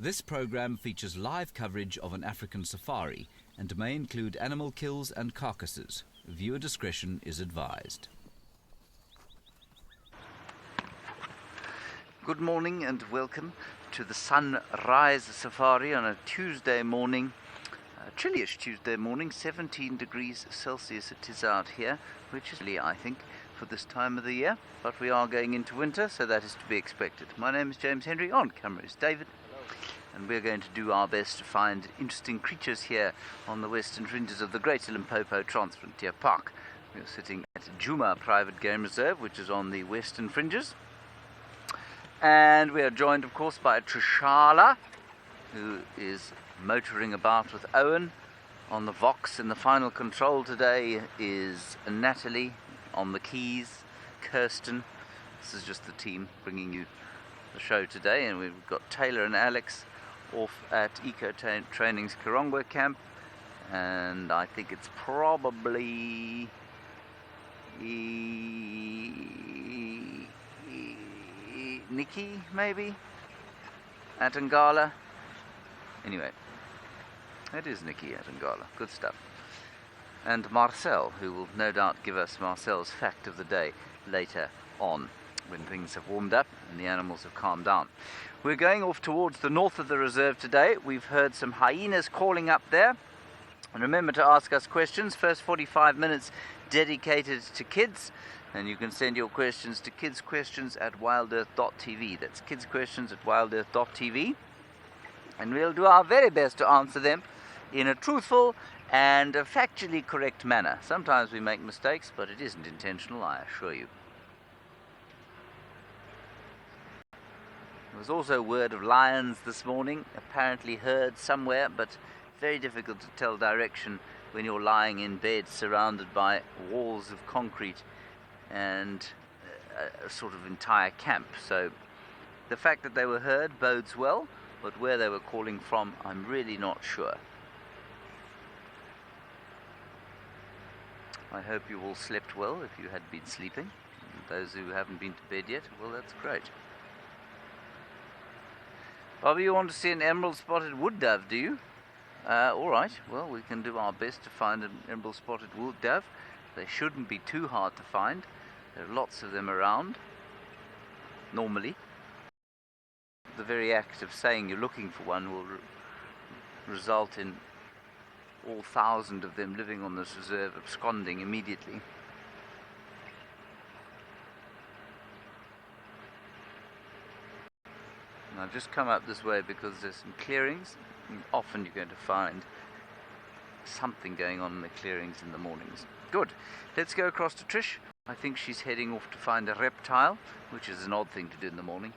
This program features live coverage of an African safari and may include animal kills and carcasses. Viewer discretion is advised. Good morning and welcome to the Sunrise Safari on a Tuesday morning, a chilly-ish Tuesday morning, 17 degrees Celsius it is out here, which is chilly, I think, for this time of the year, but we are going into winter, so that is to be expected. My name is James Henry, on camera is David, and we're going to do our best to find interesting creatures here on the western fringes of the Greater Limpopo Transfrontier Park. We're sitting at Djuma Private Game Reserve, which is on the western fringes, and we are joined, of course, by Trish, who is motoring about with Owen on the Vox. In the final control today is Natalie on the keys, Kirsten. This is just the team bringing you the show today, and we've got Taylor and Alex off at Eco Training's Karongwe camp, and I think it's probably Nikki, maybe, at Ngala. Anyway, it is Nikki at Ngala. Good stuff. And Marcel, who will no doubt give us Marcel's fact of the day later on, when things have warmed up and the animals have calmed down. We're going off towards the north of the reserve today. We've heard some hyenas calling up there. And remember to ask us questions. First 45 minutes dedicated to kids. And you can send your questions to kidsquestions@wildearth.tv. That's kidsquestions@wildearth.tv. And we'll do our very best to answer them in a truthful and a factually correct manner. Sometimes we make mistakes, but it isn't intentional, I assure you. There was also word of lions this morning, apparently heard somewhere, but very difficult to tell direction when you're lying in bed surrounded by walls of concrete and a sort of entire camp. So the fact that they were heard bodes well, but where they were calling from, I'm really not sure. I hope you all slept well if you had been sleeping. And those who haven't been to bed yet, well, that's great. Bobby, you want to see an emerald-spotted wood dove, do you? All right, well, we can do our best to find an emerald-spotted wood dove. They shouldn't be too hard to find. There are lots of them around, normally. The very act of saying you're looking for one will result in all 1,000 of them living on this reserve absconding immediately. And I've just come up this way because there's some clearings, and often you're going to find something going on in the clearings in the mornings. Good. Let's go across to Trish. I think she's heading off to find a reptile, which is an odd thing to do in the morning.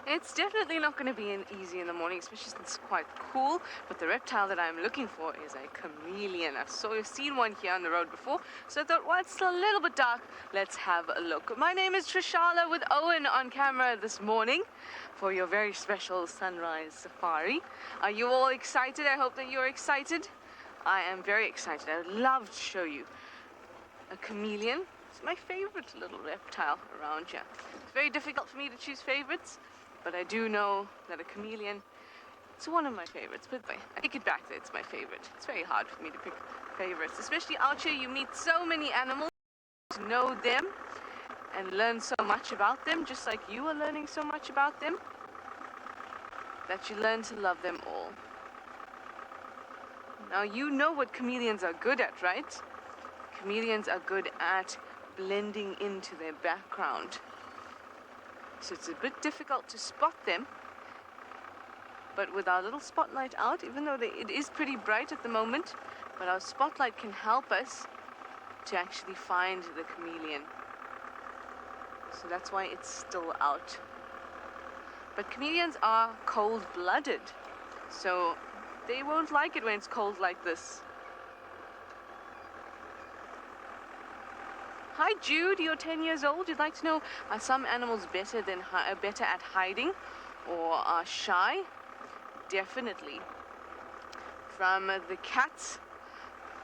It's definitely not going to be easy in the morning, especially since it's quite cool. But the reptile that I'm looking for is a chameleon. I've seen one here on the road before, so I thought, well, it's still a little bit dark. Let's have a look. My name is Trish with Owen on camera this morning for your very special sunrise safari. Are you all excited? I hope that you're excited. I am very excited. I would love to show you a chameleon. It's my favorite little reptile around here. It's very difficult for me to choose favorites, but I do know that a chameleon, it's one of my favorites. But I take it back that it's my favorite. It's very hard for me to pick favorites, especially out here. You meet so many animals, to know them and learn so much about them, just like you are learning so much about them, that you learn to love them all. Now, you know what chameleons are good at, right? Chameleons are good at blending into their background. So it's a bit difficult to spot them, but with our little spotlight out, even though it is pretty bright at the moment, but our spotlight can help us to actually find the chameleon. So that's why it's still out. But chameleons are cold-blooded, so they won't like it when it's cold like this. Hi Jude, you're 10 years old. You'd like to know, are some animals better at hiding or are shy? Definitely. From the cats,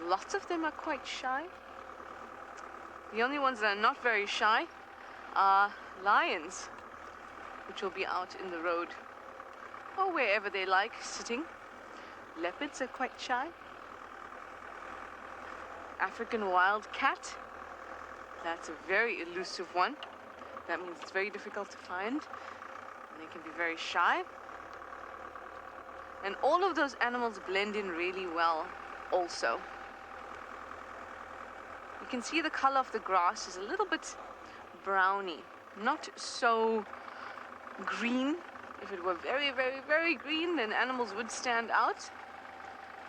lots of them are quite shy. The only ones that are not very shy are lions, which will be out in the road or wherever they like sitting. Leopards are quite shy. African wild cat, that's a very elusive one. That means it's very difficult to find, and they can be very shy. And all of those animals blend in really well also. You can see the color of the grass is a little bit browny, not so green. If it were very, very, very green, then animals would stand out.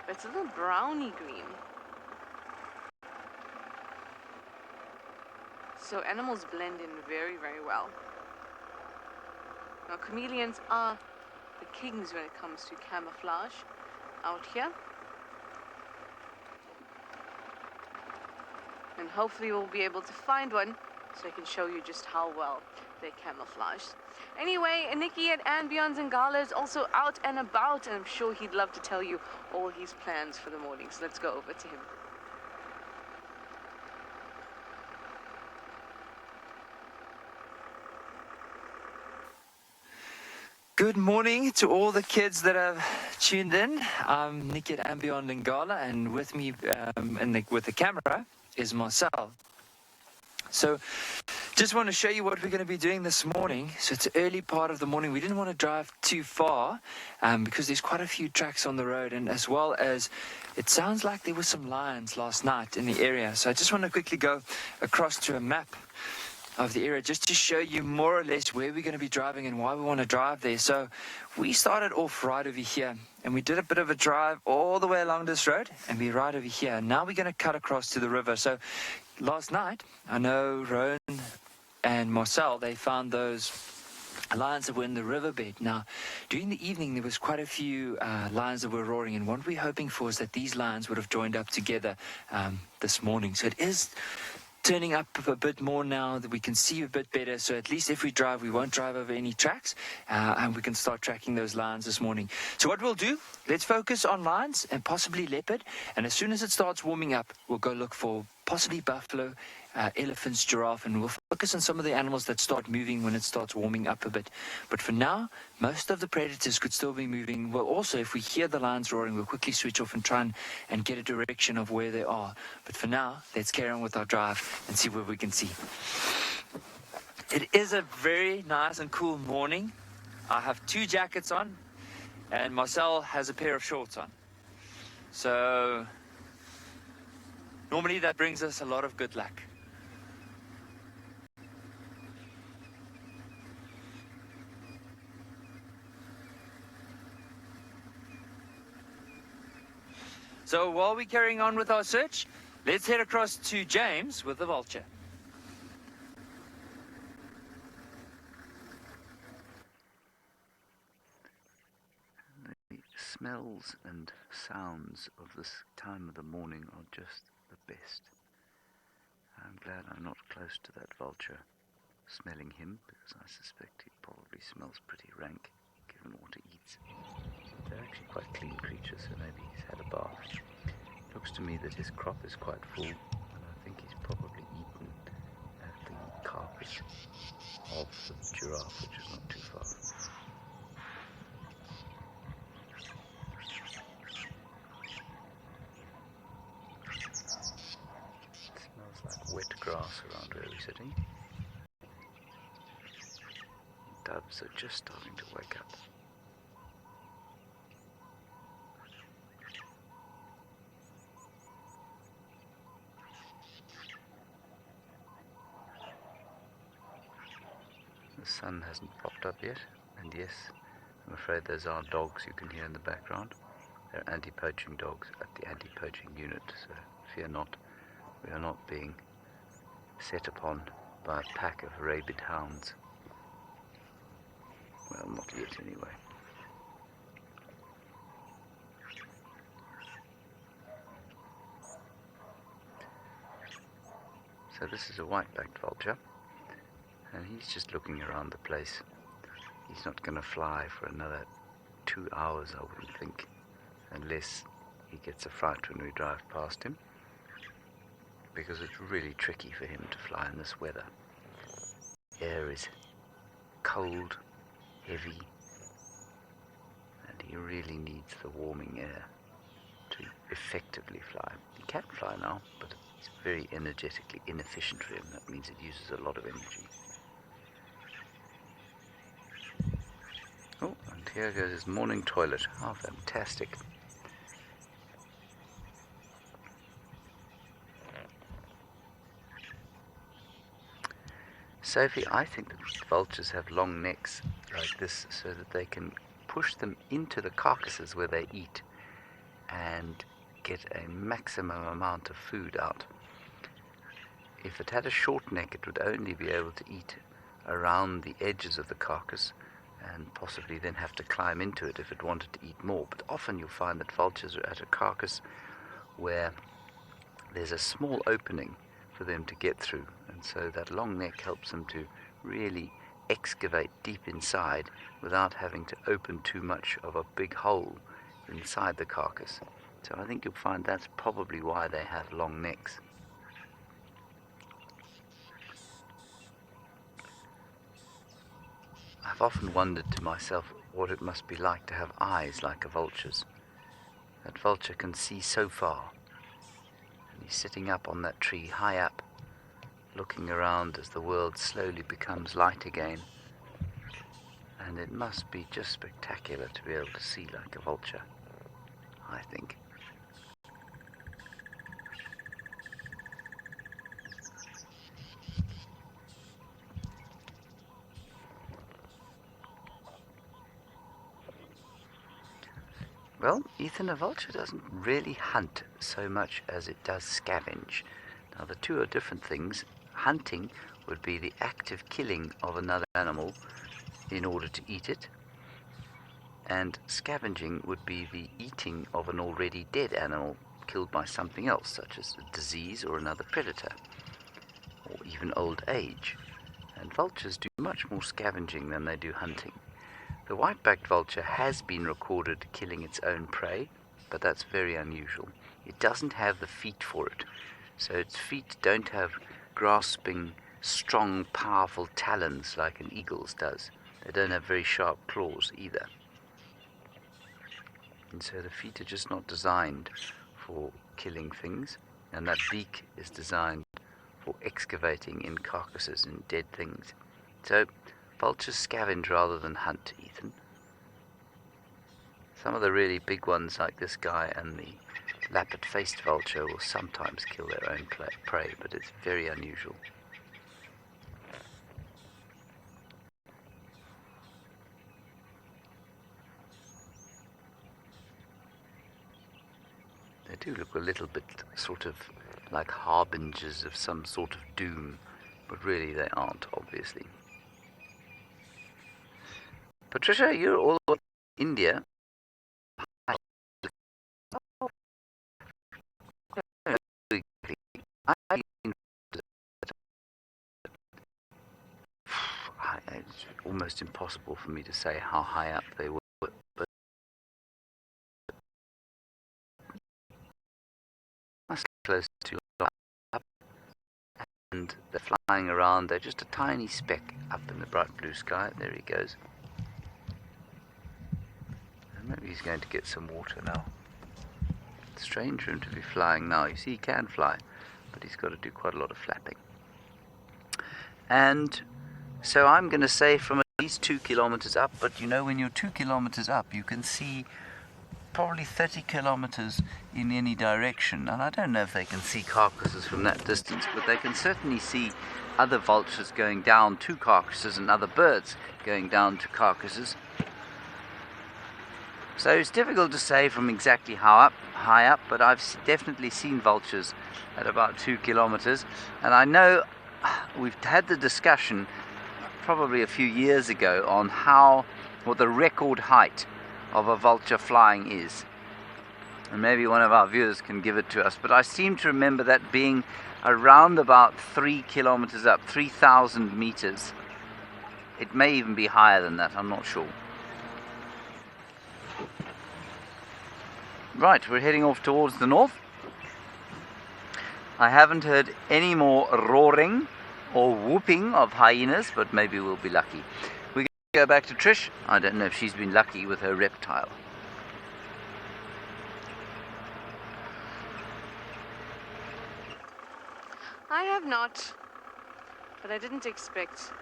But it's a little browny green. So animals blend in very, very well. Now, chameleons are the kings when it comes to camouflage out here. And hopefully we'll be able to find one so I can show you just how well they camouflage. Anyway, Nikki at andBeyond Ngala is also out and about, and I'm sure he'd love to tell you all his plans for the morning. So let's go over to him. Good morning to all the kids that have tuned in. I'm Nikki at andBeyond Ngala, and with me with the camera is Marcel. So just want to show you what we're going to be doing this morning. So it's early part of the morning. We didn't want to drive too far because there's quite a few tracks on the road, and as well as it sounds like there were some lions last night in the area. So I just want to quickly go across to a map of the area just to show you more or less where we're going to be driving and why we want to drive there. So we started off right over here, and we did a bit of a drive all the way along this road, and we're right over here. Now we're going to cut across to the river. So last night, I know Rowan and Marcel, they found those lions that were in the riverbed. Now, during the evening, there was quite a few lions that were roaring, and what we're hoping for is that these lions would have joined up together this morning. So it is turning up a bit more now that we can see a bit better, so at least if we drive, we won't drive over any tracks, and we can start tracking those lions this morning. So what we'll do, let's focus on lions and possibly leopard, and as soon as it starts warming up, we'll go look for possibly buffalo, elephants, giraffe, and we'll focus on some of the animals that start moving when it starts warming up a bit. But for now, most of the predators could still be moving. Well, also, if we hear the lions roaring, we'll quickly switch off and try and get a direction of where they are. But for now, let's carry on with our drive and see where we can see. It is a very nice and cool morning. I have 2 jackets on, and Marcel has a pair of shorts on. So normally that brings us a lot of good luck. So while we're carrying on with our search, let's head across to James with the Vulture. The smells and sounds of this time of the morning are just the best. I'm glad I'm not close to that vulture smelling him, because I suspect he probably smells pretty rank given what he eats. They're actually quite clean creatures, so maybe he's had a bath. Looks to me that his crop is quite full, and I think he's probably eaten at the carcass of the giraffe, which is not too far. It smells like wet grass around where we're sitting. Doves are just starting to wake up. The sun hasn't popped up yet, and yes, I'm afraid those are dogs you can hear in the background. They're anti-poaching dogs at the anti-poaching unit, so fear not, we are not being set upon by a pack of rabid hounds. Well, not yet anyway. So this is a white-backed vulture, and he's just looking around the place. He's not going to fly for another 2 hours, I wouldn't think, unless he gets a fright when we drive past him, because it's really tricky for him to fly in this weather. air is cold, heavy, and he really needs the warming air to effectively fly. He can fly now, but it's very energetically inefficient for him. That means it uses a lot of energy. Oh, and here goes his morning toilet. How fantastic. Sophie, I think that vultures have long necks like this so that they can push them into the carcasses where they eat and get a maximum amount of food out. If it had a short neck, it would only be able to eat around the edges of the carcass and possibly then have to climb into it if it wanted to eat more. But often you'll find that vultures are at a carcass where there's a small opening for them to get through, and so that long neck helps them to really excavate deep inside without having to open too much of a big hole inside the carcass. So I think you'll find that's probably why they have long necks. I've often wondered to myself what it must be like to have eyes like a vulture's. That vulture can see so far. And he's sitting up on that tree, high up, looking around as the world slowly becomes light again. And it must be just spectacular to be able to see like a vulture, I think. Well, Ethan, a vulture doesn't really hunt so much as it does scavenge. Now, the two are different things. Hunting would be the active killing of another animal in order to eat it, and scavenging would be the eating of an already dead animal killed by something else, such as a disease or another predator, or even old age. And vultures do much more scavenging than they do hunting. The white-backed vulture has been recorded killing its own prey, but that's very unusual. It doesn't have the feet for it, so its feet don't have grasping, strong, powerful talons like an eagle's does. They don't have very sharp claws either. And so the feet are just not designed for killing things, and that beak is designed for excavating in carcasses and dead things. So vultures scavenge rather than hunt, Ethan. Some of the really big ones like this guy and the Leopard-faced vulture will sometimes kill their own prey, but it's very unusual. They do look a little bit sort of like harbingers of some sort of doom, but really they aren't, obviously. Patricia, you're all over India. It's almost impossible for me to say how high up they were, but must be close to up, and they're flying around. They're just a tiny speck up in the bright blue sky. There he goes. And maybe he's going to get some water now. It's strange for him to be flying now. You see, he can fly, but he's got to do quite a lot of flapping. And so I'm going to say from at least 2 kilometers up, but you know, when you're 2 kilometers up, you can see probably 30 kilometers in any direction. And I don't know if they can see carcasses from that distance, but they can certainly see other vultures going down to carcasses and other birds going down to carcasses. So it's difficult to say from exactly how high up, but I've definitely seen vultures at about 2 kilometers. And I know we've had the discussion probably a few years ago on what the record height of a vulture flying is. And maybe one of our viewers can give it to us. But I seem to remember that being around about 3 kilometers up, 3,000 meters. It may even be higher than that, I'm not sure. Right, we're heading off towards the north. I haven't heard any more roaring or whooping of hyenas, but maybe we'll be lucky. We go back to Trish. I don't know if she's been lucky with her reptile. I have not, but I didn't expect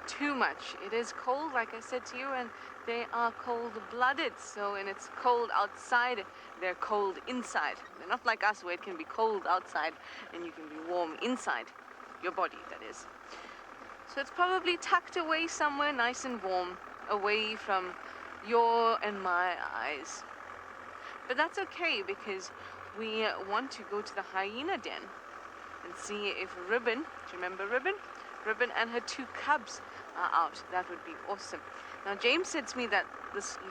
too much. It is cold, like I said to you, and they are cold-blooded. So when it's cold outside, they're cold inside. They're not like us, where it can be cold outside and you can be warm inside. Your body, that is. So it's probably tucked away somewhere nice and warm, away from your and my eyes. But that's okay, because we want to go to the hyena den and see if Ribbon, do you remember Ribbon? Ribbon and her 2 cubs are out. That would be awesome. Now, James said to me that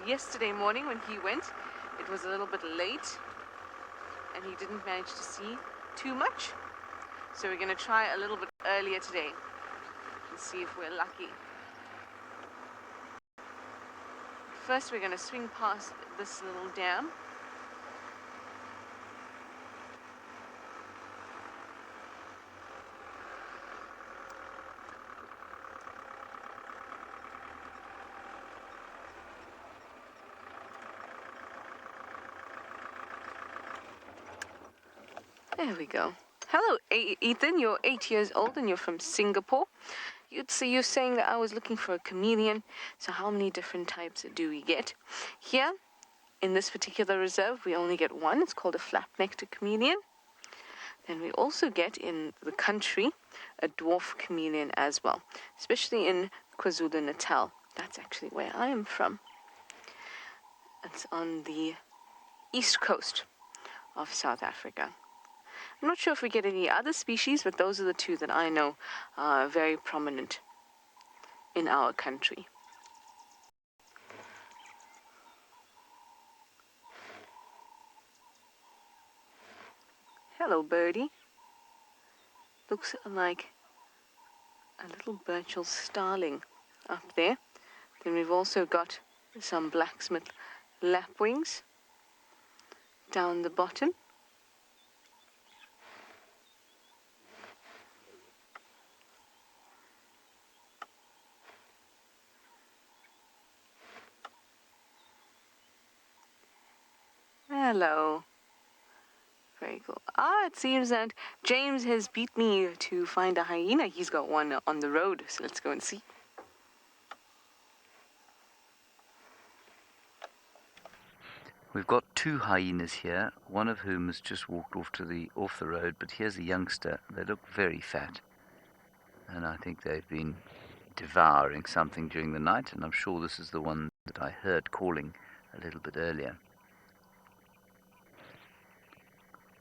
yesterday morning when he went, it was a little bit late and he didn't manage to see too much. So we're going to try a little bit earlier today and see if we're lucky. First, we're going to swing past this little dam. There we go. Hello, Ethan. You're 8 years old and you're from Singapore. You're saying that I was looking for a chameleon. So how many different types do we get? Here, in this particular reserve, we only get one. It's called a flat-necked chameleon. Then we also get in the country a dwarf chameleon as well, especially in KwaZulu-Natal. That's actually where I am from. It's on the east coast of South Africa. I'm not sure if we get any other species, but those are the 2 that I know are very prominent in our country. Hello, birdie. Looks like a little Burchell starling up there. Then we've also got some blacksmith lapwings down the bottom. Hello. Very cool. It seems that James has beat me to find a hyena. He's got one on the road, so let's go and see. We've got 2 hyenas here, one of whom has just walked off the road, but here's a youngster. They look very fat, and I think they've been devouring something during the night, and I'm sure this is the one that I heard calling a little bit earlier.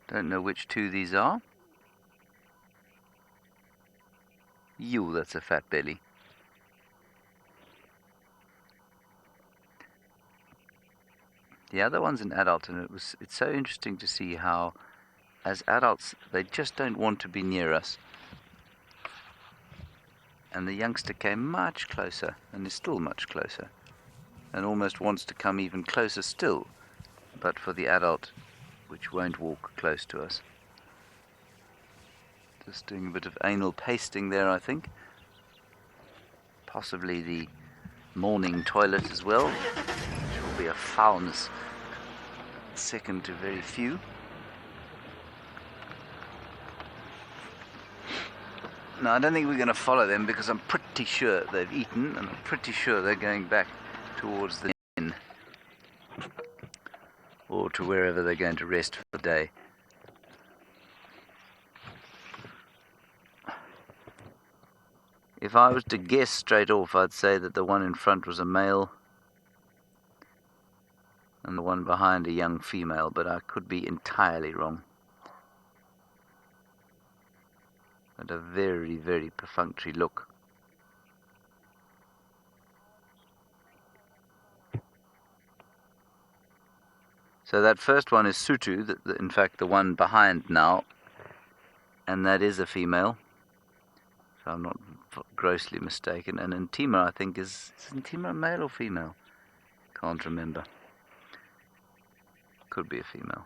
Don't know which 2 these are. That's a fat belly. The other one's an adult, and it's so interesting to see how, as adults, they just don't want to be near us. And the youngster came much closer, and is still much closer, and almost wants to come even closer still, but for the adult, which won't walk close to us. Just doing a bit of anal pasting there, I think. Possibly the morning toilet as well, which will be a foulness second to very few. No, I don't think we're going to follow them, because I'm pretty sure they've eaten, and I'm pretty sure they're going back towards the inn, or to wherever they're going to rest for the day. If I was to guess straight off, I'd say that the one in front was a male and the one behind a young female, but I could be entirely wrong. But a very, very perfunctory look. So that first one is Sutu, in fact the one behind now, and that is a female, if I'm not grossly mistaken. And Ntima, I think, is Ntima male or female? Can't remember. Could be a female.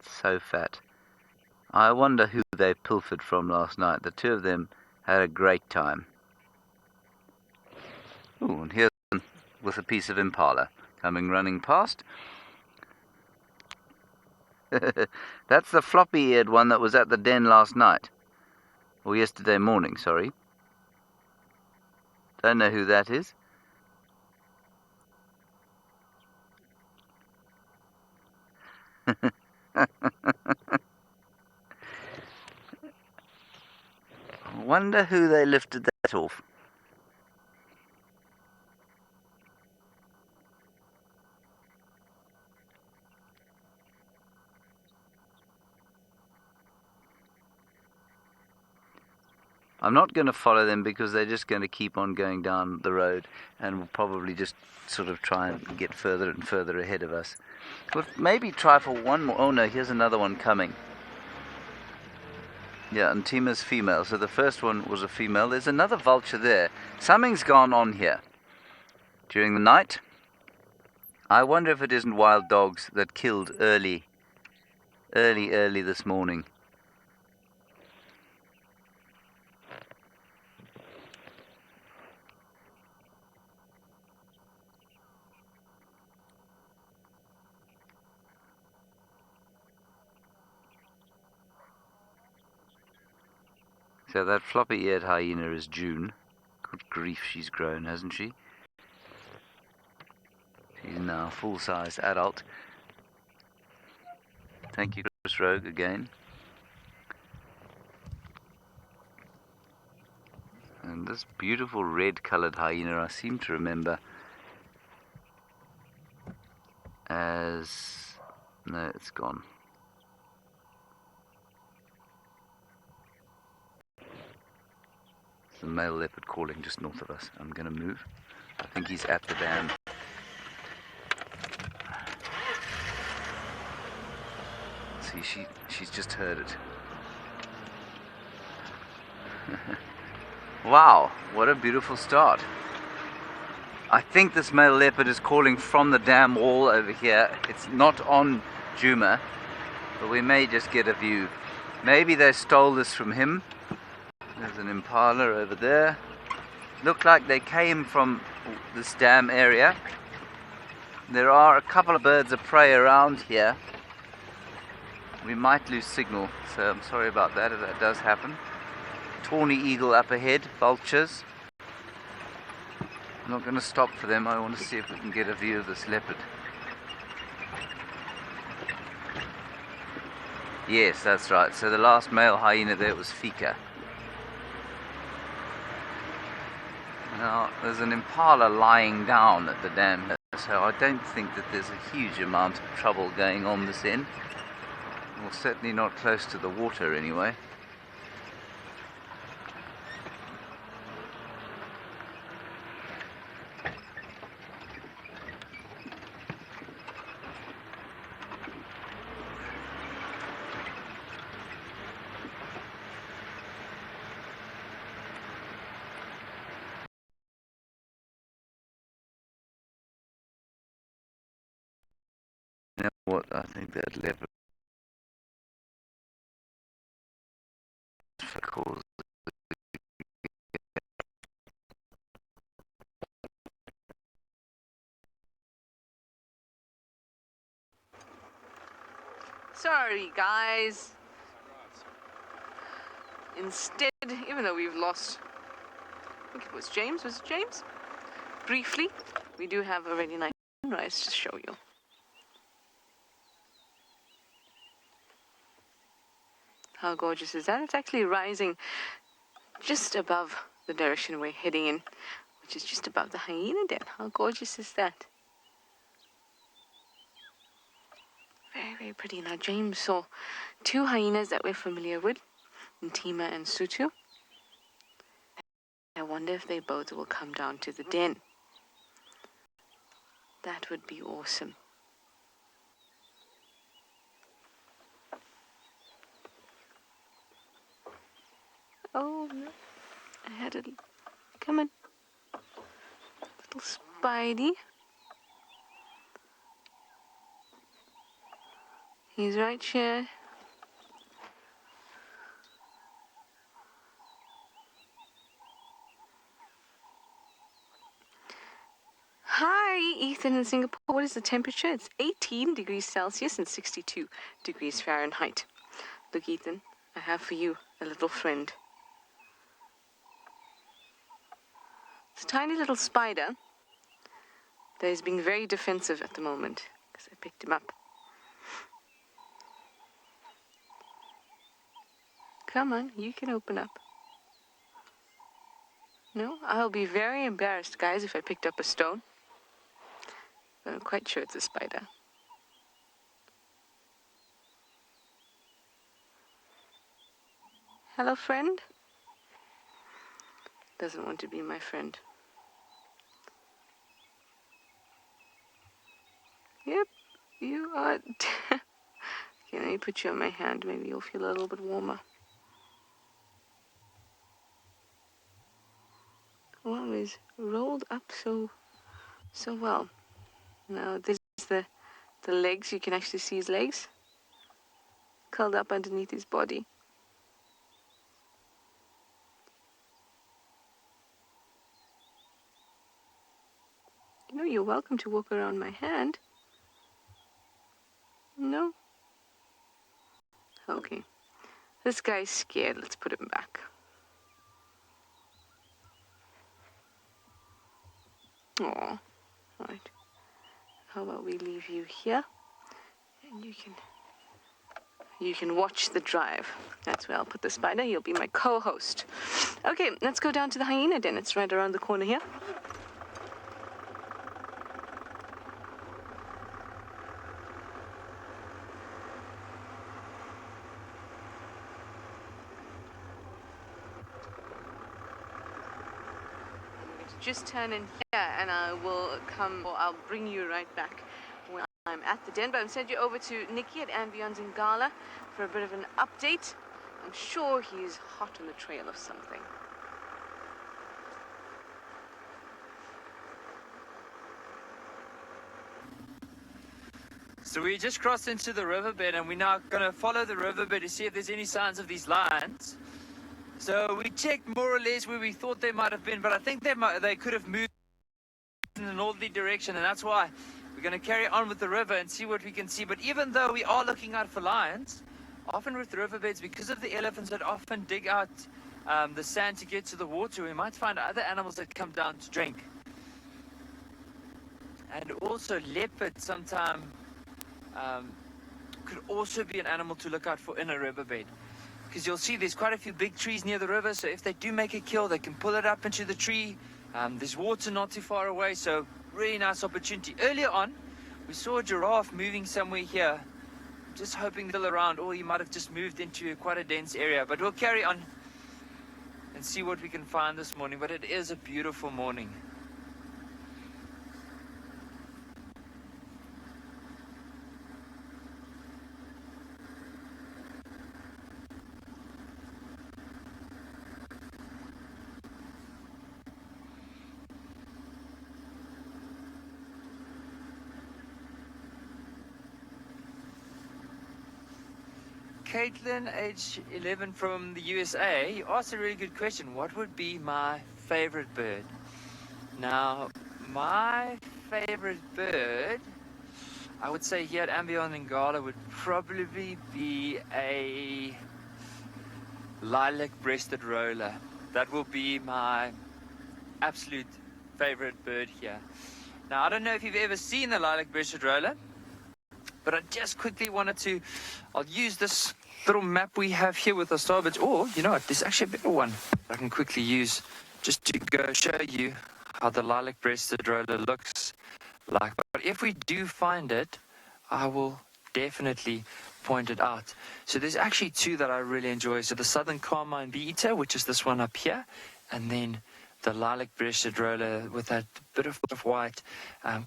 So fat. I wonder who they pilfered from last night. The two of them had a great time. Ooh, and here's one with a piece of impala coming running past. That's the floppy-eared one that was at the den last night. Or yesterday morning, sorry. Don't know who that is. I wonder who they lifted that off. I'm not going to follow them because they're just going to keep on going down the road and will probably just sort of try and get further and further ahead of us. We'll maybe try for one more. Oh no, here's another one coming. Yeah, and Tima's female. So the first one was a female. There's another vulture there. Something's gone on here during the night. I wonder if it isn't wild dogs that killed early this morning. So that floppy-eared hyena is June. Good grief, she's grown, hasn't she? She's now a full-size adult. Thank you, Chris Rogue, again. And this beautiful red-coloured hyena, I seem to remember as... No, it's gone. The male leopard calling just north of us. I'm going to move. I think he's at the dam. See, she's just heard it. Wow, what a beautiful start. I think this male leopard is calling from the dam wall over here. It's not on Djuma, but we may just get a view. Maybe they stole this from him. There's an impala over there. Looked like they came from this dam area. There are a couple of birds of prey around here. We might lose signal, so I'm sorry about that if that does happen. Tawny eagle up ahead, vultures. I'm not going to stop for them. I want to see if we can get a view of this leopard. Yes, that's right. So the last male hyena there was Fika. Now, there's an impala lying down at the dam here, so I don't think that there's a huge amount of trouble going on this end. Well, certainly not close to the water anyway. You know what, I think that leopard calls. Sorry, guys. Instead, even though we've lost, I think it was James. Was it James? Briefly, we do have a really nice sunrise to show you. How gorgeous is that? It's actually rising just above the direction we're heading in, which is just above the hyena den. How gorgeous is that? Very, very pretty. Now, James saw two hyenas that we're familiar with, Ntima and Sutu. I wonder if they both will come down to the den. That would be awesome. Oh, no. I had it. Come on. Little Spidey. He's right here. Ethan, in Singapore, what is the temperature? It's 18 degrees Celsius and 62 degrees Fahrenheit. Look, Ethan, I have for you a little friend. It's a tiny little spider that is being very defensive at the moment because I picked him up. Come on, you can open up. No, I'll be very embarrassed, guys, if I picked up a stone. But I'm quite sure it's a spider. Hello, friend? Doesn't want to be my friend. Yep, you are. Okay, let me put you on my hand. Maybe you'll feel a little bit warmer. Well, he's rolled up so well. Now this is the legs. You can actually see his legs curled up underneath his body. You know, you're welcome to walk around my hand. No? Okay. This guy's scared. Let's put him back. Oh, right. How about we leave you here, and you can watch the drive. That's where I'll put the spider. You'll be my co-host. Okay, let's go down to the hyena den. It's right around the corner here. Just turn in here and I will come, or I'll bring you right back when I'm at the den. But I'll send you over to Nikki at andBeyond in Ngala for a bit of an update. I'm sure he's hot on the trail of something. So we just crossed into the riverbed and we're now going to follow the riverbed to see if there's any signs of these lions. So we checked more or less where we thought they might have been, but I think they could have moved in a northerly direction, and that's why we're going to carry on with the river and see what we can see. But even though we are looking out for lions, often with riverbeds, because of the elephants that often dig out the sand to get to the water, we might find other animals that come down to drink. And also leopard sometimes could also be an animal to look out for in a riverbed. Because you'll see there's quite a few big trees near the river, so if they do make a kill, they can pull it up into the tree. There's water not too far away, so really nice opportunity. Earlier on, we saw a giraffe moving somewhere here. Just hoping they're around, or he might have just moved into quite a dense area. But we'll carry on and see what we can find this morning. But it is a beautiful morning. Caitlin, age 11 from the USA, you asked a really good question. What would be my favorite bird? Now, my favorite bird, I would say here at andBeyond in Ngala, would probably be a lilac-breasted roller. That will be my absolute favorite bird here. Now, I don't know if you've ever seen the lilac-breasted roller, but I just quickly wanted to, I'll use this little map we have here with our starboards, or, you know what, there's actually a better one I can quickly use just to go show you how the lilac-breasted roller looks like. But if we do find it, I will definitely point it out. So there's actually two that I really enjoy. So the southern carmine bee-eater, which is this one up here, and then the lilac-breasted roller with that bit of white,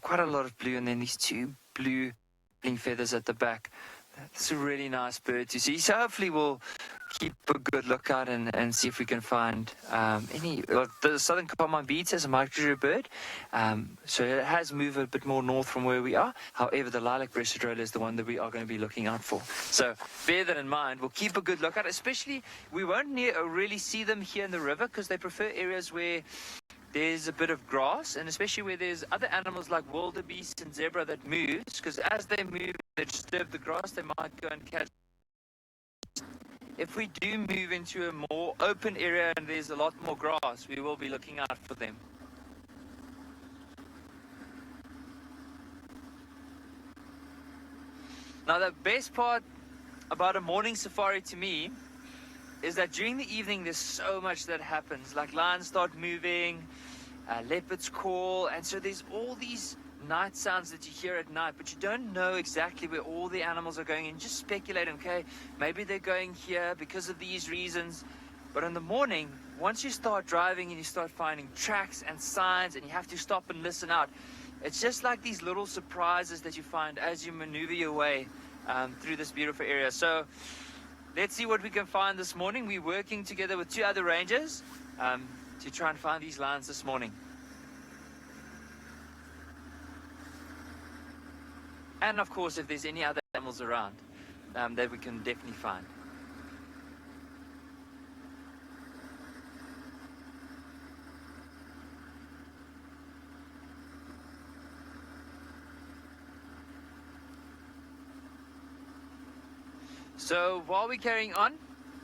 quite a lot of blue, and then these two blue feathers at the back. It's a really nice bird to see. So hopefully we'll keep a good lookout and see if we can find any. Well, the southern carmine bee-eater is a migratory bird, so it has moved a bit more north from where we are. However, the lilac-breasted roller is the one that we are going to be looking out for. So bear that in mind. We'll keep a good lookout. Especially, we won't really see them here in the river because they prefer areas where there's a bit of grass, and especially where there's other animals like wildebeest and zebra that moves, because as they move, they disturb the grass, they might go and catch. If we do move into a more open area and there's a lot more grass, we will be looking out for them. Now, the best part about a morning safari to me is that during the evening there's so much that happens. Like lions start moving, leopards call, and so there's all these night sounds that you hear at night, but you don't know exactly where all the animals are going, and just speculate, okay, maybe they're going here because of these reasons. But in the morning, once you start driving and you start finding tracks and signs and you have to stop and listen out, it's just like these little surprises that you find as you maneuver your way through this beautiful area. So let's see what we can find this morning. We're working together with 2 other rangers to try and find these lions this morning. And of course, if there's any other animals around that we can definitely find. So while we're carrying on,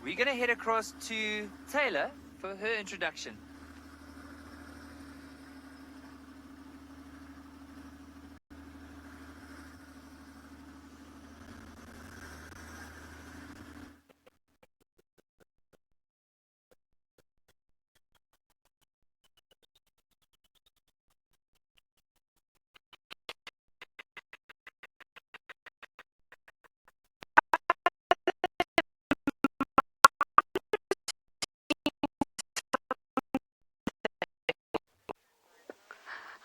we're going to head across to Taylor for her introduction.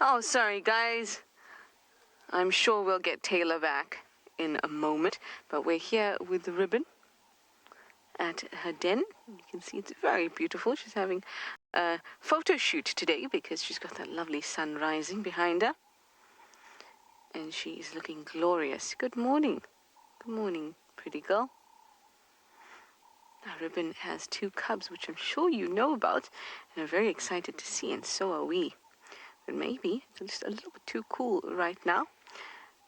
Oh, sorry, guys. I'm sure we'll get Taylor back in a moment, but we're here with the ribbon at her den. You can see it's very beautiful. She's having a photo shoot today because she's got that lovely sun rising behind her. And she is looking glorious. Good morning. Good morning, pretty girl. Our ribbon has 2 cubs, which I'm sure you know about and are very excited to see, and so are we. But maybe it's just a little bit too cool right now.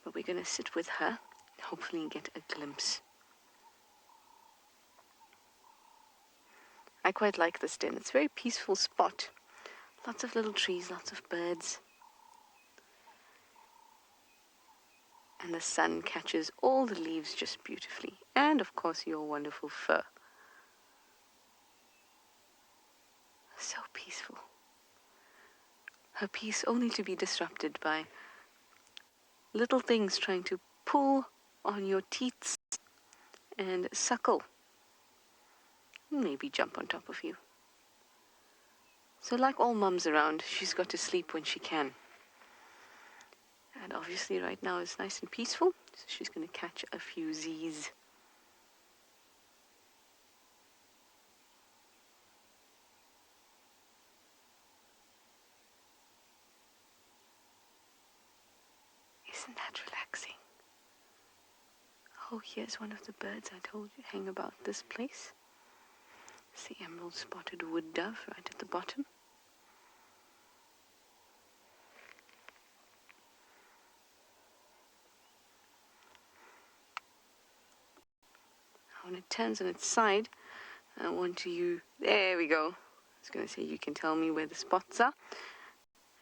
But we're going to sit with her, hopefully get a glimpse. I quite like this den. It's a very peaceful spot. Lots of little trees, lots of birds. And the sun catches all the leaves just beautifully. And of course your wonderful fur. So peaceful. Her peace only to be disrupted by little things trying to pull on your teats and suckle. Maybe jump on top of you. So like all mums around, she's got to sleep when she can. And obviously right now it's nice and peaceful, so she's going to catch a few Z's. Isn't that relaxing? Oh, here's one of the birds I told you hang about this place. It's the emerald spotted wood dove right at the bottom. When it turns on its side, I want you, there we go. I was going to say you can tell me where the spots are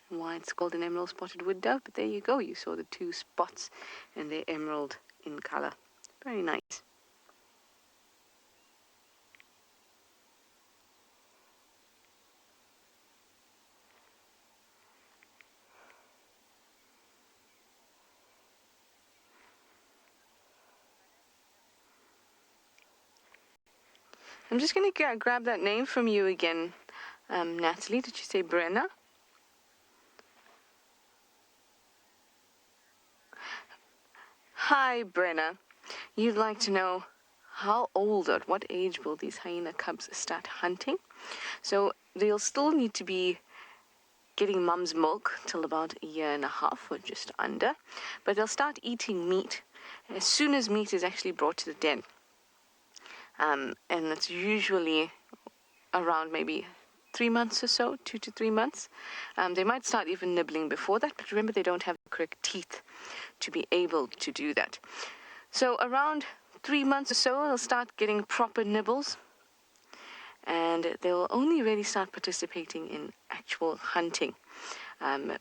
and why it's called an emerald spotted wood dove, but there you go. You saw the 2 spots and they're emerald in color. Very nice. I'm just going to grab that name from you again, Natalie. Did you say Brenna? Hi, Brenna. You'd like to know how old or at what age will these hyena cubs start hunting? So they'll still need to be getting mum's milk till about 1.5 years or just under, but they'll start eating meat as soon as meat is actually brought to the den. And it's usually around maybe 3 months or so, 2 to 3 months. They might start even nibbling before that, but remember they don't have the correct teeth to be able to do that. So around 3 months or so, they'll start getting proper nibbles, and they'll only really start participating in actual hunting,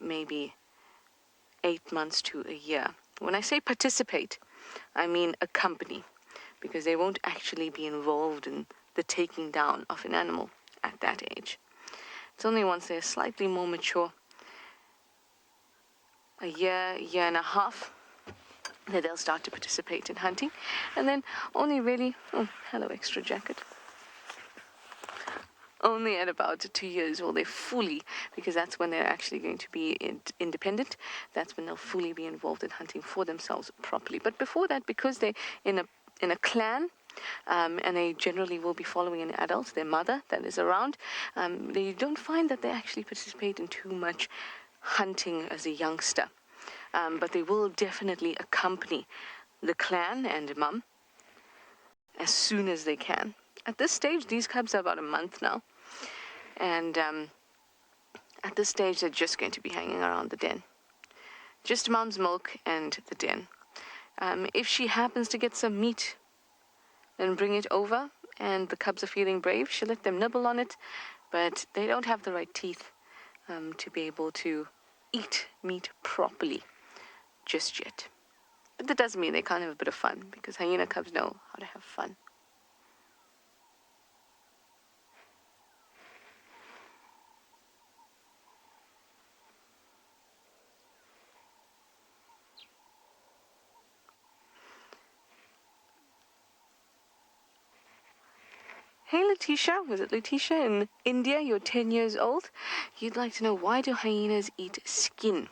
maybe 8 months to a year. When I say participate, I mean accompany, because they won't actually be involved in the taking down of an animal at that age. It's only once they're slightly more mature, a year, year and a half, that they'll start to participate in hunting. And then only really, oh, hello extra jacket. Only at about 2 years will they fully, because that's when they're actually going to be independent, that's when they'll fully be involved in hunting for themselves properly. But before that, because they're in a clan, and they generally will be following an adult, their mother that is around, they don't find that they actually participate in too much hunting as a youngster. But they will definitely accompany the clan and mum as soon as they can. At this stage, these cubs are about a month now. And at this stage, they're just going to be hanging around the den. Just mum's milk and the den. If she happens to get some meat, then bring it over, and the cubs are feeling brave, she'll let them nibble on it, but they don't have the right teeth to be able to eat meat properly just yet. But that doesn't mean they can't have a bit of fun, because hyena cubs know how to have fun. Hey Letitia, was it Letitia in India? You're 10 years old. You'd like to know, why do hyenas eat skin?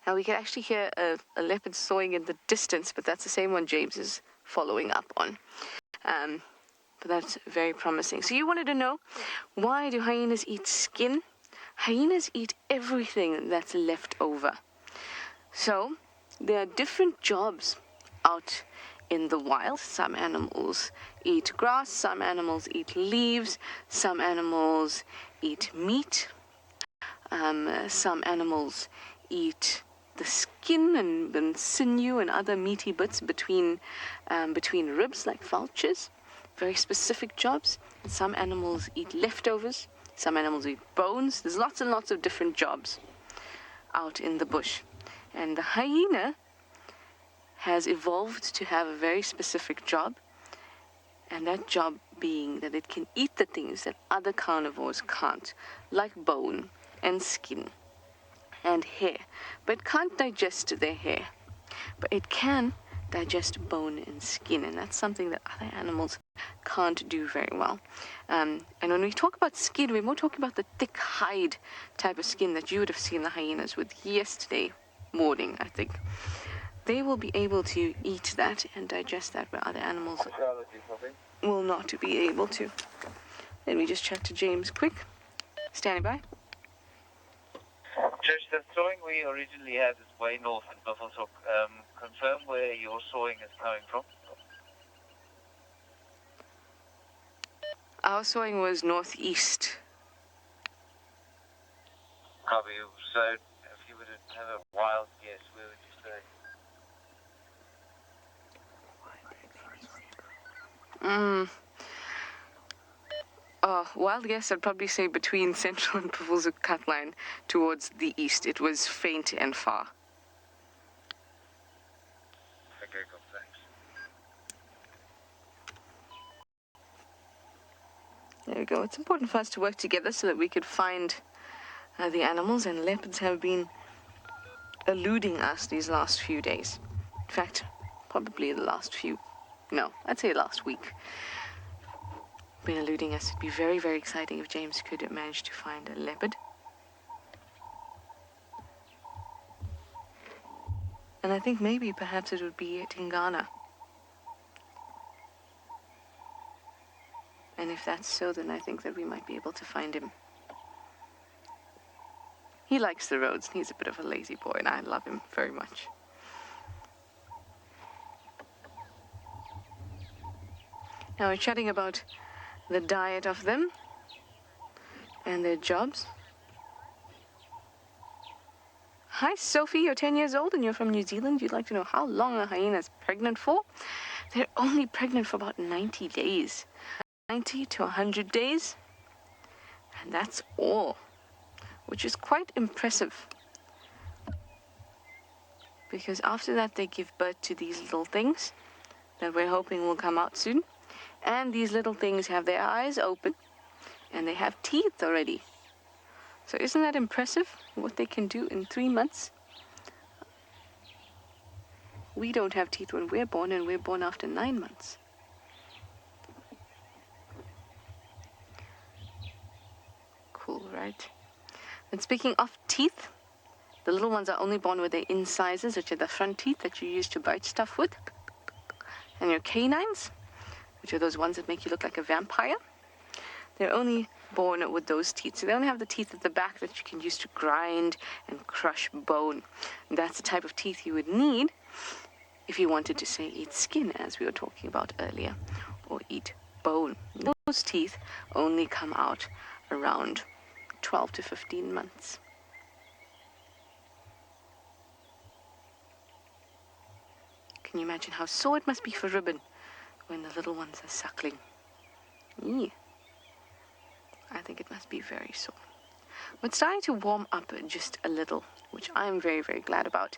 Now we can actually hear a leopard sawing in the distance, but that's the same one James is following up on. But that's very promising. So you wanted to know, why do hyenas eat skin? Hyenas eat everything that's left over. So there are different jobs out in the wild. Some animals eat grass, some animals eat leaves, some animals eat meat, some animals eat the skin and sinew and other meaty bits between ribs, like vultures. Very specific jobs. And some animals eat leftovers, some animals eat bones. There's lots and lots of different jobs out in the bush. And the hyena has evolved to have a very specific job, and that job being that it can eat the things that other carnivores can't, like bone and skin and hair, but it can't digest their hair. But it can digest bone and skin, and that's something that other animals can't do very well. And when we talk about skin, we're more talking about the thick hide type of skin that you would have seen the hyenas with yesterday morning, I think. They will be able to eat that and digest that, where other animals will not be able to. Let me just chat to James quick. Standing by. Trish, the sawing we originally had is way north in Vulture. Confirm where your sawing is coming from. Our sawing was northeast. Copy. So if you were to have a wild guess, where would you say? Wild guess, I'd probably say between Central and Vulture cut line towards the east. It was faint and far. Okay, cool, thanks. There we go. It's important for us to work together so that we could find the animals, and leopards have been eluding us these last few days. In fact, probably the last few, no, I'd say last week. Been eluding us. It'd be very, very exciting if James could manage to find a leopard. And I think maybe perhaps it would be Tingana. And if that's so, then I think that we might be able to find him. He likes the roads, and he's a bit of a lazy boy, and I love him very much. Now we're chatting about the diet of them. and their jobs. Hi, Sophie, you're 10 years old and you're from New Zealand. You'd like to know how long a hyena is pregnant for? They're only pregnant for about 90 days. 90 to 100 days. And that's all, which is quite impressive. Because after that, they give birth to these little things that we're hoping will come out soon. And these little things have their eyes open and they have teeth already. So isn't that impressive, what they can do in 3 months? We don't have teeth when we're born, and we're born after 9 months. Cool, right? And speaking of teeth, the little ones are only born with their incisors, which are the front teeth that you use to bite stuff with. And your canines, which are those ones that make you look like a vampire. They're only born with those teeth. So they only have the teeth at the back that you can use to grind and crush bone. And that's the type of teeth you would need if you wanted to, say, eat skin, as we were talking about earlier, or eat bone. Those teeth only come out around 12 to 15 months. Can you imagine how sore it must be for Ribbon when the little ones are suckling? Eee. I think it must be very sore. But it's starting to warm up just a little, which I'm very, very glad about.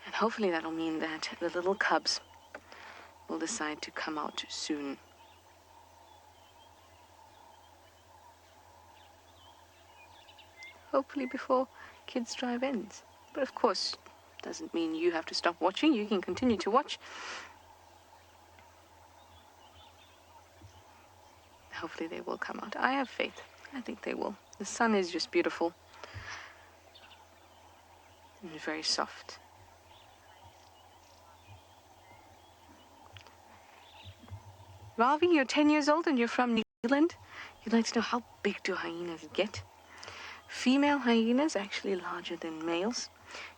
And hopefully that'll mean that the little cubs will decide to come out soon. Hopefully before Kids Drive ends. But of course, doesn't mean you have to stop watching. You can continue to watch. Hopefully they will come out. I have faith. I think they will. The sun is just beautiful. And very soft. Ravi, you're 10 years old and you're from New Zealand. You'd like to know how big do hyenas get? Female hyenas are actually larger than males.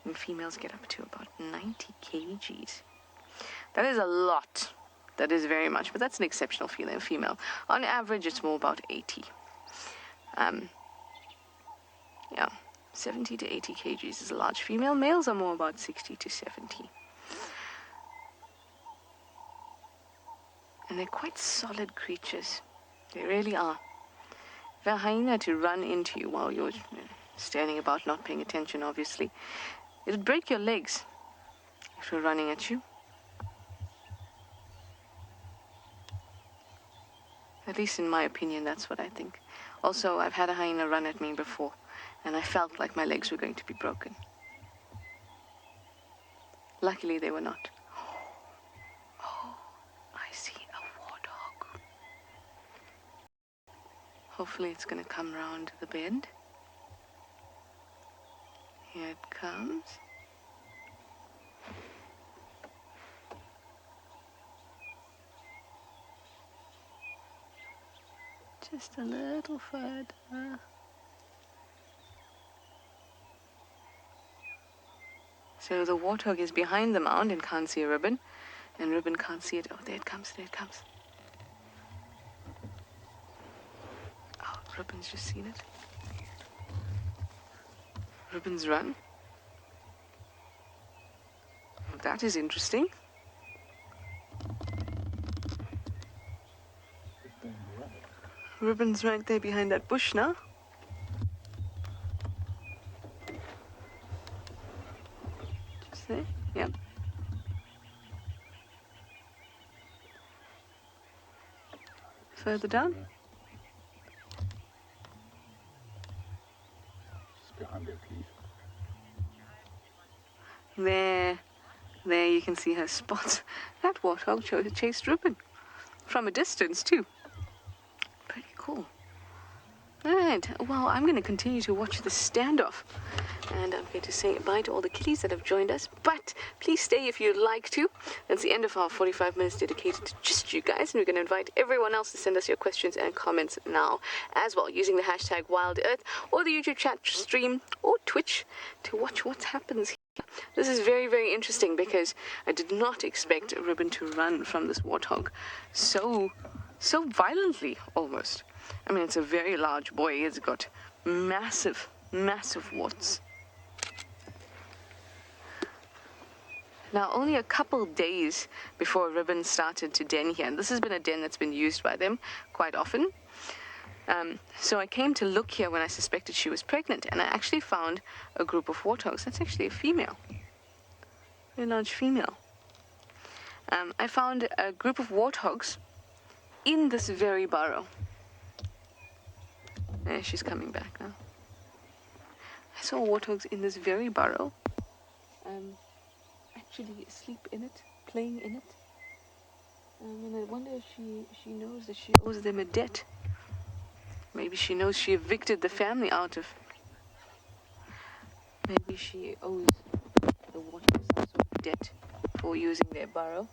And females get up to about 90 kgs. That is a lot. That is very much, but that's an exceptional female. On average, it's more about 80. Yeah, 70 to 80 kgs is a large female. Males are more about 60 to 70. And they're quite solid creatures. They really are. If a hyena to run into you while you're standing about not paying attention, obviously, it'll break your legs if you're running at you. At least in my opinion, that's what I think. Also, I've had a hyena run at me before, and I felt like my legs were going to be broken. Luckily, they were not. Oh, I see a warthog. Hopefully, it's going to come round the bend. Here it comes. Just a little further. So the warthog is behind the mound and can't see a Ribbon. And Ribbon can't see it. Oh, there it comes, there it comes. Oh, Ribbon's just seen it. Ribbon's run. Oh, that is interesting. Ribbon's right there behind that bush now. Just there, yep. Further down. Just behind there, please. There you can see her spots. That warthog chased Ribbon. From a distance, too. Pretty cool. All right, well, I'm going to continue to watch the standoff. And I'm going to say bye to all the kitties that have joined us. But please stay if you'd like to. That's the end of our 45 minutes dedicated to just you guys. And we're going to invite everyone else to send us your questions and comments now as well, using the hashtag WildEarth or the YouTube chat stream or Twitch to watch what happens here. This is very, very interesting because I did not expect Ribbon to run from this warthog so violently, almost. I mean, it's a very large boy. It's got massive, massive warts. Now, only a couple days before Ribbon started to den here, and this has been a den that's been used by them quite often. So I came to look here when I suspected she was pregnant, and I actually found a group of warthogs. That's actually a female, a large female. I found a group of warthogs in this very burrow. She's coming back now. I saw warthogs in this very burrow, actually asleep in it, playing in it. And I wonder if she knows that she owes them a debt. Maybe she knows she evicted the family out of... Maybe she owes the warthogs some sort of debt for using their burrow.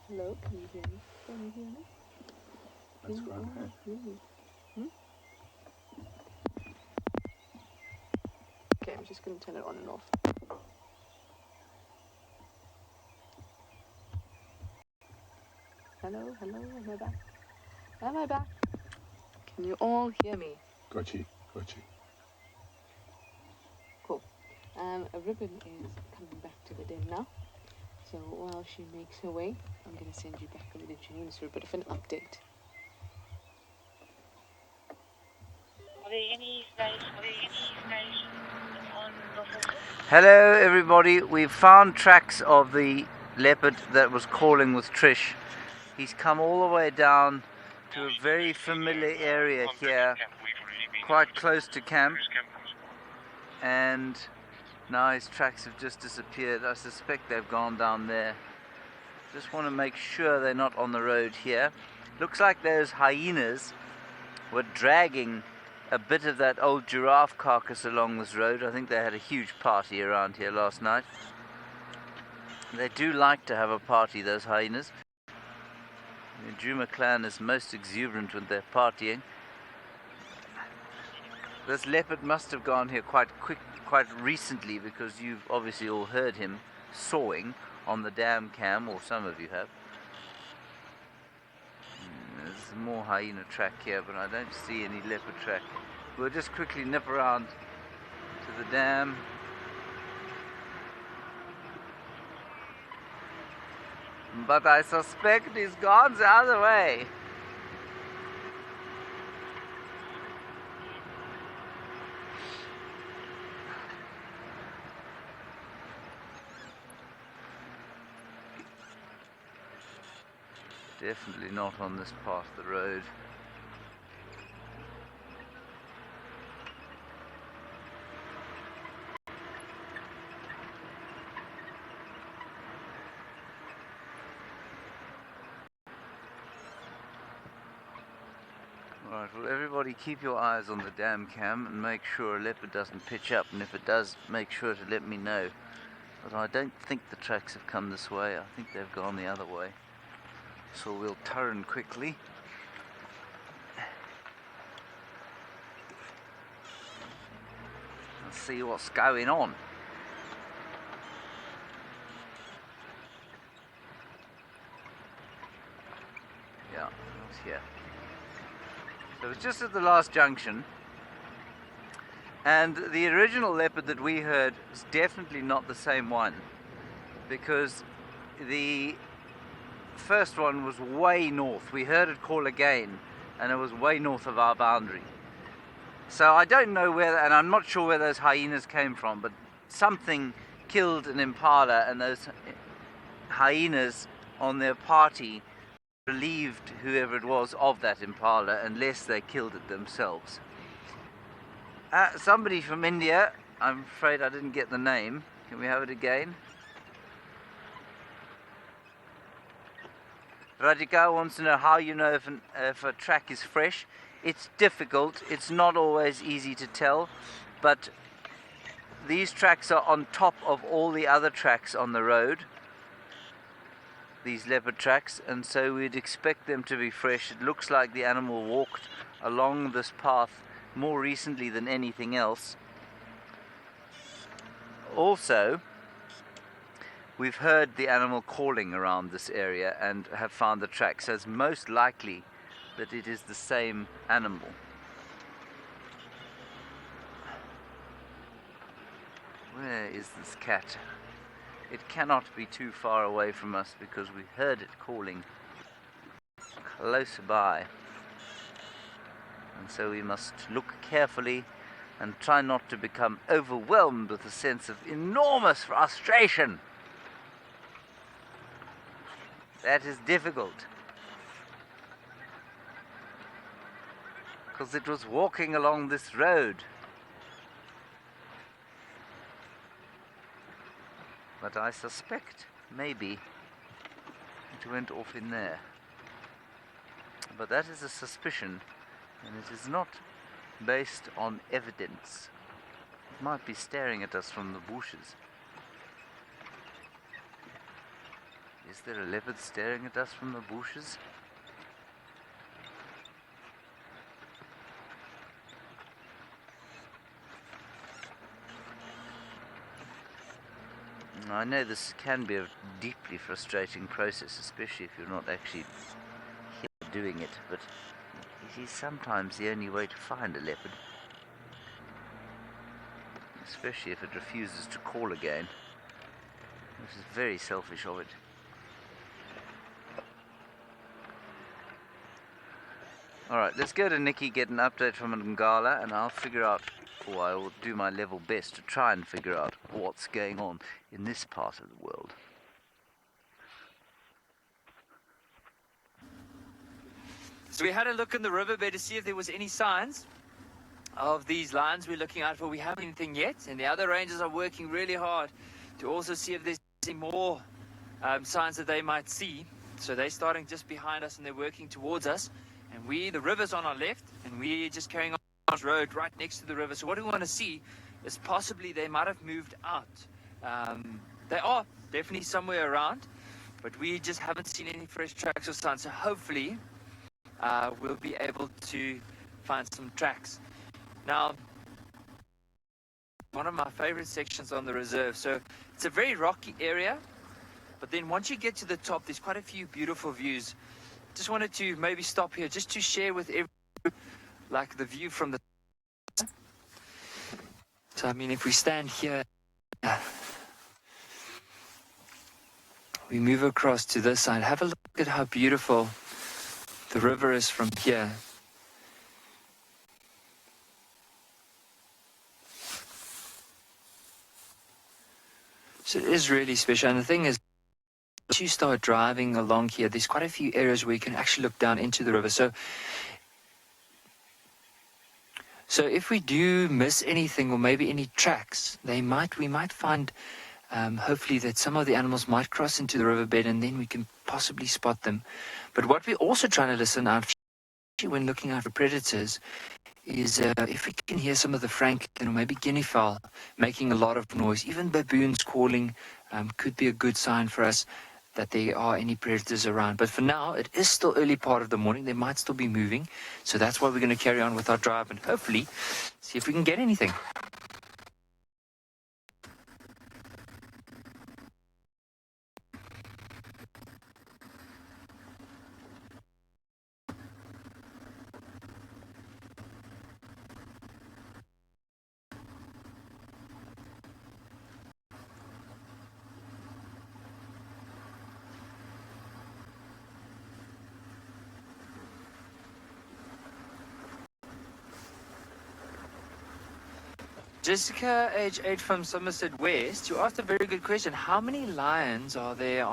Hello, can you hear me? Can you hear me? That's grand ahead. Really? Okay, I'm just going to turn it on and off. Hello, am I back? Am I back? Can you all hear me? Got you. Cool. A Ribbon is coming back to the den now. So while she makes her way, I'm going to send you back over to James for a bit of an update. Are there any stations on the Vulture? Hello everybody, we've found tracks of the leopard that was calling with Trish. He's come all the way down to a very familiar area here, quite close to camp, and now his tracks have just disappeared. I suspect they've gone down there. Just want to make sure they're not on the road here. Looks like those hyenas were dragging a bit of that old giraffe carcass along this road. I think they had a huge party around here last night. They do like to have a party, those hyenas. The Djuma clan is most exuberant when they're partying. This leopard must have gone here quite recently, because you've obviously all heard him sawing on the dam cam, or some of you have. There's more hyena track here, but I don't see any leopard track. We'll just quickly nip around to the dam. But I suspect he's gone the other way. Definitely not on this part of the road. Right, well everybody keep your eyes on the dam cam and make sure a leopard doesn't pitch up, and if it does, make sure to let me know. But I don't think the tracks have come this way. I think they've gone the other way. So we'll turn quickly. And see what's going on. Yeah, it's here. So it's just at the last junction. And the original leopard that we heard is definitely not the same one, because the first one was way north. We heard it call again, and it was way north of our boundary. So I don't know where, and I'm not sure where those hyenas came from, but something killed an impala, and those hyenas on their party relieved whoever it was of that impala, unless they killed it themselves. Somebody from India, I'm afraid I didn't get the name. Can we have it again? Radhika wants to know how you know if a track is fresh. It's difficult. It's not always easy to tell, but these tracks are on top of all the other tracks on the road, these leopard tracks, and so we'd expect them to be fresh. It looks like the animal walked along this path more recently than anything else. Also, we've heard the animal calling around this area and have found the track, so it's most likely that it is the same animal. Where is this cat? It cannot be too far away from us because we heard it calling close by. And so we must look carefully and try not to become overwhelmed with a sense of enormous frustration. That is difficult. Because it was walking along this road. But I suspect maybe it went off in there. But that is a suspicion, and it is not based on evidence. It might be staring at us from the bushes. Is there a leopard staring at us from the bushes? I know this can be a deeply frustrating process, especially if you're not actually here doing it, but it is sometimes the only way to find a leopard. Especially if it refuses to call again, which is very selfish of it. Alright, let's go to Nikki, get an update from Ngala, and I'll figure out, or I will do my level best to try and figure out what's going on in this part of the world. So we had a look in the riverbed to see if there was any signs of these lions we're looking out for. We haven't anything yet, and the other rangers are working really hard to also see if there's any more signs that they might see. So they're starting just behind us and they're working towards us. And the river's on our left, and we're just carrying on this road right next to the river. So what we want to see is possibly they might have moved out. They are definitely somewhere around, but we just haven't seen any fresh tracks or signs. So hopefully we'll be able to find some tracks. Now, one of my favorite sections on the reserve. So it's a very rocky area, but then once you get to the top, there's quite a few beautiful views. Just wanted to maybe stop here just to share with everyone, like the view from the. So I mean, if we stand here, we move across to this side. Have a look at how beautiful the river is from here. So it is really special. And the thing is, once you start driving along here, there's quite a few areas where you can actually look down into the river. So if we do miss anything or maybe any tracks, we might find, hopefully, that some of the animals might cross into the riverbed, and then we can possibly spot them. But what we're also trying to listen out for when looking out for predators is if we can hear some of the francolin or maybe guinea fowl making a lot of noise, even baboons calling, could be a good sign for us that there are any predators around. But for now, it is still early part of the morning. They might still be moving. So that's why we're going to carry on with our drive and hopefully see if we can get anything. Jessica, age 8 from Somerset West, you asked a very good question. How many lions are there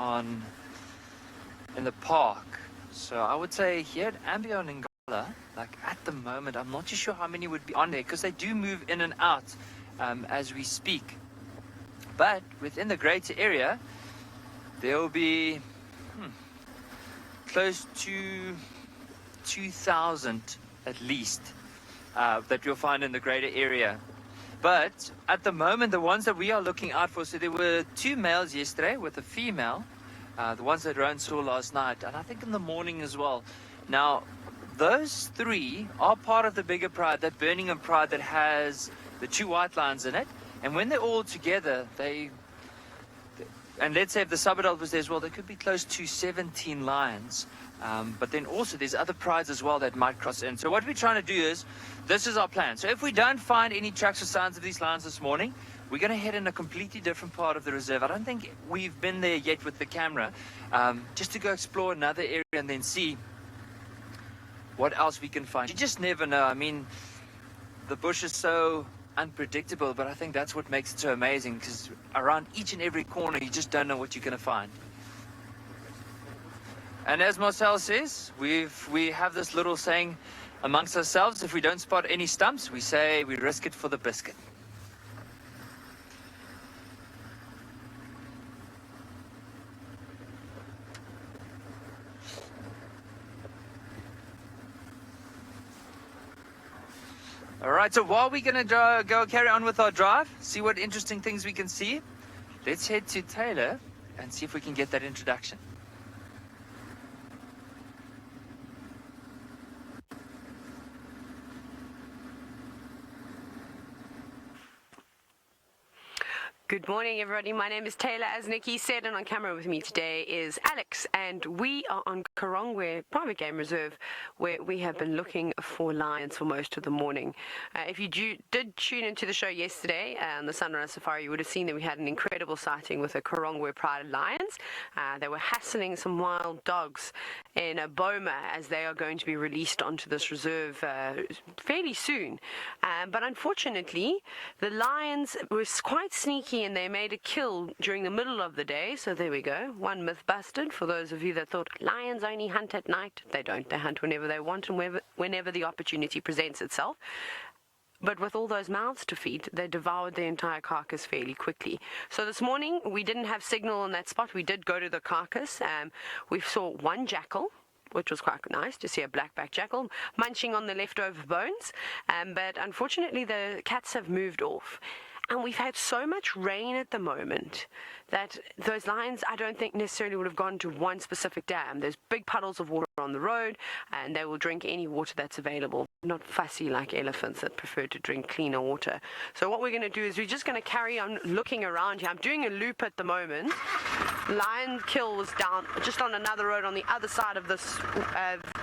in the park? So I would say here at andBeyond in Ngala, like at the moment, I'm not too sure how many would be on there because they do move in and out as we speak. But within the greater area, there will be close to 2,000 at least that you'll find in the greater area. But at the moment, the ones that we are looking out for, so there were 2 males yesterday with a female, the ones that Rowan saw last night, and I think in the morning as well. Now, those 3 are part of the bigger pride, that Birmingham pride that has the 2 white lions in it. And when they're all together, and let's say if the subadult was there as well, there could be close to 17 lions. But then also there's other prides as well that might cross in. So what we're trying to do is, this is our plan. So if we don't find any tracks or signs of these lions this morning, we're going to head in a completely different part of the reserve. I don't think we've been there yet with the camera, just to go explore another area and then see what else we can find. You just never know. I mean, the bush is so unpredictable, but I think that's what makes it so amazing, because around each and every corner you just don't know what you're going to find. And as Marcel says, we have this little saying amongst ourselves: if we don't spot any stumps, we say we risk it for the biscuit. All right, so while we're going to go carry on with our drive, see what interesting things we can see, let's head to Taylor and see if we can get that introduction. Good morning, everybody. My name is Taylor, as Nikki said, and on camera with me today is Alex, and we are on Karongwe Private Game Reserve, where we have been looking for lions for most of the morning. If you did tune into the show yesterday on the Sunrise Safari, you would have seen that we had an incredible sighting with the Karongwe Pride lions. They were hassling some wild dogs in a boma as they are going to be released onto this reserve fairly soon. But unfortunately, the lions were quite sneaky, and they made a kill during the middle of the day. So there we go, one myth busted for those of you that thought lions only hunt at night. They don't. They hunt whenever they want and whenever the opportunity presents itself. But with all those mouths to feed, they devoured the entire carcass fairly quickly. So this morning, we didn't have signal on that spot. We did go to the carcass. We saw one jackal, which was quite nice to see, a black-backed jackal munching on the leftover bones. But unfortunately, the cats have moved off. And we've had so much rain at the moment that those lions, I don't think necessarily would have gone to one specific dam. There's big puddles of water on the road, and they will drink any water that's available. Not fussy like elephants that prefer to drink cleaner water. So what we're going to do is we're just going to carry on looking around here. I'm doing a loop at the moment. Lion kill was down just on another road on the other side of this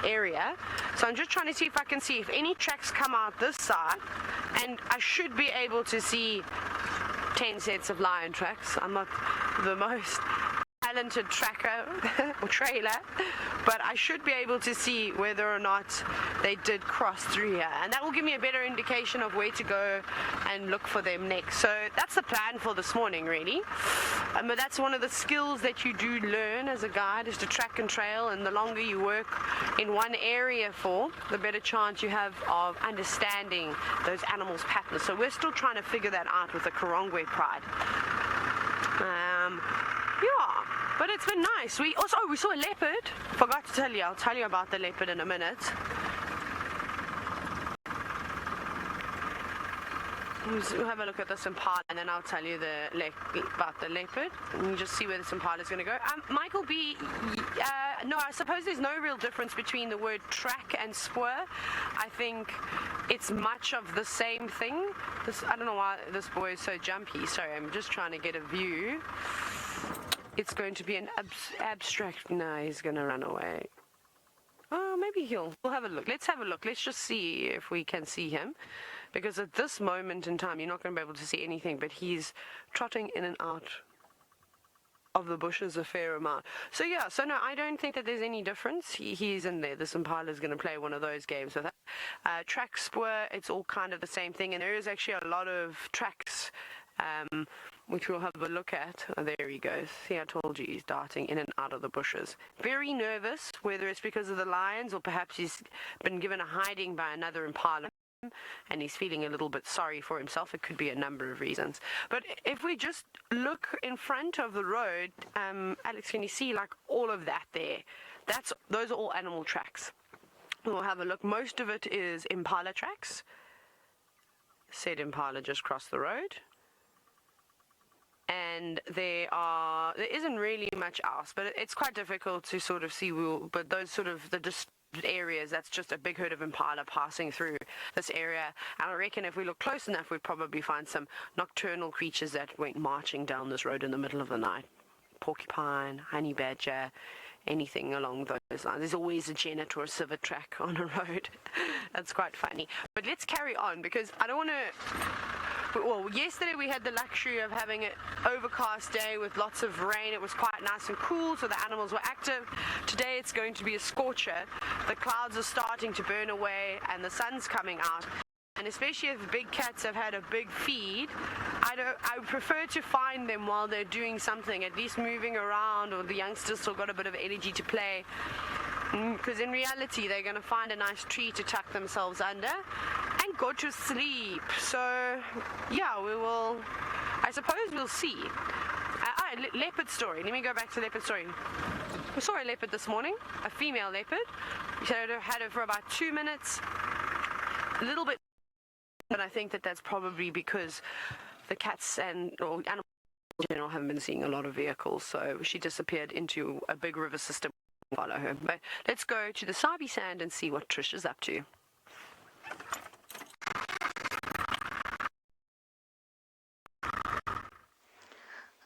area. So I'm just trying to see if I can see if any tracks come out this side, and I should be able to see 10 sets of lion tracks. I'm not the most talented tracker or trailer, but I should be able to see whether or not they did cross through here, and that will give me a better indication of where to go and look for them next. So that's the plan for this morning, really. But that's one of the skills that you do learn as a guide, is to track and trail, and the longer you work in one area for, the better chance you have of understanding those animals' patterns. So we're still trying to figure that out with the Karongwe Pride. Yeah, but it's been nice. We saw a leopard. Forgot to tell you. I'll tell you about the leopard in a minute. We'll have a look at this impala, and then I'll tell you about the leopard, and you just see where this impala is going to go. Michael B, no, I suppose there's no real difference between the word track and spoor. I think it's much of the same thing. I don't know why this boy is so jumpy. Sorry, I'm just trying to get a view. It's going to be an abstract. No, he's going to run away. Oh, maybe we'll have a look. Let's have a look. Let's just see if we can see him. Because at this moment in time, you're not going to be able to see anything, but he's trotting in and out of the bushes a fair amount. So yeah, no, I don't think that there's any difference. He's in there. This impala is going to play one of those games with that. Track, spoor, it's all kind of the same thing, and there is actually a lot of tracks, which we'll have a look at. Oh, there he goes. See, I told you, he's darting in and out of the bushes. Very nervous, whether it's because of the lions or perhaps he's been given a hiding by another impala, and he's feeling a little bit sorry for himself. It could be a number of reasons. But if we just look in front of the road, Alex, can you see like all of that there? Those are all animal tracks. We'll have a look. Most of it is impala tracks. Said impala just crossed the road. And there isn't really much else, but it's quite difficult to sort of see. But those sort of the areas, that's just a big herd of impala passing through this area. And I reckon if we look close enough, we'd probably find some nocturnal creatures that went marching down this road in the middle of the night. porcupine, honey badger, anything along those lines. There's always a genet or a civet track on a road. That's quite funny. But let's carry on, because I don't want to... Well, yesterday we had the luxury of having an overcast day with lots of rain. It was quite nice and cool, so the animals were active. Today it's going to be a scorcher. The clouds are starting to burn away and the sun's coming out. And especially if the big cats have had a big feed, I prefer to find them while they're doing something, at least moving around, or the youngsters still got a bit of energy to play. Because in reality, they're going to find a nice tree to tuck themselves under and go to sleep. So, yeah, we will, I suppose we'll see. Leopard story. Let me go back to leopard story. We saw a leopard this morning, a female leopard. We had her for about 2 minutes. A little bit, but I think that's probably because the cats or animals in general haven't been seeing a lot of vehicles, so she disappeared into a big river system. Follow her. But let's go to the Sabi Sand and see what Trish is up to.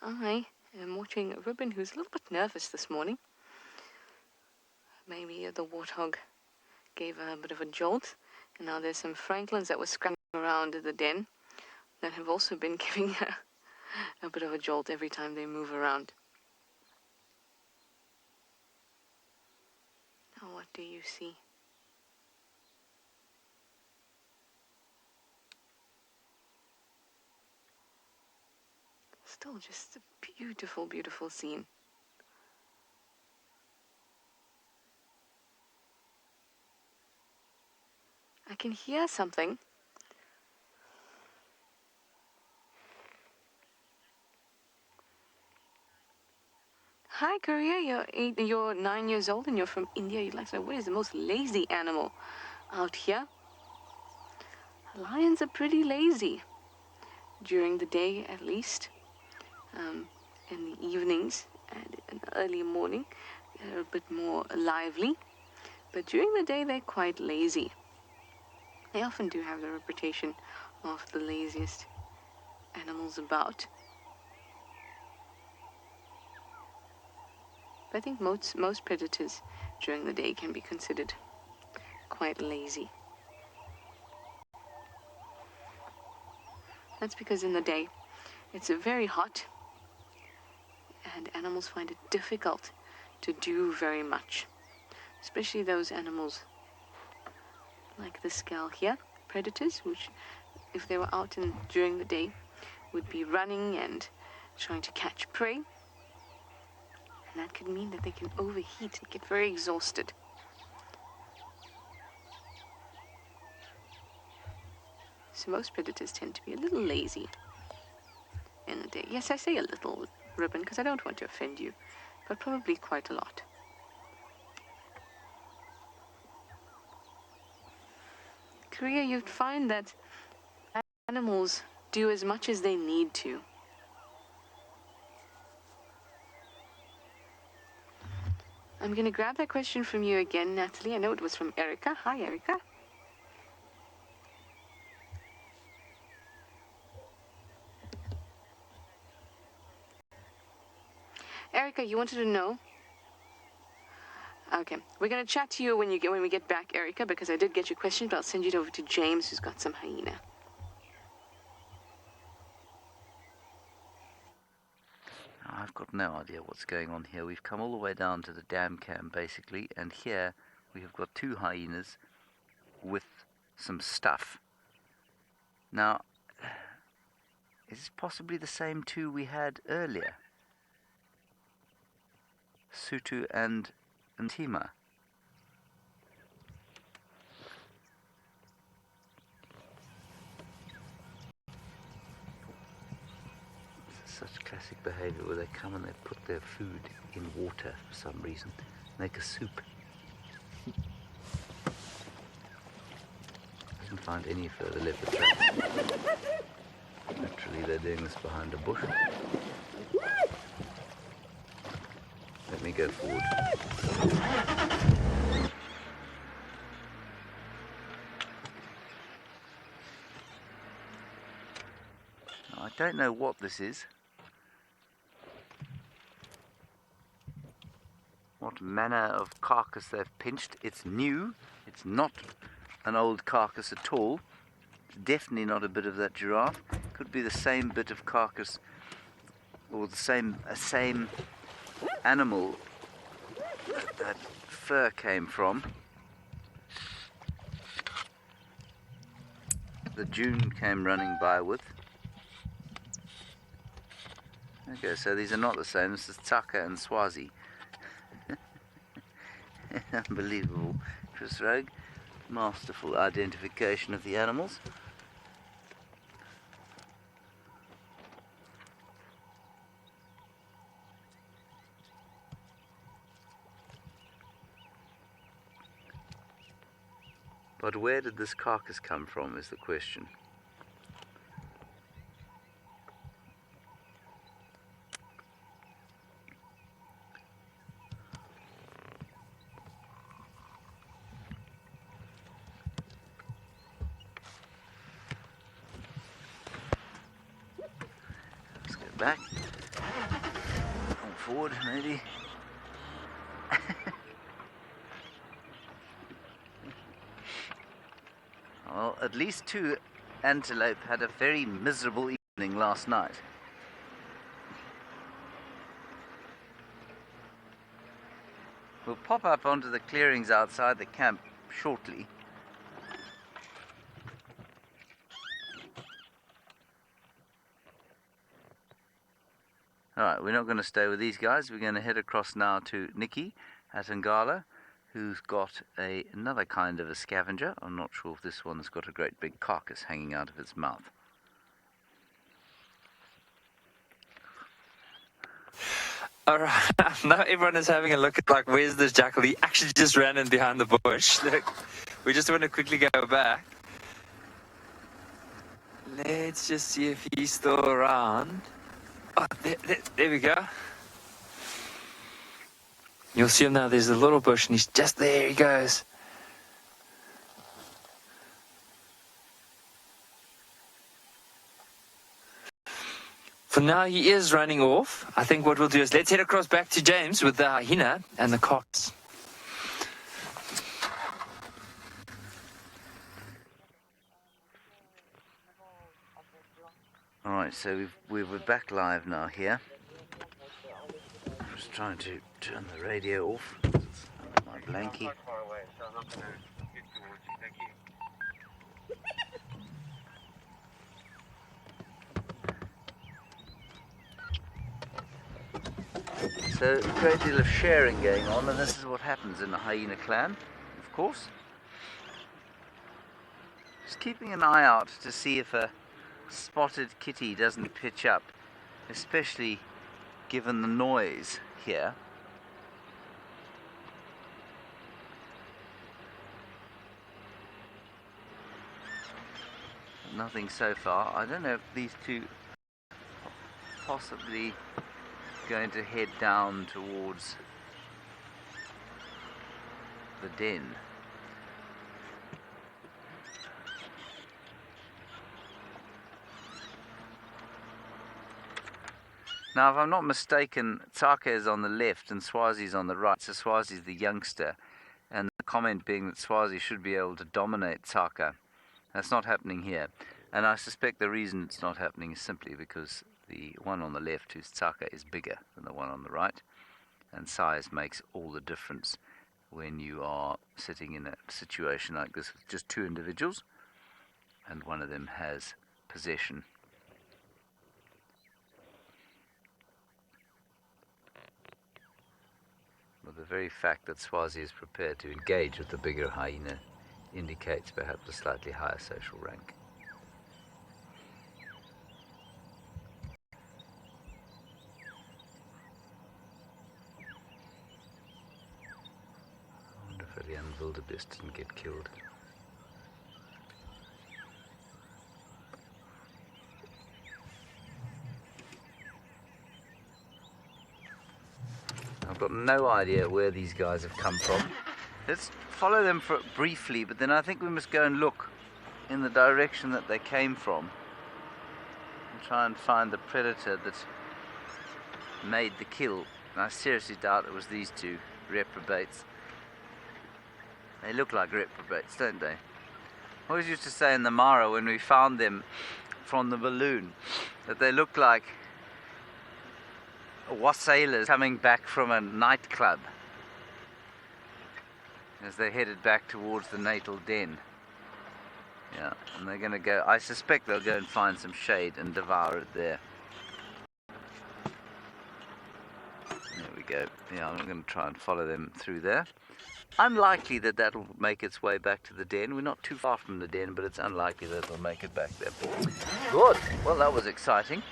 I am watching Ribbon, who's a little bit nervous this morning. Maybe the Warthog gave her a bit of a jolt, and now there's some Franklins that were scrambling around the den that have also been giving her a bit of a jolt every time they move around. Now, what do you see? Still just a beautiful, beautiful scene. I can hear something. Hi, Korea. You're 9 years old and you're from India. You'd like to know what is the most lazy animal out here? Lions are pretty lazy during the day, at least. In the evenings and in the early morning, they're a bit more lively. But during the day, they're quite lazy. They often do have the reputation of the laziest animals about. But I think most predators during the day can be considered quite lazy. That's because in the day, it's very hot, and animals find it difficult to do very much, especially those animals like this gal here, predators, which if they were out during the day would be running and trying to catch prey, and that could mean that they can overheat and get very exhausted. So most predators tend to be a little lazy in the day. Yes, I say a little, Ribbon, because I don't want to offend you, but probably quite a lot. Korea, you'd find that animals do as much as they need to. I'm going to grab that question from you again, Natalie. I know it was from Erica. Hi, Erica. Erica, you wanted to know? Okay, we're going to chat to you when we get back, Erica, because I did get your question, but I'll send it over to James, who's got some hyena. I've got no idea what's going on here. We've come all the way down to the dam cam, basically, and here we have got 2 hyenas with some stuff. Now, is this possibly the same 2 we had earlier? Sutu and Tima. Such classic behavior where they come and they put their food in water for some reason, make a soup. Doesn't find any further leopard tracks. Naturally, they're doing this behind a bush. Let me go forward. Now, I don't know what this is. what manner of carcass they've pinched. It's new. It's not an old carcass at all. Definitely not a bit of that giraffe. Could be the same bit of carcass or the same animal that fur came from. The June came running by with. Okay, so these are not the same. This is Tsaka and Swazi. Unbelievable. Trish Rogue. Masterful identification of the animals. But where did this carcass come from is the question. Let's go back. Come forward, maybe. Well, at least 2 antelope had a very miserable evening last night. We'll pop up onto the clearings outside the camp shortly. Alright, we're not going to stay with these guys. We're going to head across now to Nikki at Ngala, who's got another kind of a scavenger. I'm not sure if this one's got a great big carcass hanging out of its mouth. Alright, now everyone is having a look at like, where's this jackal? He actually just ran in behind the bush. Look, we just want to quickly go back. Let's just see if he's still around. Oh, there we go. You'll see him now. There's a little bush and he's just there. He goes. For now, he is running off. I think what we'll do is let's head across back to James with the hyena and the carcass. Alright, so we're back live now here. Just trying to turn the radio off. My blankie. So a great deal of sharing going on, and this is what happens in the hyena clan, of course. Just keeping an eye out to see if a spotted kitty doesn't pitch up, especially given the noise here. Nothing so far. I don't know if these two possibly going to head down towards the den. Now, if I'm not mistaken, Tsaka is on the left and Swazi's on the right. So Swazi's the youngster, and the comment being that Swazi should be able to dominate Tsaka. That's not happening here. And I suspect the reason it's not happening is simply because the one on the left, who's Tsaka, is bigger than the one on the right. And size makes all the difference when you are sitting in a situation like this with just 2 individuals, and one of them has possession. But the very fact that Swazi is prepared to engage with the bigger hyena indicates perhaps a slightly higher social rank. I wonder if the young wildebeest didn't get killed. I've got no idea where these guys have come from. Let's follow them briefly, but then I think we must go and look in the direction that they came from and try and find the predator that made the kill. And I seriously doubt it was these two. reprobates. They look like reprobates, don't they? I always used to say in the Mara when we found them from the balloon that they looked like wassailers coming back from a nightclub as they headed back towards the natal den. Yeah, and they're going to go, I suspect they'll go and find some shade and devour it there. There we go. Yeah, I'm going to try and follow them through there. Unlikely that that'll make its way back to the den. We're not too far from the den, but it's unlikely that it'll make it back there. Good. Well, that was exciting.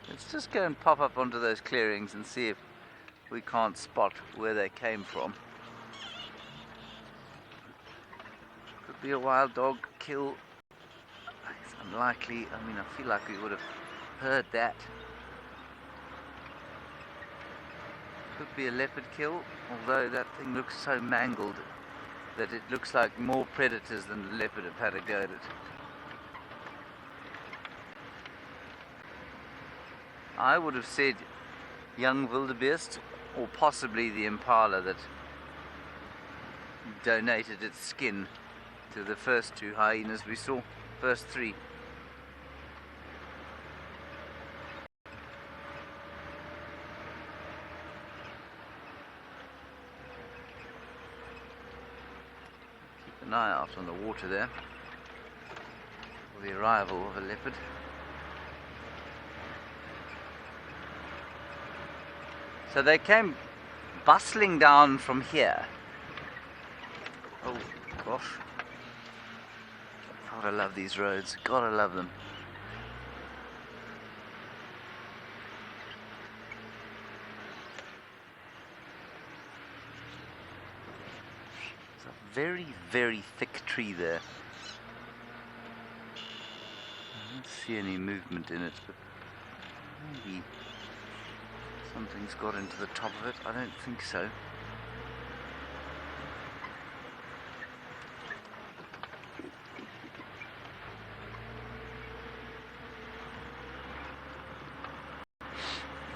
Let's just go and pop up onto those clearings and see if we can't spot where they came from. Could be a wild dog kill. It's unlikely. I mean, I feel like we would have heard that. Could be a leopard kill, although that thing looks so mangled that it looks like more predators than the leopard have had a go at it. I would have said young wildebeest, or possibly the impala that donated its skin to the first two hyenas we saw, first three. Keep an eye out on the water there for the arrival of a leopard. So they came bustling down from here. Oh gosh. God, I love these roads. God, I love them. There's a very, very thick tree there. I don't see any movement in it, but maybe something's got into the top of it. I don't think so.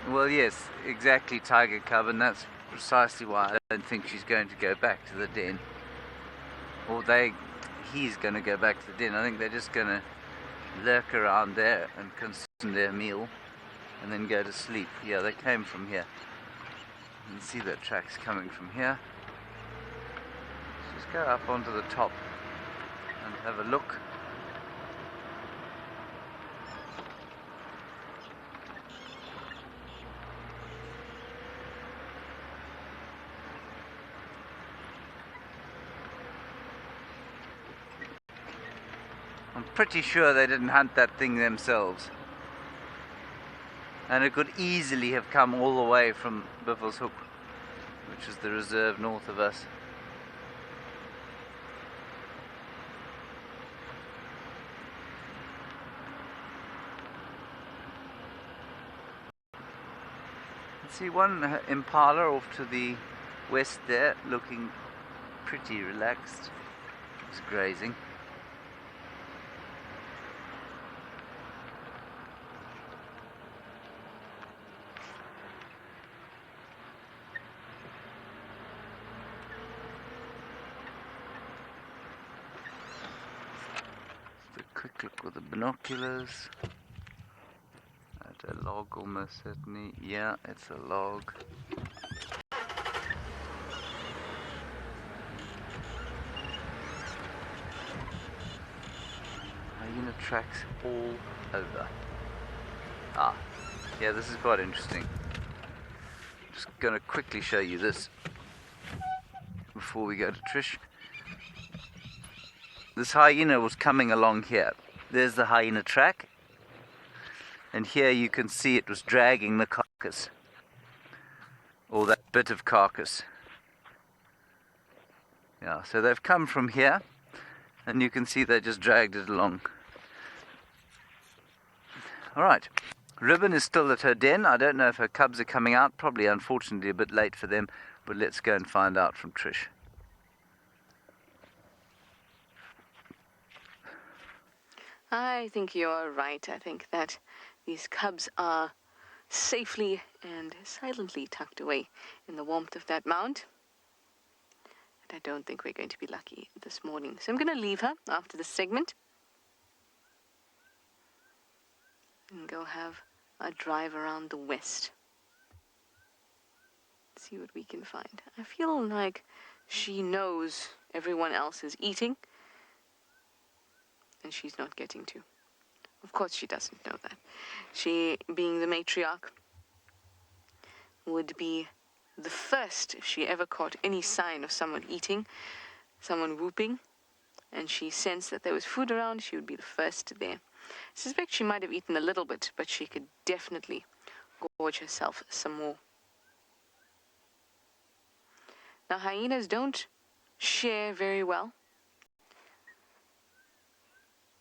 Well, yes, exactly, tiger cub, and that's precisely why I don't think she's going to go back to the den. Or he's going to go back to the den. I think they're just going to lurk around there and consume their meal and then go to sleep. Yeah, they came from here. You can see their tracks coming from here. Let's just go up onto the top and have a look. I'm pretty sure they didn't hunt that thing themselves. And it could easily have come all the way from Buffelshoek, which is the reserve north of us. See one impala off to the west there, looking pretty relaxed. It's grazing. Quick look with the binoculars at a log, almost certainly. Yeah, it's a log. Hyena tracks all over. Yeah, this is quite interesting. Just going to quickly show you this before we go to Trish. This hyena was coming along here. There's the hyena track. And here you can see it was dragging the carcass. Or that bit of carcass. Yeah, so they've come from here. And you can see they just dragged it along. Alright. Ribbon is still at her den. I don't know if her cubs are coming out. Probably, unfortunately, a bit late for them. But let's go and find out from Trish. I think you're right. I think that these cubs are safely and silently tucked away in the warmth of that mound. And I don't think we're going to be lucky this morning. So I'm going to leave her after this segment and go have a drive around the west. See what we can find. I feel like she knows everyone else is eating and she's not getting to. Of course she doesn't know that. She, being the matriarch, would be the first, if she ever caught any sign of someone eating, someone whooping, and she sensed that there was food around, she would be the first there. I suspect she might have eaten a little bit, but she could definitely gorge herself some more. Now, hyenas don't share very well.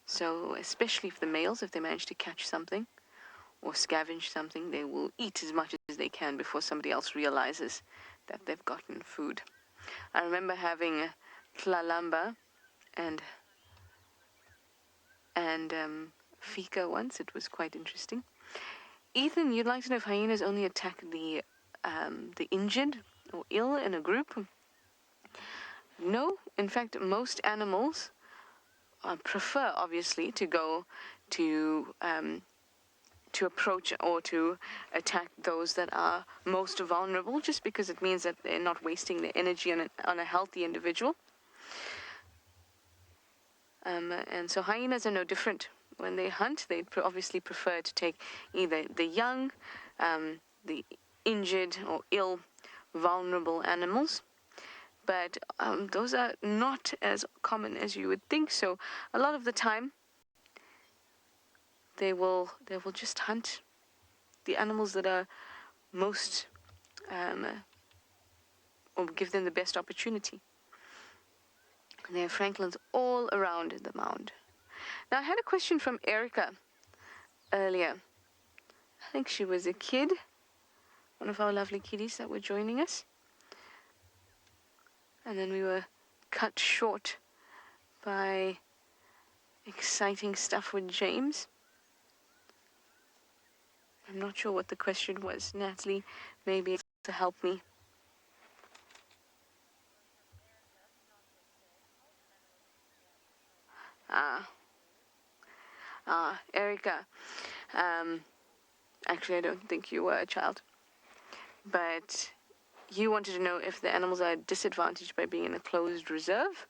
So, especially if the males, if they manage to catch something or scavenge something, they will eat as much as they can before somebody else realizes that they've gotten food. I remember having tlalamba and fika once. It was quite interesting. Ethan, you'd like to know if hyenas only attack the injured or ill in a group? No. In fact, most animals prefer, obviously, to go to approach or to attack those that are most vulnerable, just because it means that they're not wasting their energy on a healthy individual. And so hyenas are no different. When they hunt, they obviously prefer to take either the young, the injured or ill, vulnerable animals. But those are not as common as you would think. So a lot of the time, they will just hunt the animals that are most, or give them the best opportunity. And there are francolins all around the mound. Now, I had a question from Erica earlier. I think she was a kid, one of our lovely kiddies that were joining us. And then we were cut short by exciting stuff with James. I'm not sure what the question was. Natalie may be able to help me. Erica, actually I don't think you were a child, but you wanted to know if the animals are disadvantaged by being in a closed reserve.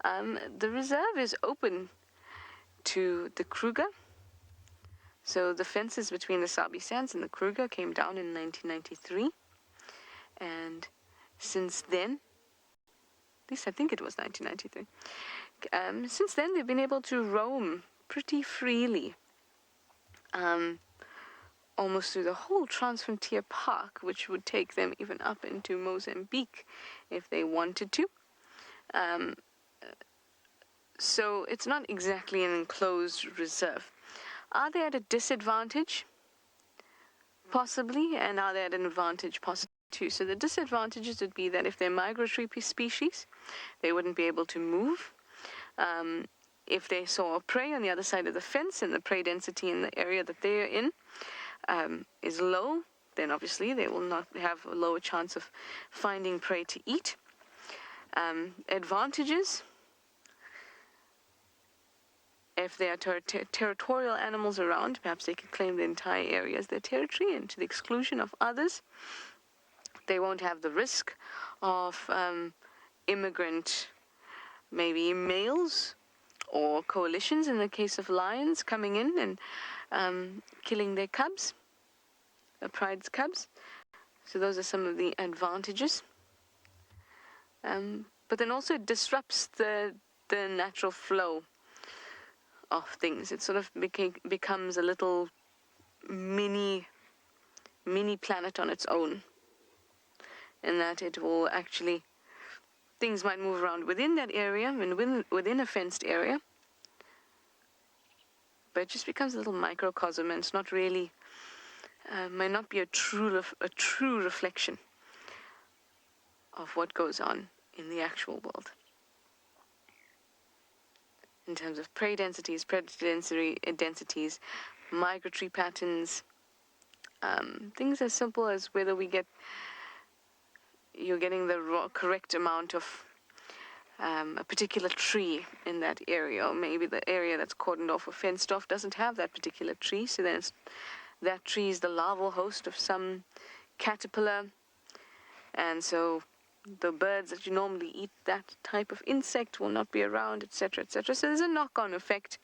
The reserve is open to the Kruger. So the fences between the Sabi Sands and the Kruger came down in 1993. And since then, at least I think it was 1993, since then they've been able to roam pretty freely. Almost through the whole Transfrontier Park, which would take them even up into Mozambique if they wanted to. So it's not exactly an enclosed reserve. Are they at a disadvantage? Possibly. And are they at an advantage? Possibly too. So the disadvantages would be that if they're migratory species, they wouldn't be able to move. If they saw a prey on the other side of the fence and the prey density in the area that they're in is low, then obviously they will not have a lower chance of finding prey to eat. Advantages: if there are territorial animals around, perhaps they could claim the entire area as their territory and to the exclusion of others. They won't have the risk of immigrant, maybe males or coalitions in the case of lions coming in and killing their cubs, the pride's cubs. So those are some of the advantages. But then also it disrupts the natural flow of things. It sort of becomes a little mini planet on its own, in that it will actually, things might move around within that area and within a fenced area, but it just becomes a little microcosm, and it's not really, might not be a true reflection of what goes on in the actual world. In terms of prey densities, predator densities, migratory patterns, Things as simple as whether you're getting the correct amount of a particular tree in that area, or maybe the area that's cordoned off or fenced off doesn't have that particular tree, so then that tree is the larval host of some caterpillar, and so the birds that you normally eat that type of insect will not be around, etc., etc. So there's a knock-on effect,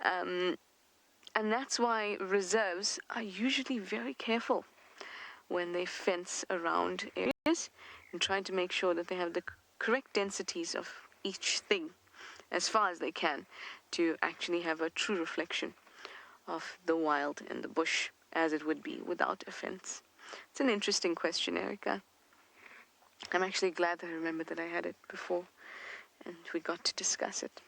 and that's why reserves are usually very careful when they fence around areas and trying to make sure that they have the correct densities of each thing as far as they can to actually have a true reflection of the wild and the bush as it would be without a fence. It's an interesting question, Erica. I'm actually glad that I remembered that I had it before and we got to discuss it.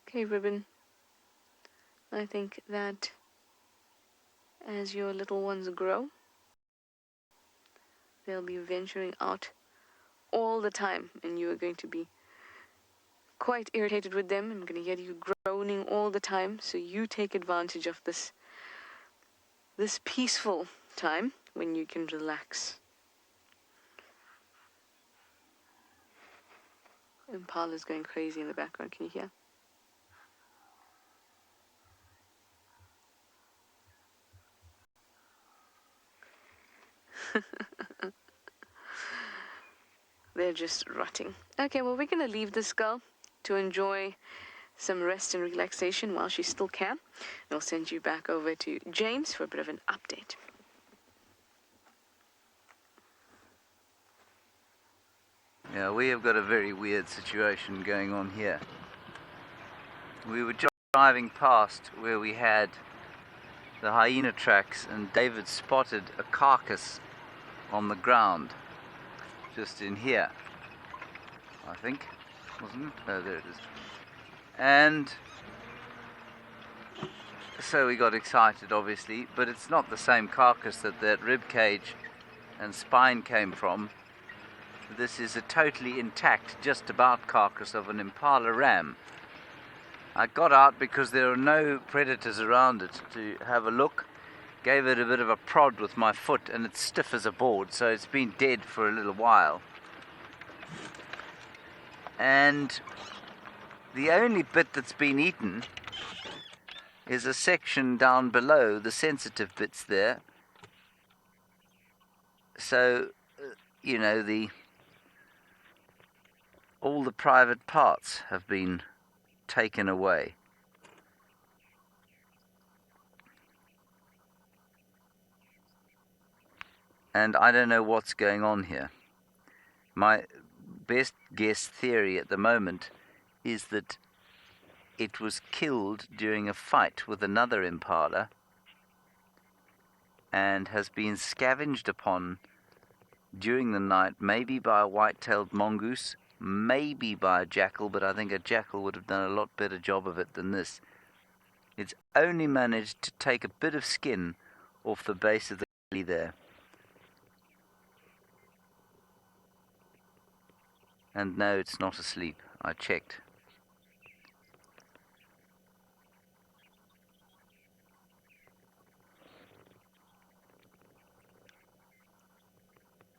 Okay, Ribbon. I think that as your little ones grow, they'll be venturing out all the time, and you are going to be quite irritated with them. I'm going to get you groaning all the time, so you take advantage of this peaceful time when you can relax. Impala's going crazy in the background, can you hear? They're just rotting. Okay, well, we're going to leave this girl to enjoy some rest and relaxation while she still can. We'll send you back over to James for a bit of an update. Yeah, we have got a very weird situation going on here. We were just driving past where we had the hyena tracks, and David spotted a carcass on the ground just in here, I think, wasn't it? Oh, there it is. And so we got excited, obviously, but it's not the same carcass that rib cage and spine came from. This is a totally intact, just about carcass of an impala ram. I got out because there are no predators around it to have a look. Gave it a bit of a prod with my foot, and it's stiff as a board, so it's been dead for a little while. And the only bit that's been eaten is a section down below, the sensitive bits there. So, you know, all the private parts have been taken away. And I don't know what's going on here. My best guess theory at the moment is that it was killed during a fight with another impala and has been scavenged upon during the night, maybe by a white-tailed mongoose, maybe by a jackal, but I think a jackal would have done a lot better job of it than this. It's only managed to take a bit of skin off the base of the belly there. And no, it's not asleep. I checked.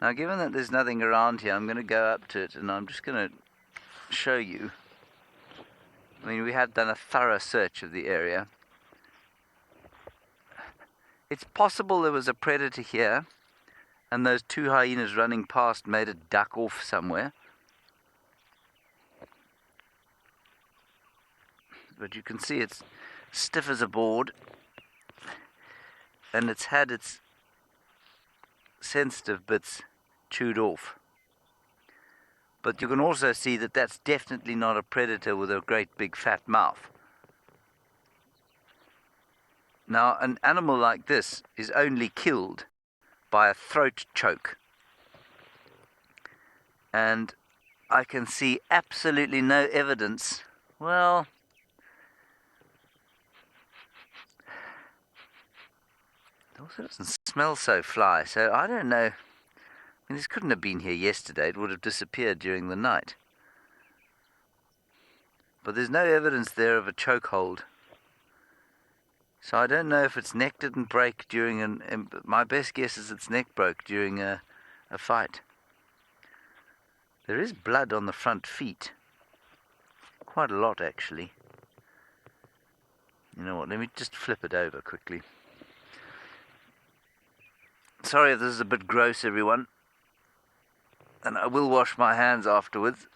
Now, given that there's nothing around here, I'm going to go up to it and I'm just going to show you. I mean, we had done a thorough search of the area. It's possible there was a predator here and those two hyenas running past made it duck off somewhere. But you can see it's stiff as a board, and it's had its sensitive bits chewed off. But you can also see that that's definitely not a predator with a great big fat mouth. Now, an animal like this is only killed by a throat choke. And I can see absolutely no evidence. Well, it also doesn't smell so fly, so I don't know. I mean, this couldn't have been here yesterday. It would have disappeared during the night. but there's no evidence there of a chokehold. So I don't know if its neck didn't break during my best guess is its neck broke during a fight. There is blood on the front feet. Quite a lot, actually. You know what, let me just flip it over quickly. Sorry if this is a bit gross, everyone. And I will wash my hands afterwards.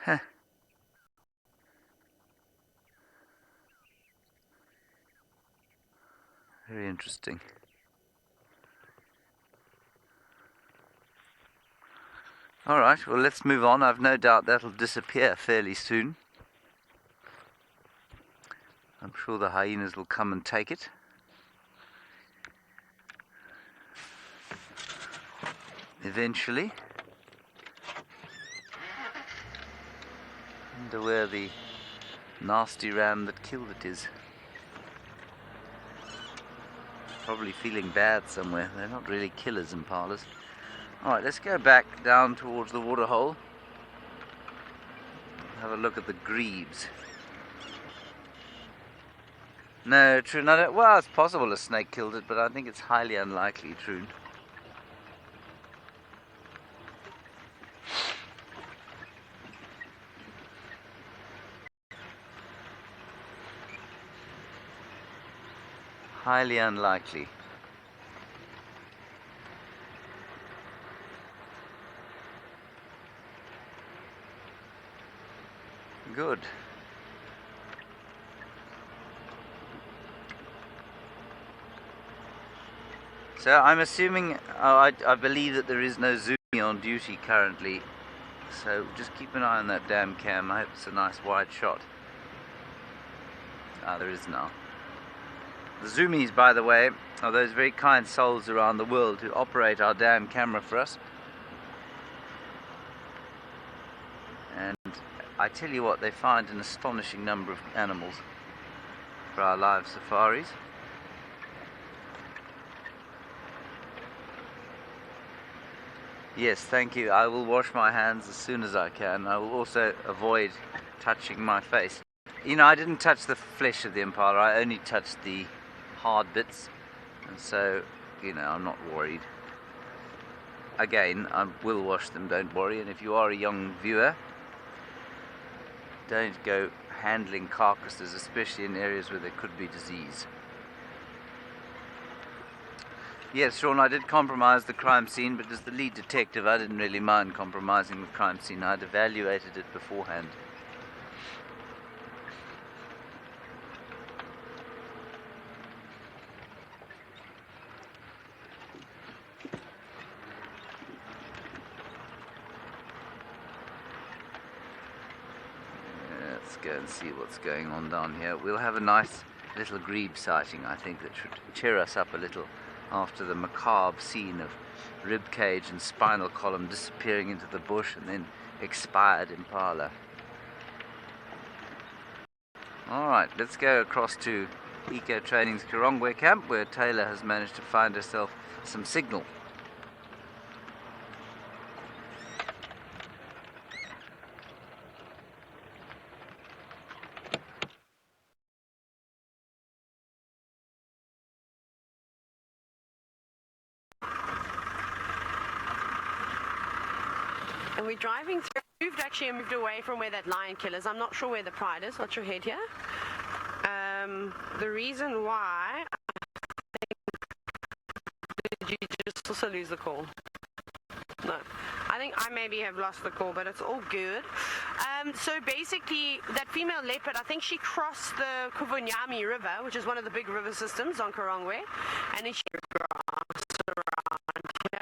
Huh. Very interesting. Alright, well let's move on. I've no doubt that'll disappear fairly soon. I'm sure the hyenas will come and take it. Eventually. I wonder where the nasty ram that killed it is. Probably feeling bad somewhere. They're not really killers, impalas. Alright, let's go back down towards the waterhole. Have a look at the grebes. No, Troon, I don't. Well, it's possible a snake killed it, but I think it's highly unlikely, Troon. Highly unlikely. Good. So I'm assuming, I believe that there is no Zoomy on duty currently. So just keep an eye on that damn cam. I hope it's a nice wide shot. Ah, there is now. The Zoomies, by the way, are those very kind souls around the world who operate our damn camera for us. And I tell you what, they find an astonishing number of animals for our live safaris. Yes, thank you. I will wash my hands as soon as I can. I will also avoid touching my face. You know, I didn't touch the flesh of the impala. I only touched the hard bits. And so, you know, I'm not worried. Again, I will wash them, don't worry. And if you are a young viewer, don't go handling carcasses, especially in areas where there could be disease. Yes, Sean, I did compromise the crime scene, but as the lead detective, I didn't really mind compromising the crime scene. I'd evaluated it beforehand. Let's go and see what's going on down here. We'll have a nice little grebe sighting, I think, that should cheer us up a little after the macabre scene of rib cage and spinal column disappearing into the bush and then expired impala. Alright, let's go across to Eco Training's Karongwe camp, where Taylor has managed to find herself some signal. And we're driving through. We've actually moved away from where that lion kill is. I'm not sure where the pride is. What's your head here? The reason why... Did you just also lose the call? No. I think I maybe have lost the call, but it's all good. So basically, that female leopard, I think she crossed the Kuvunyami River, which is one of the big river systems on Karongwe, and then she crossed around here.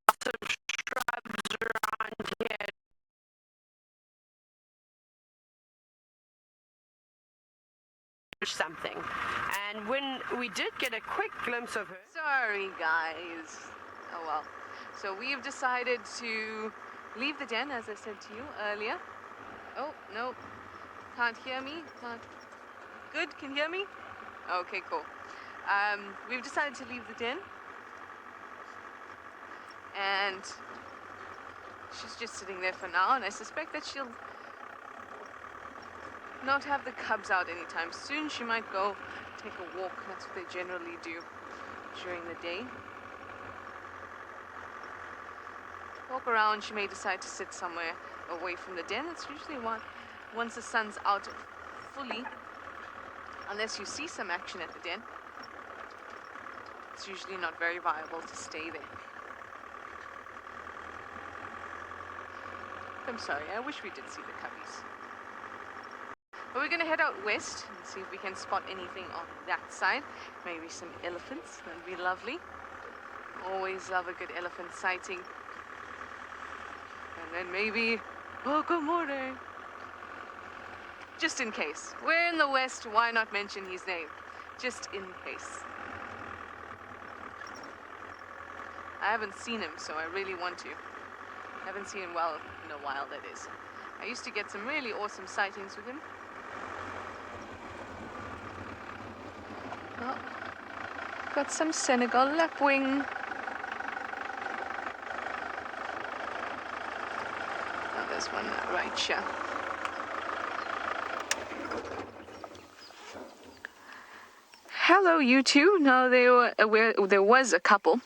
Lots of shrubs around here. Something. And when we did get a quick glimpse of her... Sorry, guys. Oh, well. So we've decided to leave the den, as I said to you earlier. Oh, no. Can't hear me? Can't. Good? Can you hear me? Okay, cool. We've decided to leave the den, and she's just sitting there for now, and I suspect that she'll not have the cubs out anytime soon. She might go take a walk. That's what they generally do during the day. Walk around. She may decide to sit somewhere away from the den. It's usually once the sun's out fully, unless you see some action at the den, it's usually not very viable to stay there. I'm sorry, I wish we did see the cubbies. But we're going to head out west and see if we can spot anything on that side. Maybe some elephants, that'd be lovely. Always love a good elephant sighting. And then maybe, oh, good morning. Just in case. We're in the west, why not mention his name? Just in case. I haven't seen him, so I really want to. I haven't seen him in a while, that is. I used to get some really awesome sightings with him. Oh, got some Senegal lapwing. Oh, there's one right here. Hello, you two. Now there was a couple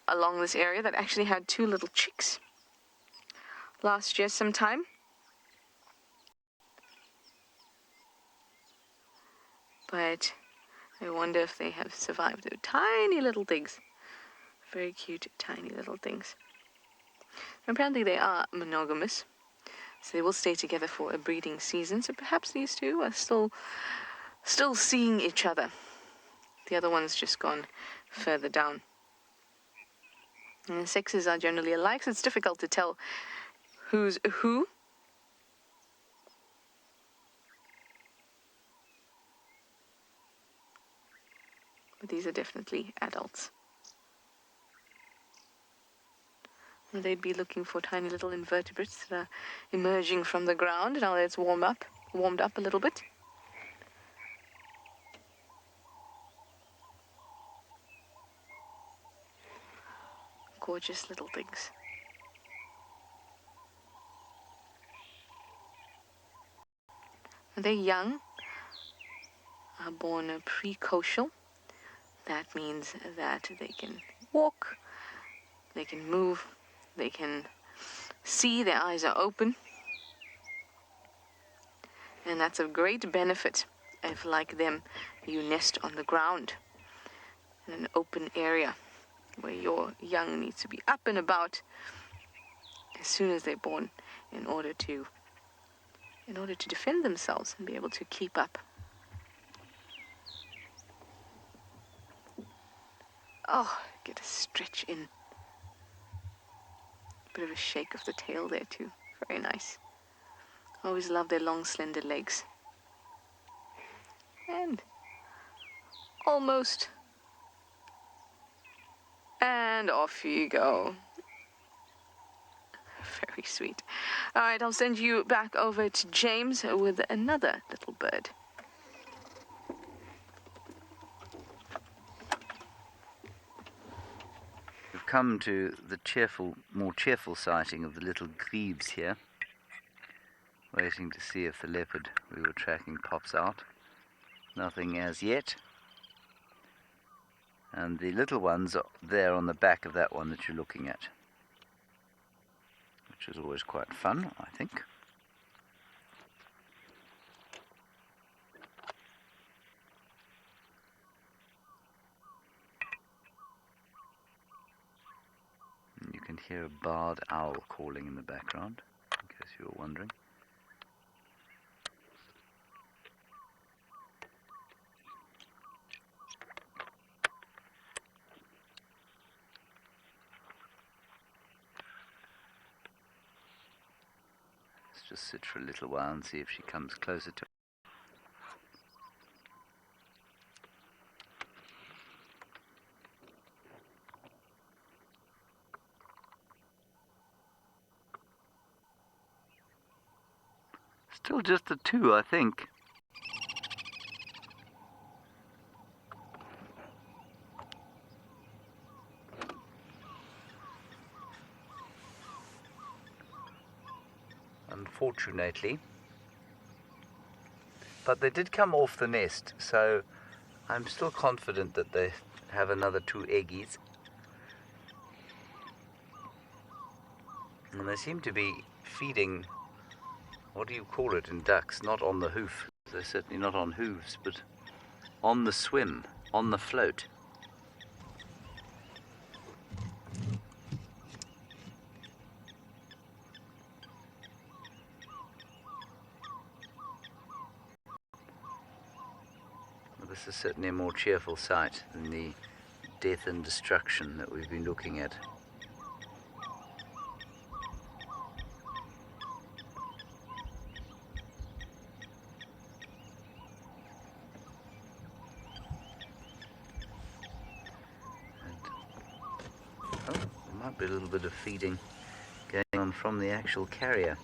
along this area that actually had 2 little chicks last year sometime. But I wonder if they have survived. They're tiny little things. Very cute, tiny little things. Apparently they are monogamous, so they will stay together for a breeding season. So perhaps these two are still seeing each other. The other one's just gone further down. And the sexes are generally alike, so it's difficult to tell who's who. But these are definitely adults. And they'd be looking for tiny little invertebrates that are emerging from the ground now that it's warmed up a little bit. Gorgeous little things. They're young, are born precocial. That means that they can walk, they can move, they can see, their eyes are open. And that's a great benefit if, like them, you nest on the ground in an open area where your young needs to be up and about as soon as they're born in order to defend themselves and be able to keep up. Oh, get a stretch in. Bit of a shake of the tail there too. Very nice. Always love their long, slender legs. And almost. And off you go. Very sweet. All right, I'll send you back over to James with another little bird. We've come to the more cheerful sighting of the little grebes here. Waiting to see if the leopard we were tracking pops out. Nothing as yet. And the little ones are there on the back of that one that you're looking at, which is always quite fun, I think. And you can hear a barred owl calling in the background, in case you were wondering. Just sit for a little while and see if she comes closer to. Still just the 2, I think. unfortunately. But they did come off the nest, so I'm still confident that they have another 2 eggies. And they seem to be feeding, what do you call it in ducks? Not on the hoof. They're certainly not on hooves, but on the swim, on the float. Well, this is certainly a more cheerful sight than the death and destruction that we've been looking at. A little bit of feeding going on from the actual carrier.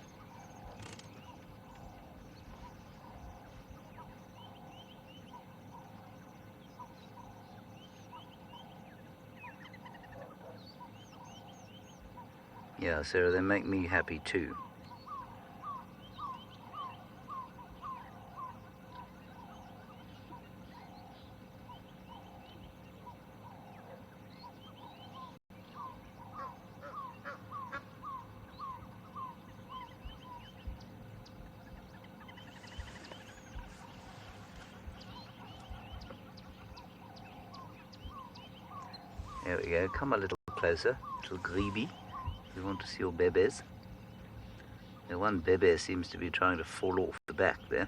Yeah, Sarah, they make me happy too. There we go, come a little closer, little grebe. We want to see your bebes. The one bebe seems to be trying to fall off the back there.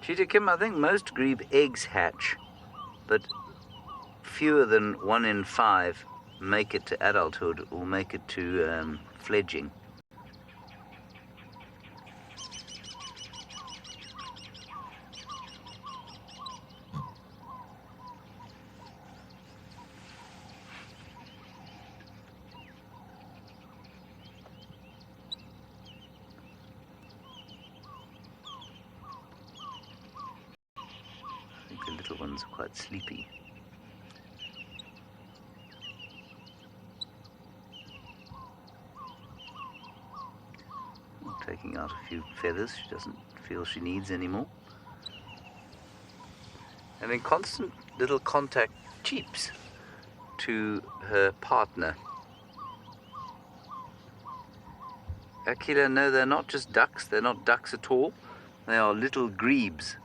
Cheetah Kim, I think most grebe eggs hatch, but fewer than 1 in 5 make it to adulthood or make it to fledging. I think the little ones are quite sleepy. Taking out a few feathers she doesn't feel she needs anymore. And in constant little contact cheeps to her partner. Akila, no, they're not just ducks, they're not ducks at all. They are little grebes.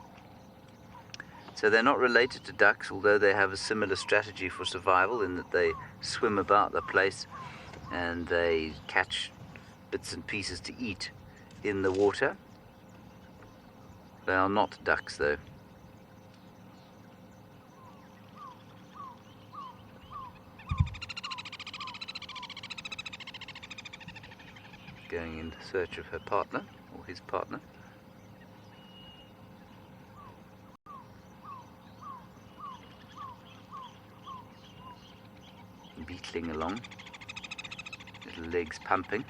So they're not related to ducks, although they have a similar strategy for survival in that they swim about the place and they catch bits and pieces to eat in the water. They are not ducks, though. Going in search of her partner, or his partner. Beetling along, little legs pumping.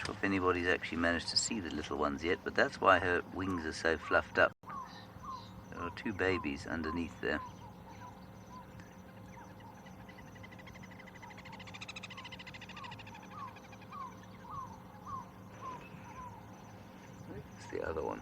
Sure if anybody's actually managed to see the little ones yet, but that's why her wings are so fluffed up. There are 2 babies underneath there. Where's the other one?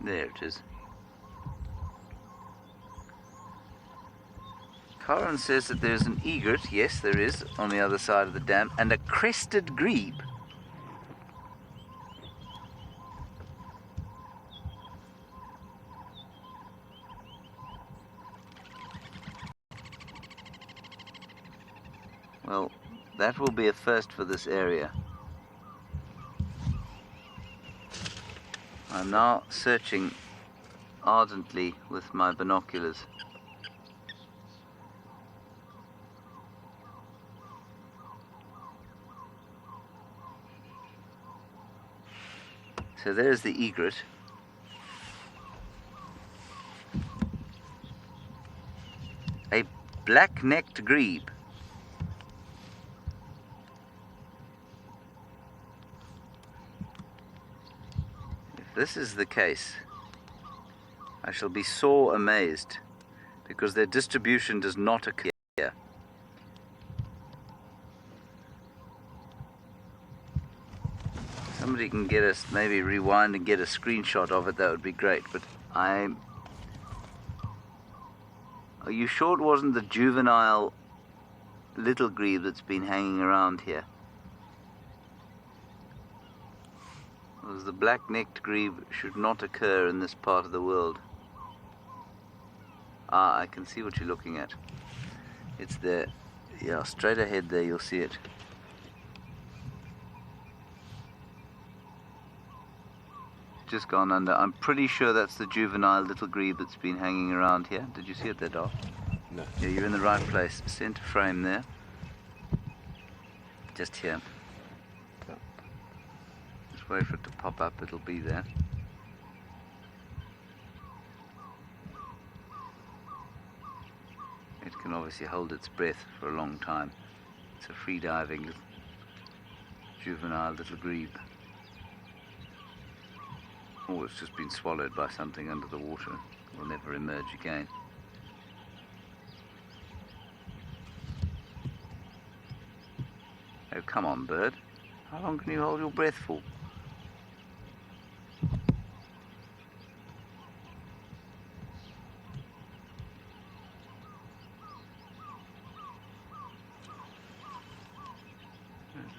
There it is. Karen says that there's an egret, yes there is, on the other side of the dam, and a crested grebe. Well, that will be a first for this area. I'm now searching ardently with my binoculars. So there's the egret. A black-necked grebe. If this is the case, I shall be sore amazed, because their distribution does not occur here. Somebody can get us, maybe rewind and get a screenshot of it, that would be great. But are you sure it wasn't the juvenile little grebe that's been hanging around here? Because the black-necked grebe should not occur in this part of the world. Ah, I can see what you're looking at. It's there. Yeah, straight ahead there, you'll see it. Just gone under. I'm pretty sure that's the juvenile little grebe that's been hanging around here. Did you see it there, Doc? No. Yeah, you're in the right place. Center frame there. Just here. Just wait for it to pop up. It'll be there. It can obviously hold its breath for a long time. It's a free-diving juvenile little grebe. Oh, it's just been swallowed by something under the water. It will never emerge again. Oh, come on, bird. How long can you hold your breath for?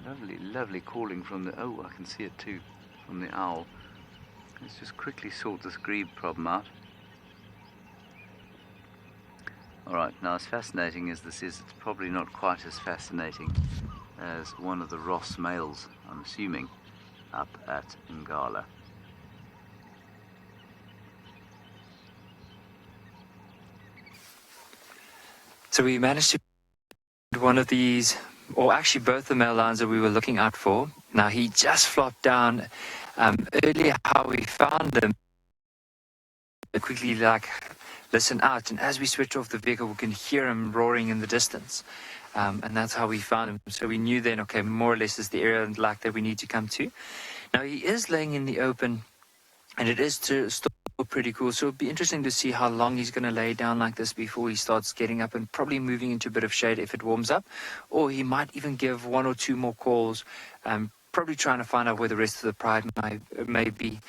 Lovely, lovely calling from the... Oh, I can see it too, from the owl. Let's just quickly sort this grebe problem out. Alright, now as fascinating as this is, it's probably not quite as fascinating as one of the Ross males, I'm assuming, up at Ngala. So we managed to find one of these, or actually both the male lions that we were looking out for. Now he just flopped down. Earlier how we found them, quickly listen out, and as we switch off the vehicle we can hear him roaring in the distance, and that's how we found him. So we knew then, okay, more or less is the area that we need to come to. Now he is laying in the open, and it is still pretty cool, so it'll be interesting to see how long he's going to lay down like this before he starts getting up and probably moving into a bit of shade if it warms up, or he might even give one or two more calls, probably trying to find out where the rest of the pride may be.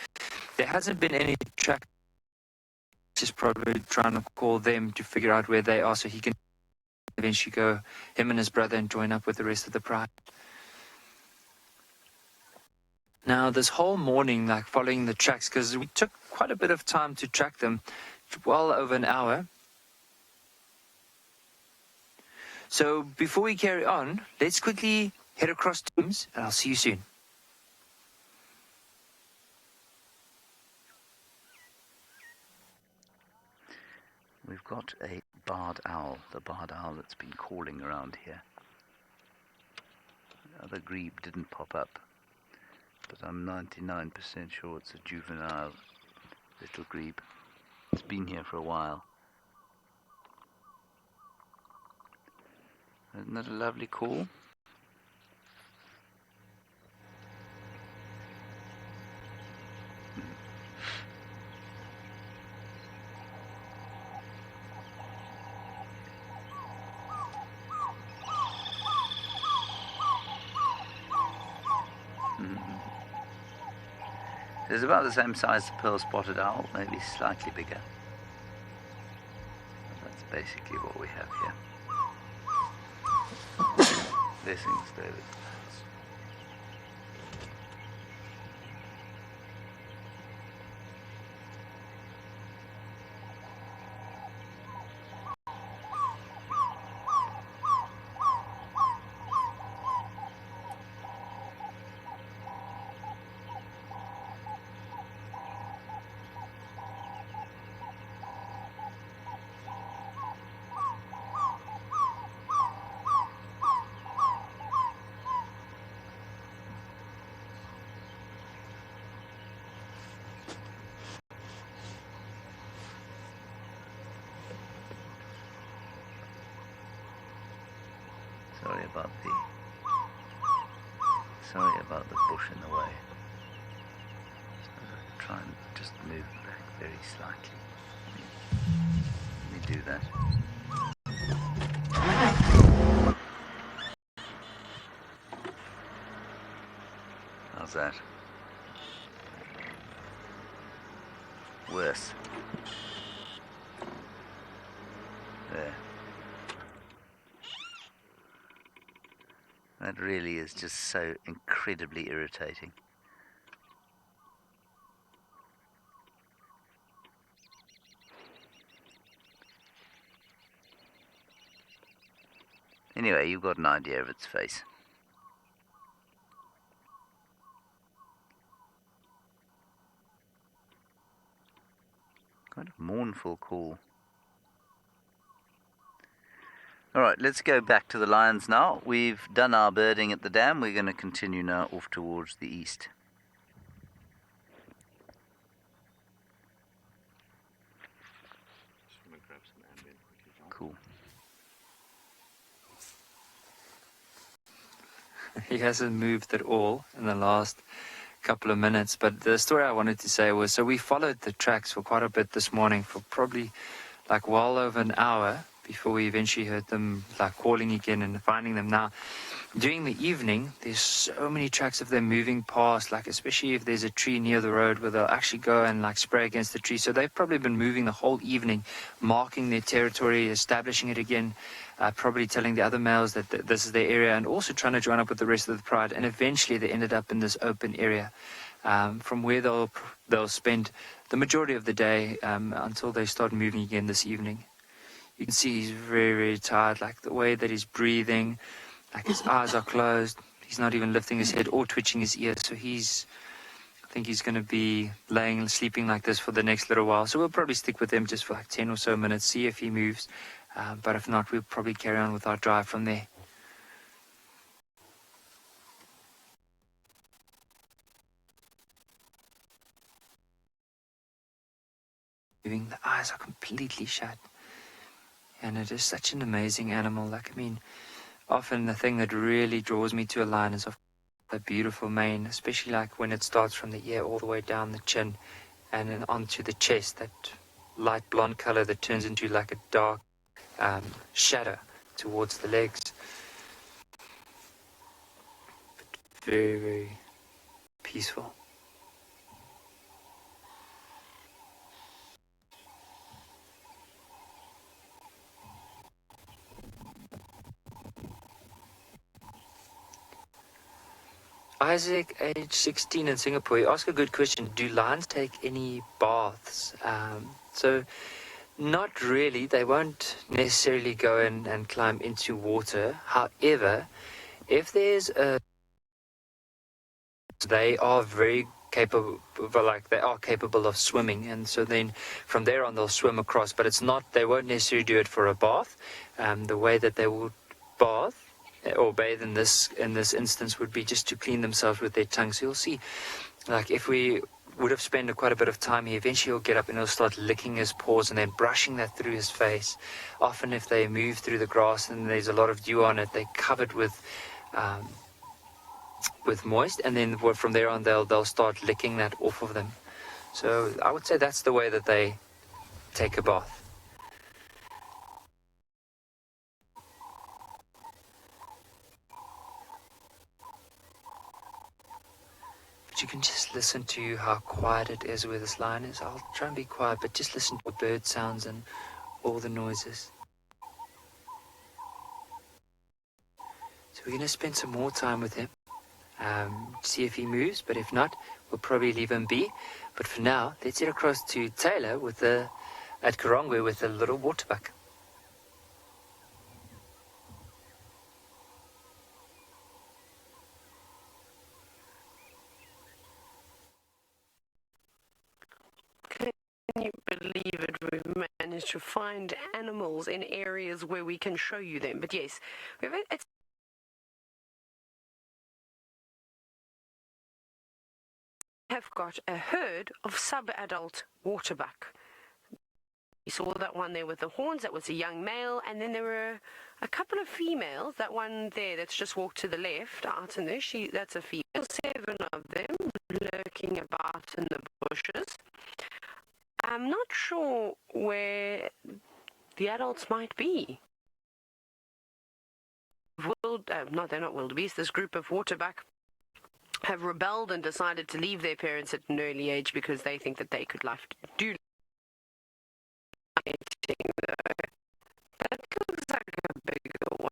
There hasn't been any track, just probably trying to call them to figure out where they are so he can eventually go, him and his brother, and join up with the rest of the pride. Now this whole morning, following the tracks, because we took quite a bit of time to track them, well over an hour. So before we carry on, let's quickly head across teams, and I'll see you soon. We've got a barred owl, the barred owl that's been calling around here. The other grebe didn't pop up, but I'm 99% sure it's a juvenile little grebe. It's been here for a while. Isn't that a lovely call? It's about the same size as the pearl-spotted owl, maybe slightly bigger. That's basically what we have here. Blessings, David. Sorry about the bush in the way. Try and just move back very slightly. Let me do that. How's that? Worse. There. That really is just so incredibly irritating. Anyway, you've got an idea of its face. Kind of mournful call. Alright, let's go back to the lions now. We've done our birding at the dam. We're going to continue now off towards the east. Cool. He hasn't moved at all in the last couple of minutes, but the story I wanted to say was, so we followed the tracks for quite a bit this morning, for probably like well over an hour before we eventually heard them like calling again and finding them. Now during the evening there's so many tracks of them moving past, like especially if there's a tree near the road where they'll actually go and like spray against the tree. So they've probably been moving the whole evening, marking their territory, establishing it again, probably telling the other males that this is their area, and also trying to join up with the rest of the pride. And eventually they ended up in this open area, from where they'll spend the majority of the day until they start moving again this evening. You can see he's very, very tired, like the way that he's breathing, like his eyes are closed. He's not even lifting his head or twitching his ears. So I think he's going to be sleeping like this for the next little while. So we'll probably stick with him just for like 10 or so minutes, see if he moves. But if not, we'll probably carry on with our drive from there. The eyes are completely shut. And it is such an amazing animal. Like, I mean, often the thing that really draws me to a lion is the beautiful mane, especially like when it starts from the ear all the way down the chin and then onto the chest, that light blonde color that turns into like a dark shadow towards the legs. But very, very peaceful. Isaac, age 16 in Singapore, you ask a good question. Do lions take any baths? So, not really. They won't necessarily go in and climb into water. However, if there's they are very capable, they are capable of swimming, and so then from there on they'll swim across. But they won't necessarily do it for a bath. The way that they would bath or bathe in this instance would be just to clean themselves with their tongue. So you'll see, like if we would have spent quite a bit of time here, eventually he'll get up and he'll start licking his paws and then brushing that through his face. Often if they move through the grass and there's a lot of dew on it, they're covered with moist, and then from there on they'll start licking that off of them. So I would say that's the way that they take a bath. You can just listen to how quiet it is where this lion is. I'll try and be quiet, but just listen to the bird sounds and all the noises. So we're going to spend some more time with him, see if he moves, but if not, we'll probably leave him be. But for now, let's head across to Taylor at Karongwe with a little waterbuck. Can you believe it? We've managed to find animals in areas where we can show you them. But yes, it's have got a herd of sub-adult waterbuck. saw that one there with the horns. That was a young male, and then there were a couple of females. That one there that's just walked to the left out in there, that's a female. 7 of them lurking about in the bushes. I'm not sure where the adults might be. No, they're not wildebeest. This group of waterbuck have rebelled and decided to leave their parents at an early age because they think that they could do. That looks like a bigger one.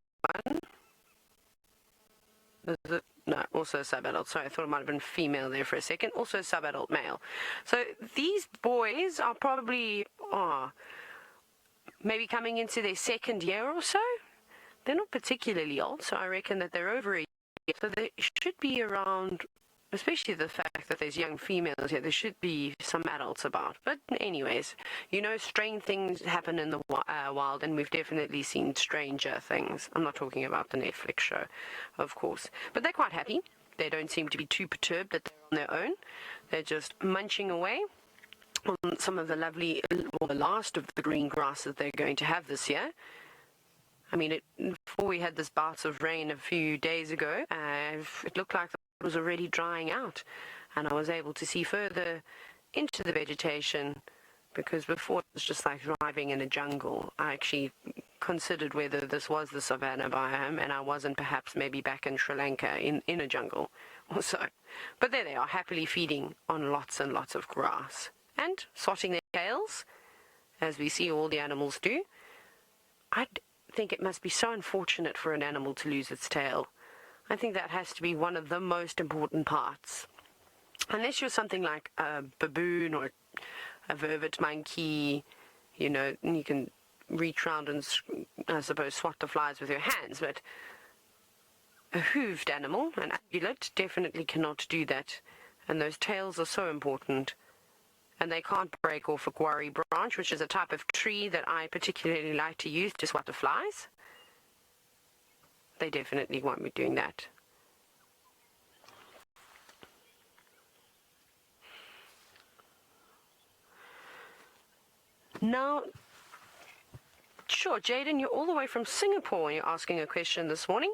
Is it? No, also a sub-adult. Sorry, I thought it might have been female there for a second. Also a sub-adult male. So these boys are probably maybe coming into their 2nd year or so. They're not particularly old, so I reckon that they're over a year. So they should be around, especially the fact that there's young females here, there should be some adults about. But anyways, strange things happen in the wild, and we've definitely seen stranger things. I'm not talking about the Netflix show, of course. But they're quite happy. They don't seem to be too perturbed that they're on their own. They're just munching away on some of the lovely, the last of the green grass that they're going to have this year. I mean, before we had this bout of rain a few days ago, it looked like it was already drying out, and I was able to see further into the vegetation, because before it was just like driving in a jungle. I actually considered whether this was the savanna biome, and I wasn't perhaps maybe back in Sri Lanka in a jungle or so. But there they are, happily feeding on lots and lots of grass and swatting their tails, as we see all the animals do. I think it must be so unfortunate for an animal to lose its tail. I think that has to be one of the most important parts. Unless you're something like a baboon or a vervet monkey, and you can reach around and, I suppose, swat the flies with your hands. But a hooved animal, an ungulate, definitely cannot do that. And those tails are so important. And they can't break off a quarry branch, which is a type of tree that I particularly like to use to swat the flies. They definitely won't be doing that. Now, sure, Jaden, you're all the way from Singapore and you're asking a question this morning,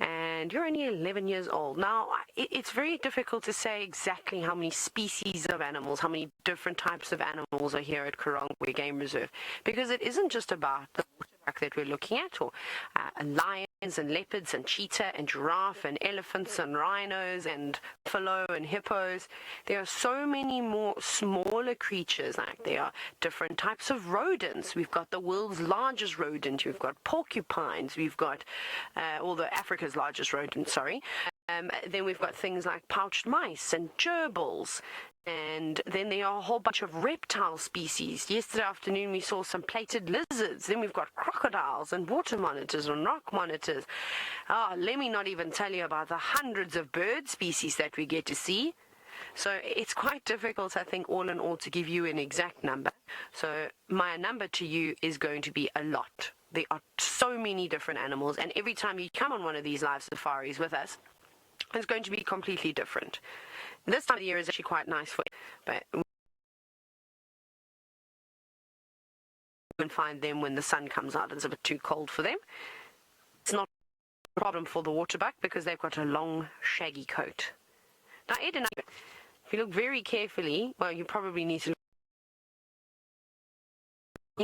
and you're only 11 years old. Now, it's very difficult to say exactly how many species of animals, how many different types of animals are here at Karongwe Game Reserve, because it isn't just about the waterbuck that we're looking at, or lions and leopards and cheetah and giraffe and elephants and rhinos and buffalo and hippos. There are so many more smaller creatures. Like there are different types of rodents. We've got the world's largest rodent. We've got porcupines. We've got Africa's largest rodent. Then we've got things like pouched mice and gerbils. And then there are a whole bunch of reptile species. Yesterday afternoon we saw some plated lizards. Then we've got crocodiles and water monitors and rock monitors. Let me not even tell you about the hundreds of bird species that we get to see. So it's quite difficult, I think, all in all, to give you an exact number. So my number to you is going to be a lot. There are so many different animals, and every time you come on one of these live safaris with us, it's going to be completely different. This time of the year is actually quite nice for you, but you can find them when the sun comes out. It's a bit too cold for them. It's not a problem for the waterbuck because they've got a long, shaggy coat. Now, Ed and I, if you look very carefully, well, you probably need to look.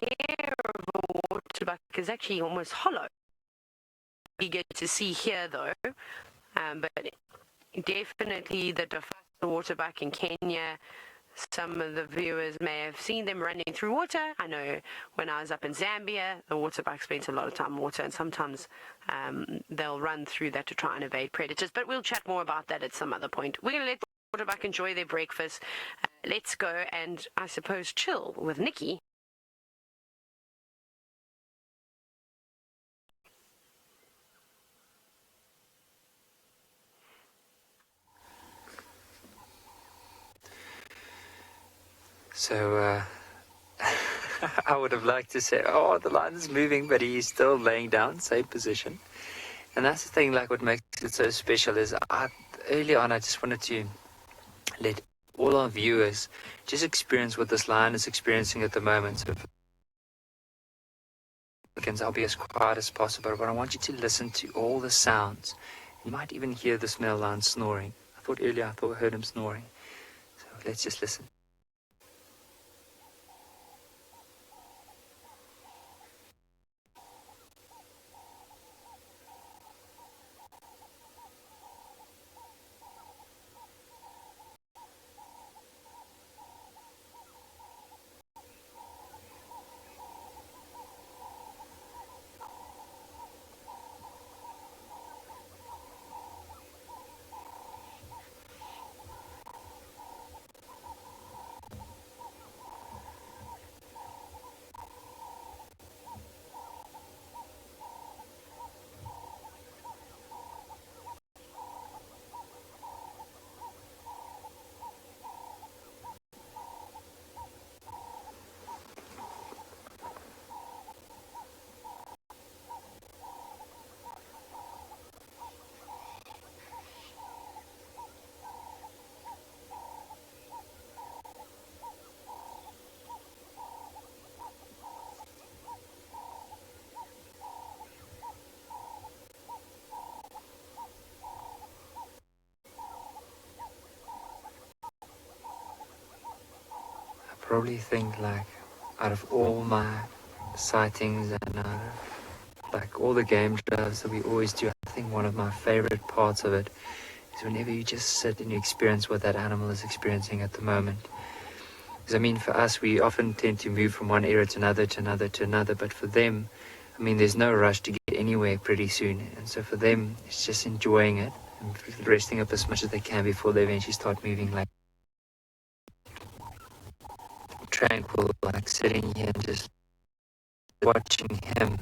The hair of a waterbuck is actually almost hollow. You get to see here, though, but definitely the waterbuck in Kenya, some of the viewers may have seen them running through water. I know when I was up in Zambia, the waterbuck spent a lot of time in water, and sometimes they'll run through that to try and evade predators. But we'll chat more about that at some other point. We're going to let the waterbuck enjoy their breakfast. Let's go and, I suppose, chill with Nikki. So, I would have liked to say, the lion's moving, but he's still laying down, same position. And that's the thing, like what makes it so special is, early on, I just wanted to let all our viewers just experience what this lion is experiencing at the moment. So I'll be as quiet as possible, but I want you to listen to all the sounds. You might even hear this male lion snoring. I heard him snoring. So let's just listen. Probably think like out of all my sightings and like all the game drives that we always do, I think one of my favorite parts of it is whenever you just sit and you experience what that animal is experiencing at the moment. Because I mean, for us, we often tend to move from one area to another, to another, to another, but for them, I mean, there's no rush to get anywhere pretty soon, and so for them, it's just enjoying it and resting up as much as they can before they eventually start moving, like tranquil, like sitting here and just watching him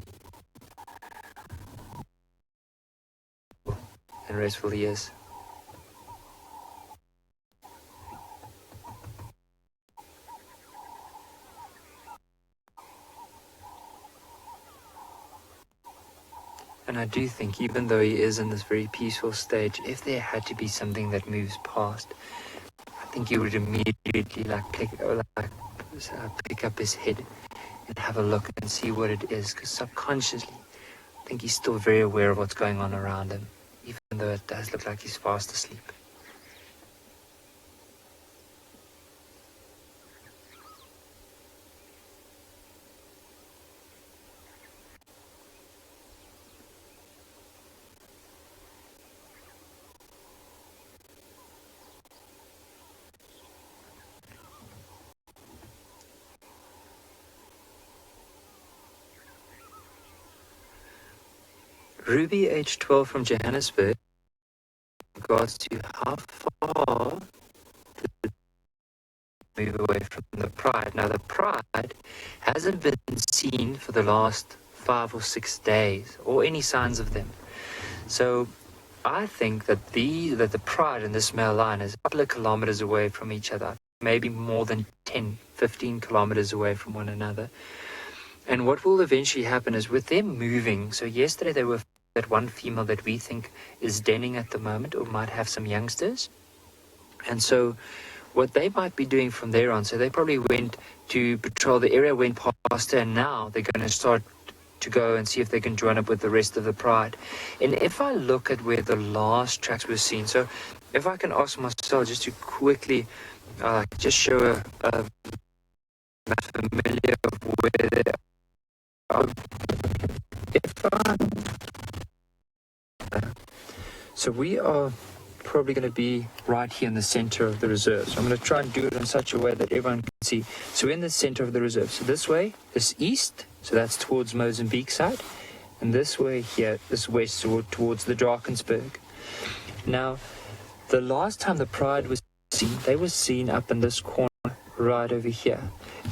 and restful he is. And I do think, even though he is in this very peaceful stage, if there had to be something that moves past, I think he would immediately pick up his head and have a look and see what it is, because subconsciously I think he's still very aware of what's going on around him, even though it does look like he's fast asleep. Ruby, age 12, from Johannesburg, regards to how far to move away from the pride. Now, the pride hasn't been seen for the last 5 or 6 days, or any signs of them. So I think that the pride and this male lion is a couple of kilometers away from each other, maybe more than 10, 15 kilometers away from one another. And what will eventually happen is with them moving, so yesterday they were that one female that we think is denning at the moment or might have some youngsters. And so what they might be doing from there on, so they probably went to patrol the area, went past her, and now they're going to start to go and see if they can join up with the rest of the pride. And if I look at where the last tracks were seen, so if I can ask myself just to quickly just show a familiar of where they are. So we are probably going to be right here in the center of the reserve. So I'm going to try and do it in such a way that everyone can see. So we're in the center of the reserve. So this way is east, so that's towards Mozambique side. And this way here is west, so towards the Drakensberg. Now, the last time the pride was seen, they were seen up in this corner right over here.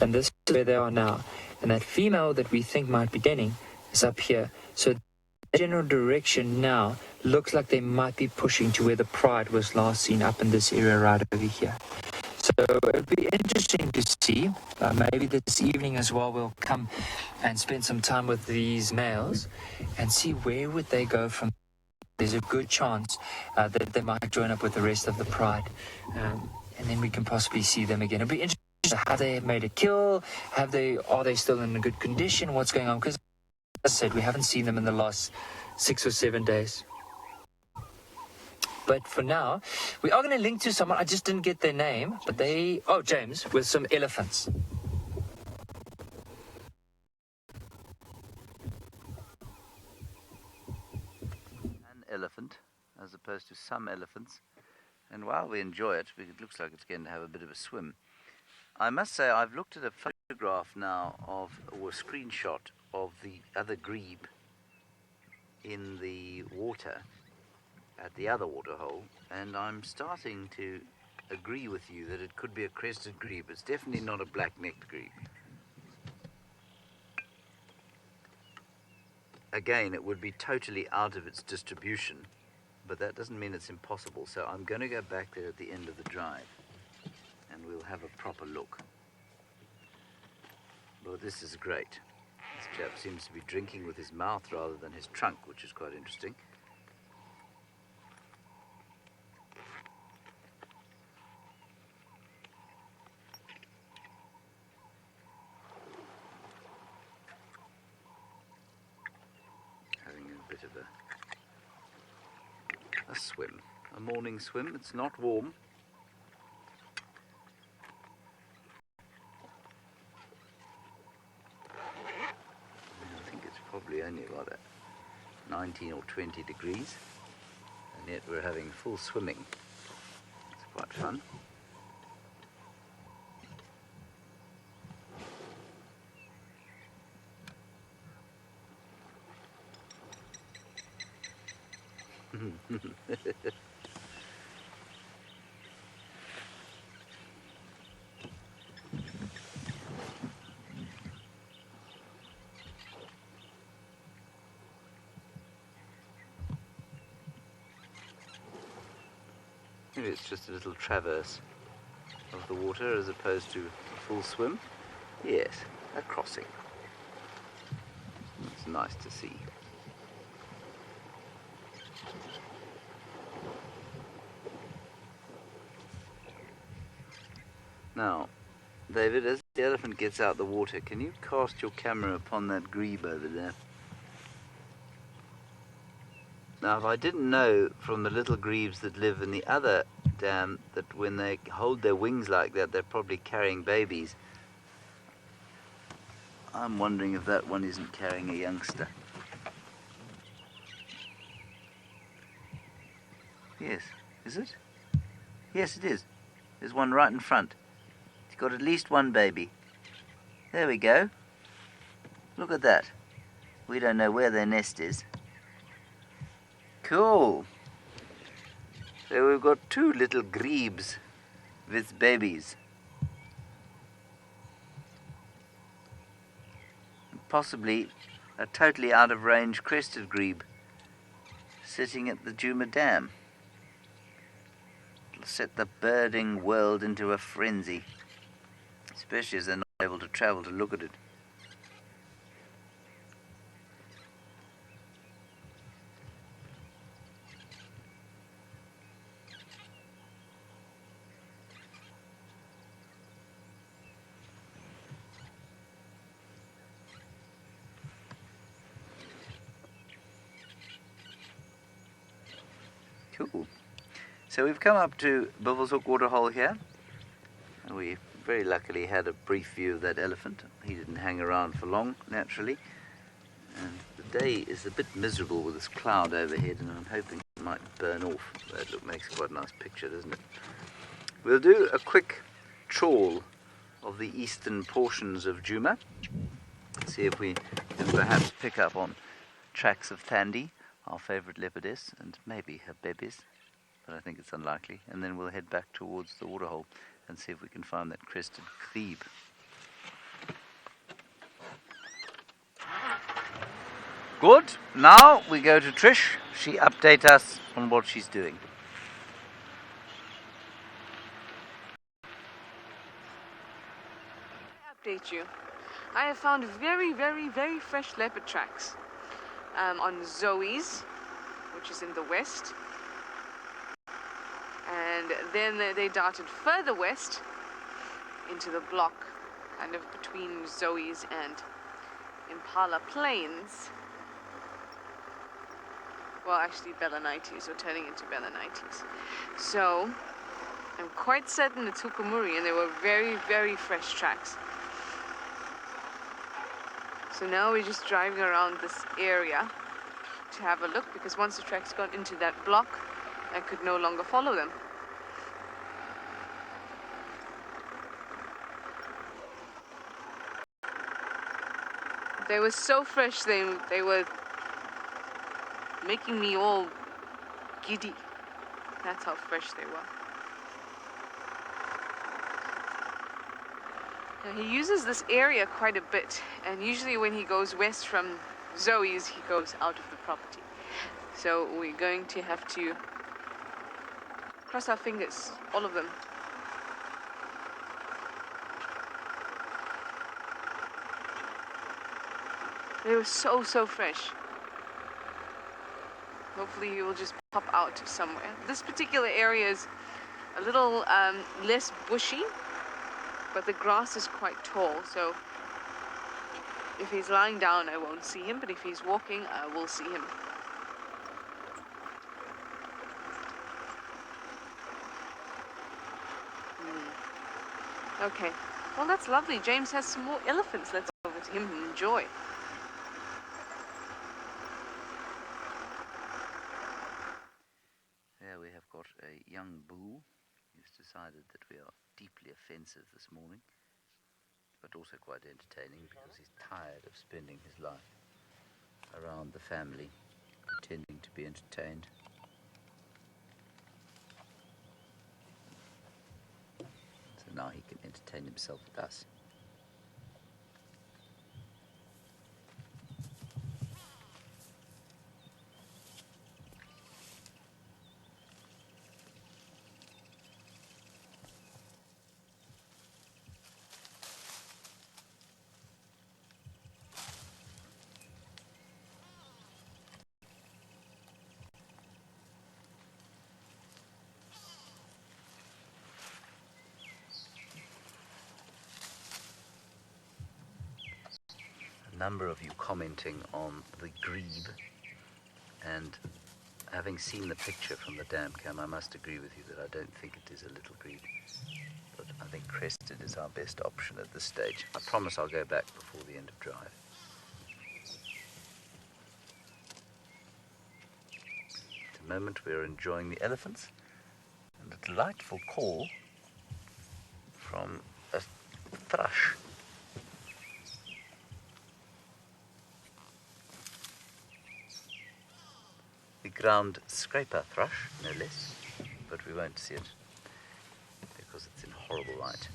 And this is where they are now. And that female that we think might be denning is up here. So the general direction now looks like they might be pushing to where the pride was last seen, up in this area right over here. So it'll be interesting to see. Maybe this evening as well we'll come and spend some time with these males and see where would they go from. There's a good chance that they might join up with the rest of the pride, and then we can possibly see them again. It'll be interesting. Have they made a kill? Are they still in a good condition? What's going on? Because I said, we haven't seen them in the last 6 or 7 days. But for now, we are going to link to someone. I just didn't get their name, but James, with some elephants. An elephant, as opposed to some elephants. And while we enjoy it, it looks like it's going to have a bit of a swim. I must say, I've looked at a photograph now or a screenshot of the other grebe in the water at the other waterhole, and I'm starting to agree with you that it could be a crested grebe. It's definitely not a black-necked grebe. Again, it would be totally out of its distribution, but that doesn't mean it's impossible. So I'm going to go back there at the end of the drive, and we'll have a proper look. Well, this is great. This chap seems to be drinking with his mouth rather than his trunk, which is quite interesting. Having a bit of a swim, a morning swim. It's not warm. I think it's probably only about 19 or 20 degrees, and yet we're having full swimming. It's quite fun. Maybe it's just a little traverse of the water as opposed to a full swim. Yes, a crossing. It's nice to see. Now, David, as the elephant gets out the water, can you cast your camera upon that grebe over there? Now, if I didn't know from the little grebes that live in the other dam that when they hold their wings like that, they're probably carrying babies, I'm wondering if that one isn't carrying a youngster. Yes, is it? Yes, it is. There's one right in front. It's got at least one baby. There we go. Look at that. We don't know where their nest is. Cool. So we've got two little grebes with babies. And possibly a totally out of range crested grebe sitting at the Djuma Dam. It'll set the birding world into a frenzy, especially as they're not able to travel to look at it. Cool. So we've come up to Buffelshoek Waterhole here. We very luckily had a brief view of that elephant. He didn't hang around for long, naturally. And the day is a bit miserable with this cloud overhead, and I'm hoping it might burn off. That makes quite a nice picture, doesn't it? We'll do a quick trawl of the eastern portions of Djuma. See if we can perhaps pick up on tracks of Thandi, our favourite leopardess, and maybe her babies, but I think it's unlikely. And then we'll head back towards the waterhole and see if we can find that crested grebe. Good. Now we go to Trish. She updates us on what she's doing. I update you. I have found very, very, very fresh leopard tracks on Zoe's, which is in the west. And then they darted further west into the block, kind of between Zoe's and Impala plains. Well, actually Belanites, or turning into Belanites. So I'm quite certain it's Hukumuri, and they were very, very fresh tracks. So now we're just driving around this area to have a look, because once the tracks got into that block, I could no longer follow them. They were so fresh, they were making me all giddy. That's how fresh they were. Now, he uses this area quite a bit, and usually when he goes west from Zoe's, he goes out of the property. So we're going to have to cross our fingers, all of them. They were so, so fresh. Hopefully he will just pop out somewhere. This particular area is a little less bushy, but the grass is quite tall, so if he's lying down, I won't see him, but if he's walking, I will see him. Okay, well, that's lovely. James has some more elephants. Let's go over to him and enjoy. There we have got a young bull who's decided that we are deeply offensive this morning, but also quite entertaining because he's tired of spending his life around the family, pretending to be entertained. So now he can entertain himself with us. A number of you commenting on the grebe, and having seen the picture from the dam cam, I must agree with you that I don't think it is a little grebe, but I think crested is our best option at this stage. I promise I'll go back before the end of drive. At the moment we're enjoying the elephants and a delightful call from a thrush. The ground scraper thrush, no less, but we won't see it because it's in horrible light.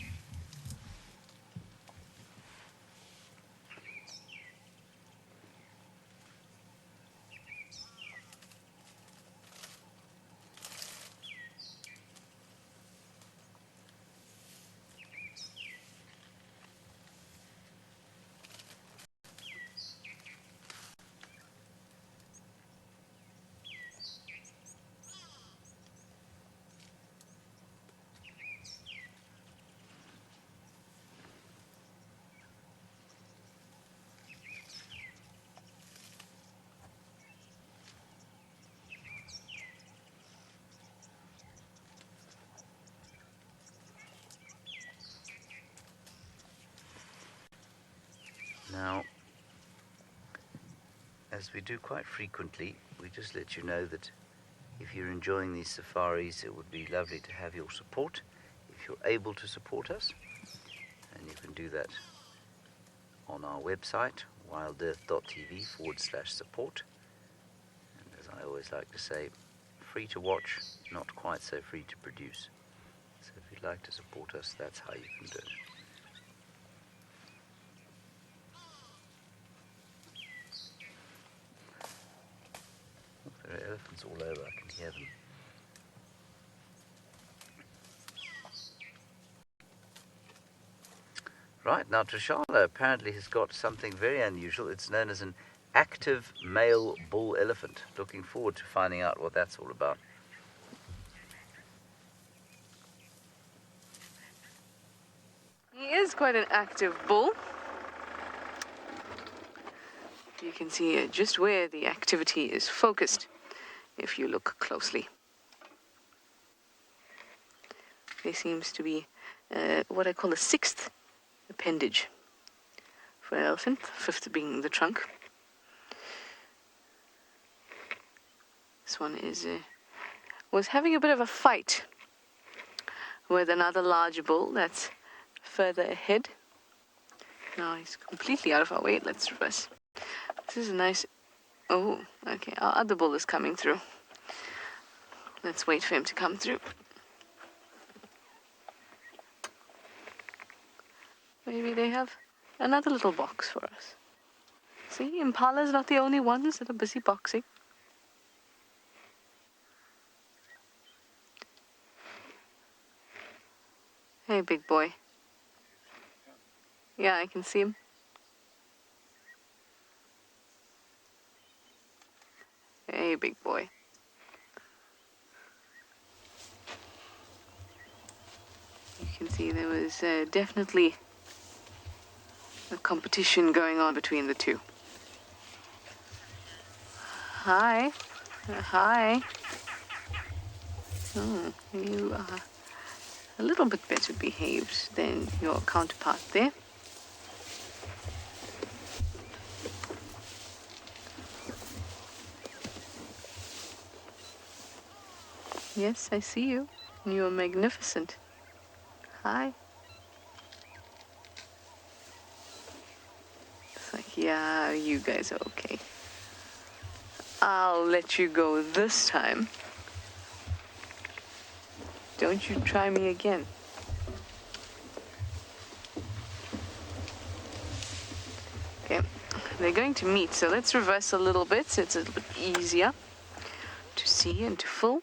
Now, as we do quite frequently, we just let you know that if you're enjoying these safaris, it would be lovely to have your support if you're able to support us, and you can do that on our website, wildearth.tv/support. And as I always like to say, free to watch, not quite so free to produce. So if you'd like to support us, that's how you can do it. There are elephants all over, I can hear them. Right, now Trishala apparently has got something very unusual. It's known as an active male bull elephant. Looking forward to finding out what that's all about. He is quite an active bull. You can see just where the activity is focused if you look closely. There seems to be what I call a sixth appendage for an elephant, fifth being the trunk. This one was having a bit of a fight with another large bull that's further ahead. Now he's completely out of our way. Let's reverse. This is a nice... Oh, okay. Our other bull is coming through. Let's wait for him to come through. Maybe they have another little box for us. See, Impala's not the only ones that are busy boxing. Hey, big boy. Yeah, I can see him. Hey, big boy. You can see there was definitely a competition going on between the two. Hi. Hi. Oh, you are a little bit better behaved than your counterpart there. Yes, I see you. You are magnificent. Hi. It's like, yeah, you guys are okay. I'll let you go this time. Don't you try me again. Okay, they're going to meet, so let's reverse a little bit so it's a little bit easier to see and to fill.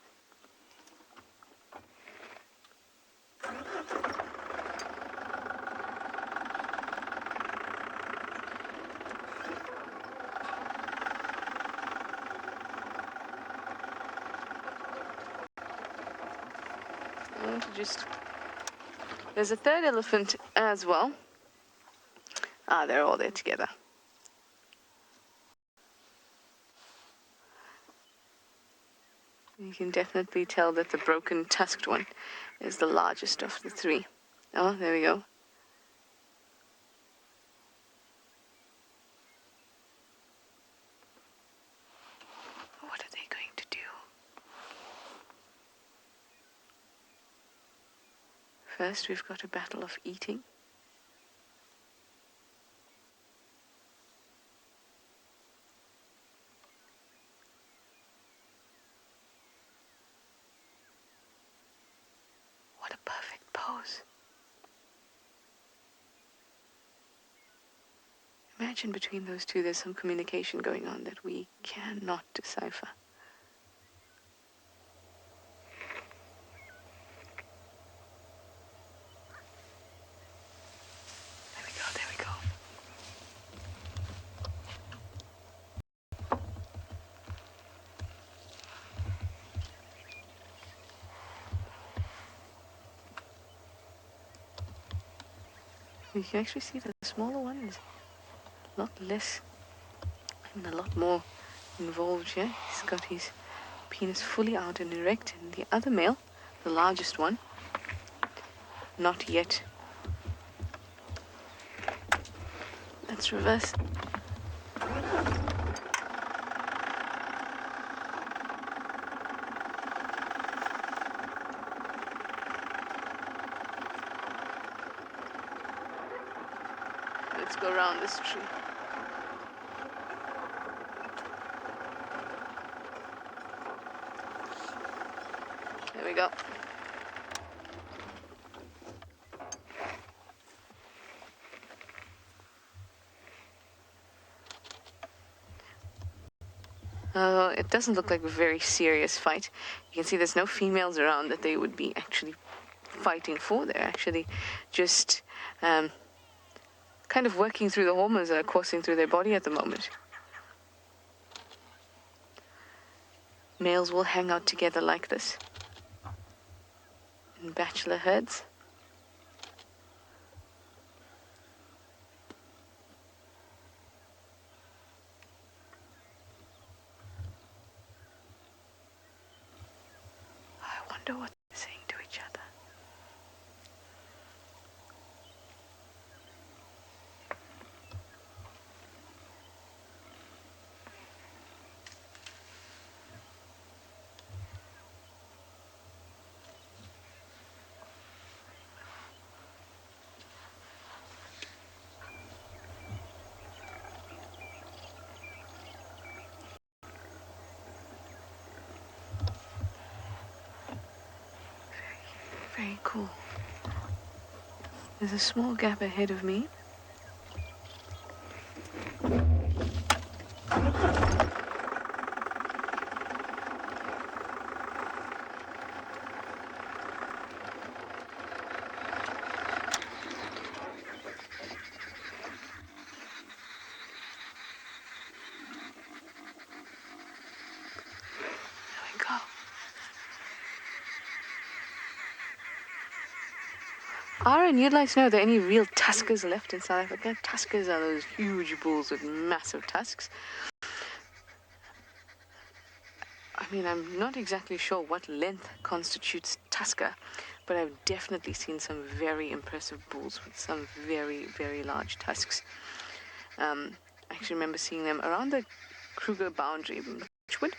There's a third elephant as well. Ah, they're all there together. You can definitely tell that the broken tusked one is the largest of the three. Oh, there we go. What are they going to do? First, we've got a battle of eating. What a perfect pose. Imagine between those two there's some communication going on that we cannot decipher. You can actually see the smaller one is a lot less and a lot more involved here. He's got his penis fully out and erect, and the other male, the largest one, not yet. Let's reverse. Let's go around this tree. There we go. It doesn't look like a very serious fight. You can see there's no females around that they would be actually fighting for. They're actually just kind of working through the hormones that are coursing through their body at the moment. Males will hang out together like this in bachelor herds. wonder what they're saying to each other. Very cool. There's a small gap ahead of me. There we go. Aaron, you'd like to know, are there any real tuskers left in South Africa? Tuskers are those huge bulls with massive tusks. I mean, I'm not exactly sure what length constitutes tusker, but I've definitely seen some very impressive bulls with some very, very large tusks. I actually remember seeing them around the Kruger boundary, Richwood.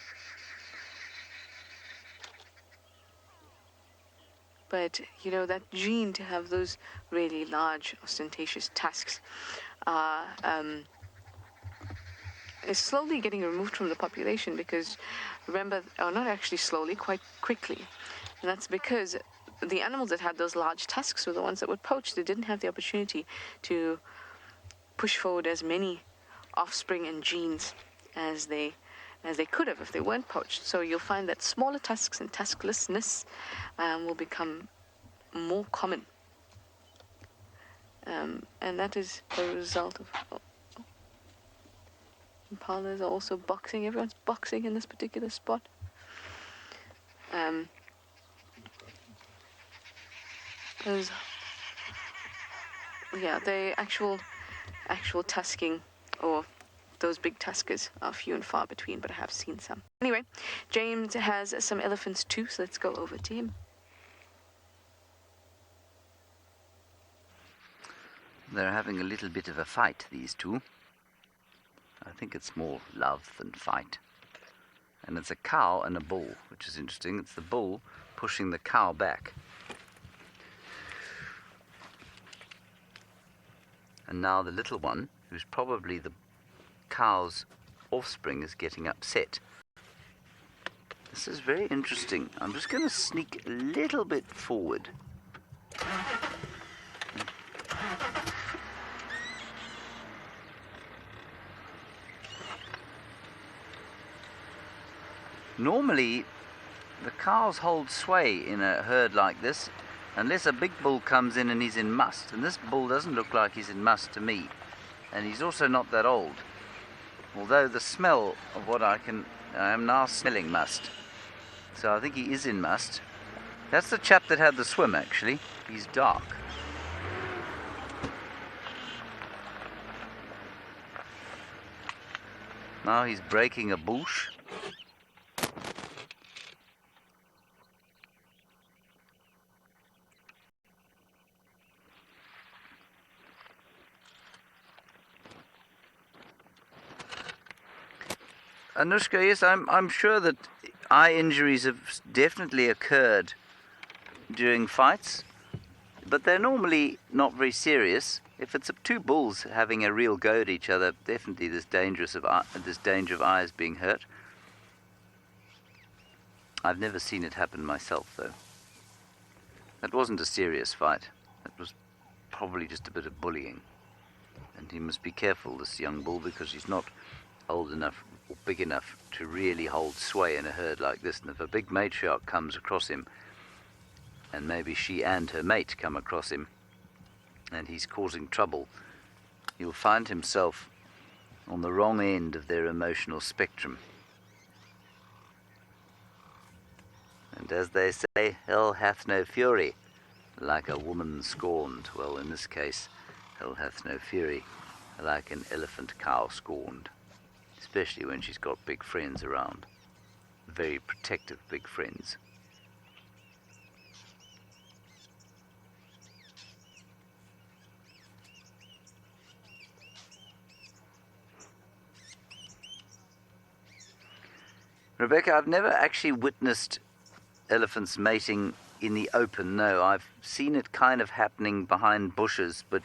But, you know, that gene to have those really large, ostentatious tusks is slowly getting removed from the population because, remember, or not actually slowly, quite quickly. And that's because the animals that had those large tusks were the ones that were poached. They didn't have the opportunity to push forward as many offspring and genes as they could have if they weren't poached. So you'll find that smaller tusks and tusklessness will become more common. And that is a result of... Impalas are also boxing. Everyone's boxing in this particular spot. The actual tusking, or those big tuskers, are few and far between, but I have seen some. Anyway, James has some elephants too, so let's go over to him. They're having a little bit of a fight, these two. I think it's more love than fight. And it's a cow and a bull, which is interesting. It's the bull pushing the cow back. And now the little one, who's probably the cow's offspring, is getting upset. This is very interesting. I'm just going to sneak a little bit forward. Normally, the cows hold sway in a herd like this, unless a big bull comes in and he's in must. And this bull doesn't look like he's in must to me. And he's also not that old. Although the smell of what I am now smelling must. So I think he is in must. That's the chap that had the swim, actually. He's dark. Now he's breaking a bush. Anushka, yes, I'm sure that eye injuries have definitely occurred during fights, but they're normally not very serious. If it's two bulls having a real go at each other, definitely there's danger of eyes being hurt. I've never seen it happen myself, though. That wasn't a serious fight. That was probably just a bit of bullying. And he must be careful, this young bull, because he's not old enough or big enough to really hold sway in a herd like this. And if a big matriarch comes across him, and maybe she and her mate come across him, and he's causing trouble, he'll find himself on the wrong end of their emotional spectrum. And as they say, hell hath no fury, like a woman scorned. Well, in this case, hell hath no fury, like an elephant cow scorned. Especially when she's got big friends around. Very protective big friends. Rebecca, I've never actually witnessed elephants mating in the open. No, I've seen it kind of happening behind bushes, but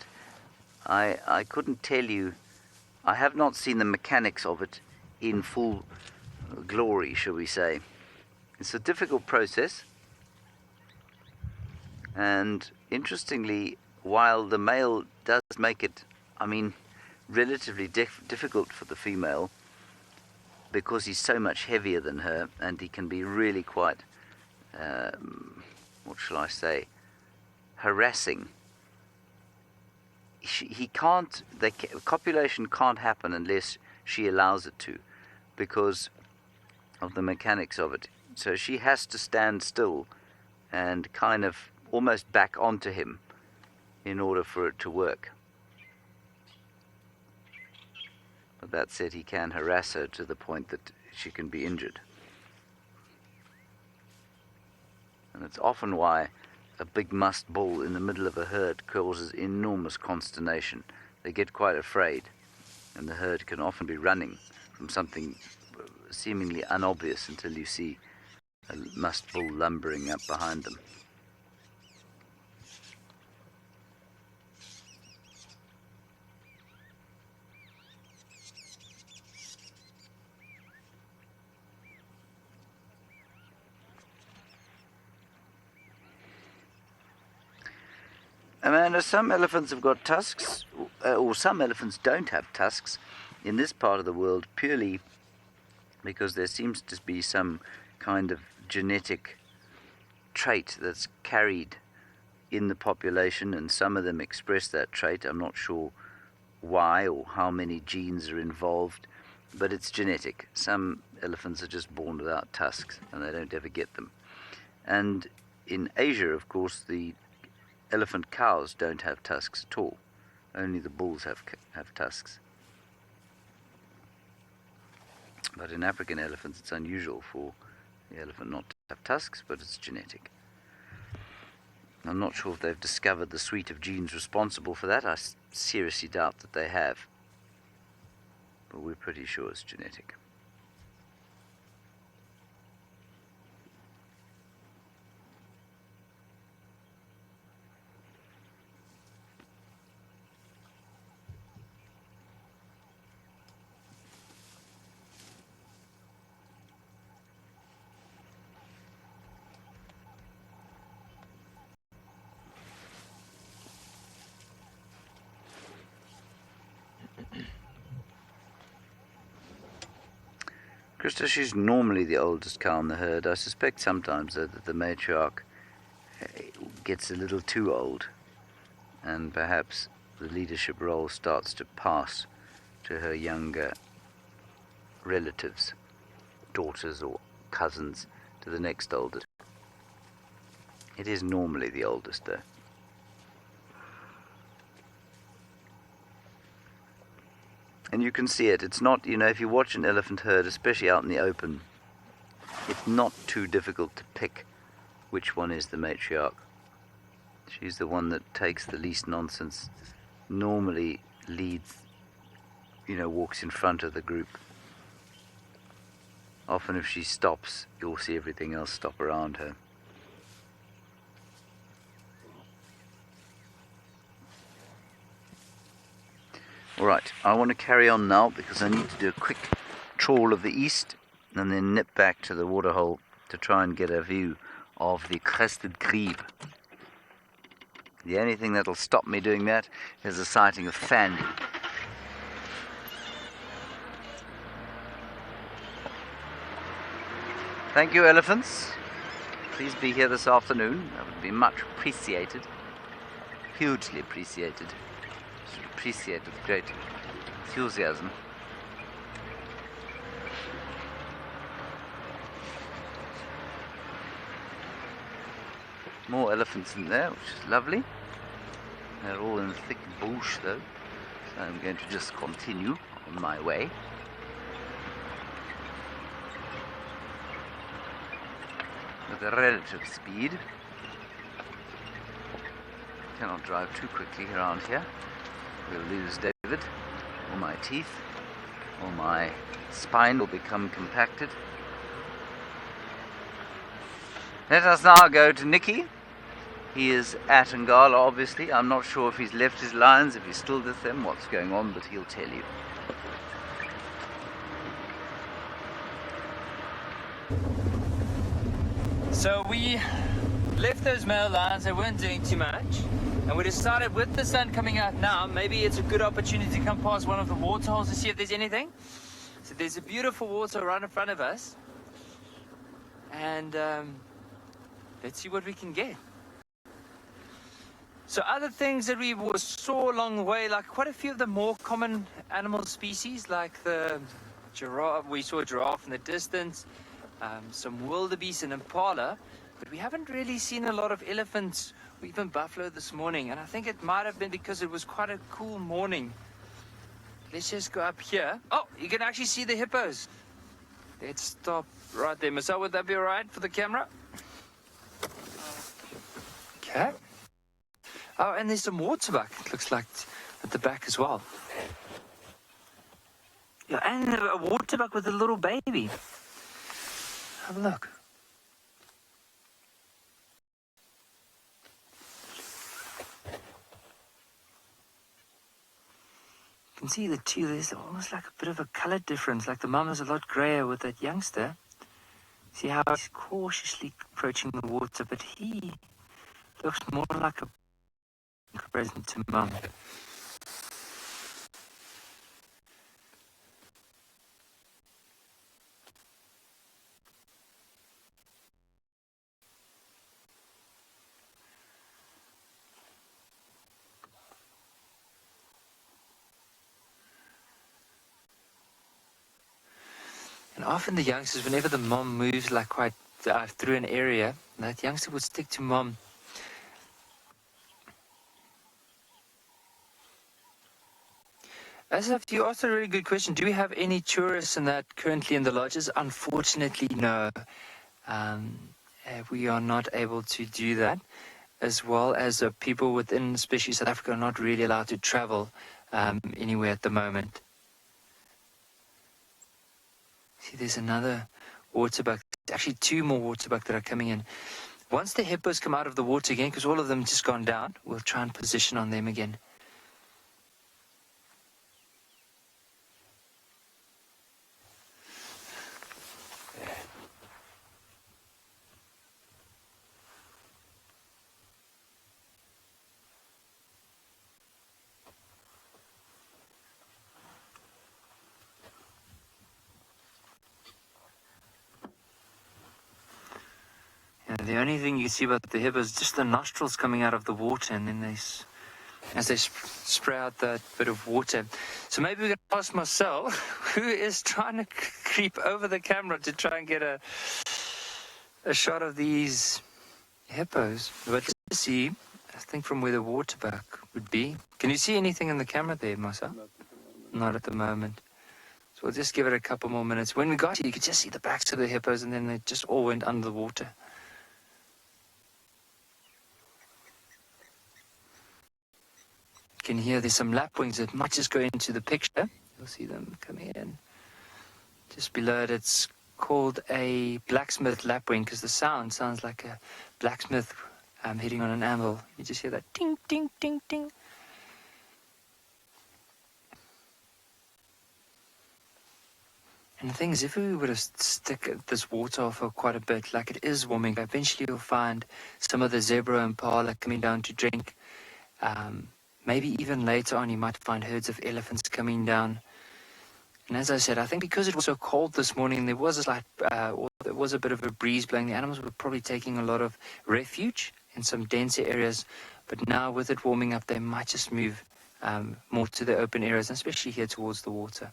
I couldn't tell you. I have not seen the mechanics of it in full glory, shall we say. It's a difficult process, and interestingly, while the male does make it, relatively difficult for the female, because he's so much heavier than her, and he can be really quite, what shall I say, harassing. Copulation can't happen unless she allows it to, because of the mechanics of it. So she has to stand still and kind of almost back onto him in order for it to work. But that said, he can harass her to the point that she can be injured. And it's often why a big musk bull in the middle of a herd causes enormous consternation. They get quite afraid, and the herd can often be running from something seemingly unobvious until you see a musk bull lumbering up behind them. Amanda, some elephants have got tusks, or some elephants don't have tusks in this part of the world, purely because there seems to be some kind of genetic trait that's carried in the population, and some of them express that trait. I'm not sure why or how many genes are involved, but it's genetic. Some elephants are just born without tusks, and they don't ever get them. And in Asia, of course, the elephant cows don't have tusks at all. Only the bulls have tusks. But in African elephants, it's unusual for the elephant not to have tusks, but it's genetic. I'm not sure if they've discovered the suite of genes responsible for that. I seriously doubt that they have. But we're pretty sure it's genetic. Krista, she's normally the oldest cow in the herd. I suspect sometimes that the matriarch gets a little too old, and perhaps the leadership role starts to pass to her younger relatives, daughters or cousins, to the next oldest. It is normally the oldest, though. And you can see it. It's not, if you watch an elephant herd, especially out in the open, it's not too difficult to pick which one is the matriarch. She's the one that takes the least nonsense, normally leads, walks in front of the group. Often if she stops, you'll see everything else stop around her. Alright, I want to carry on now because I need to do a quick trawl of the east and then nip back to the waterhole to try and get a view of the crested grebe. The only thing that'll stop me doing that is a sighting of Fanny. Thank you, elephants. Please be here this afternoon. That would be much appreciated. Hugely appreciated. Appreciate with great enthusiasm. More elephants in there, which is lovely. They're all in thick bush though, so I'm going to just continue on my way. With a relative speed. Cannot drive too quickly around here. We'll lose David, or my teeth, or my spine will become compacted. Let us now go to Nicky. He is at Ngala, obviously. I'm not sure if he's left his lions, if he's still with them, what's going on, but he'll tell you. So we left those male lions, they weren't doing too much. And we decided with the sun coming out now, maybe it's a good opportunity to come past one of the waterholes to see if there's anything. So there's a beautiful water right in front of us. And let's see what we can get. So other things that we saw along the way, like quite a few of the more common animal species, like the giraffe. We saw a giraffe in the distance, some wildebeest and impala, but we haven't really seen a lot of elephants or even buffalo this morning. And I think it might have been because it was quite a cool morning. Let's just go up here. Oh, you can actually see the hippos. Let's stop right there. Marcel, would that be all right for the camera? Okay. Oh, and there's some waterbuck, it looks like, at the back as well. Yeah, and a waterbuck with a little baby. Have a look. You can see the two, there's almost like a bit of a color difference, like the mum is a lot grayer with that youngster. See how he's cautiously approaching the water, but he looks more like a present to mum. And often the youngsters, whenever the mom moves like quite through an area, that youngster would stick to mom. Asaf, you asked a really good question. Do we have any tourists in that currently in the lodges? Unfortunately, no. We are not able to do that, as well as people within, especially South Africa, are not really allowed to travel anywhere at the moment. See, there's another waterbuck. Actually, two more waterbuck that are coming in. Once the hippos come out of the water again, because all of them just gone down, we'll try and position on them again. The only thing you see about the hippos is just the nostrils coming out of the water, and then as they spray out that bit of water. So maybe we're going to ask Marcel, who is trying to creep over the camera to try and get a shot of these hippos. But let's see, I think from where the waterbuck would be. Can you see anything in the camera there, Marcel? Not at the moment. So we'll just give it a couple more minutes. When we got here, you could just see the backs of the hippos, and then they just all went under the water. You can hear there's some lapwings that might just go into the picture. You'll see them coming in. Just below it, it's called a blacksmith lapwing because the sound sounds like a blacksmith hitting on an anvil. You just hear that ting, ting, ting, ting. And the thing is, if we were to stick at this water for quite a bit, like it is warming, eventually you'll find some of the zebra and impala coming down to drink. Maybe even later on you might find herds of elephants coming down. And as I said, I think because it was so cold this morning, there was a bit of a breeze blowing. The animals were probably taking a lot of refuge in some denser areas. But now with it warming up, they might just move more to the open areas, especially here towards the water.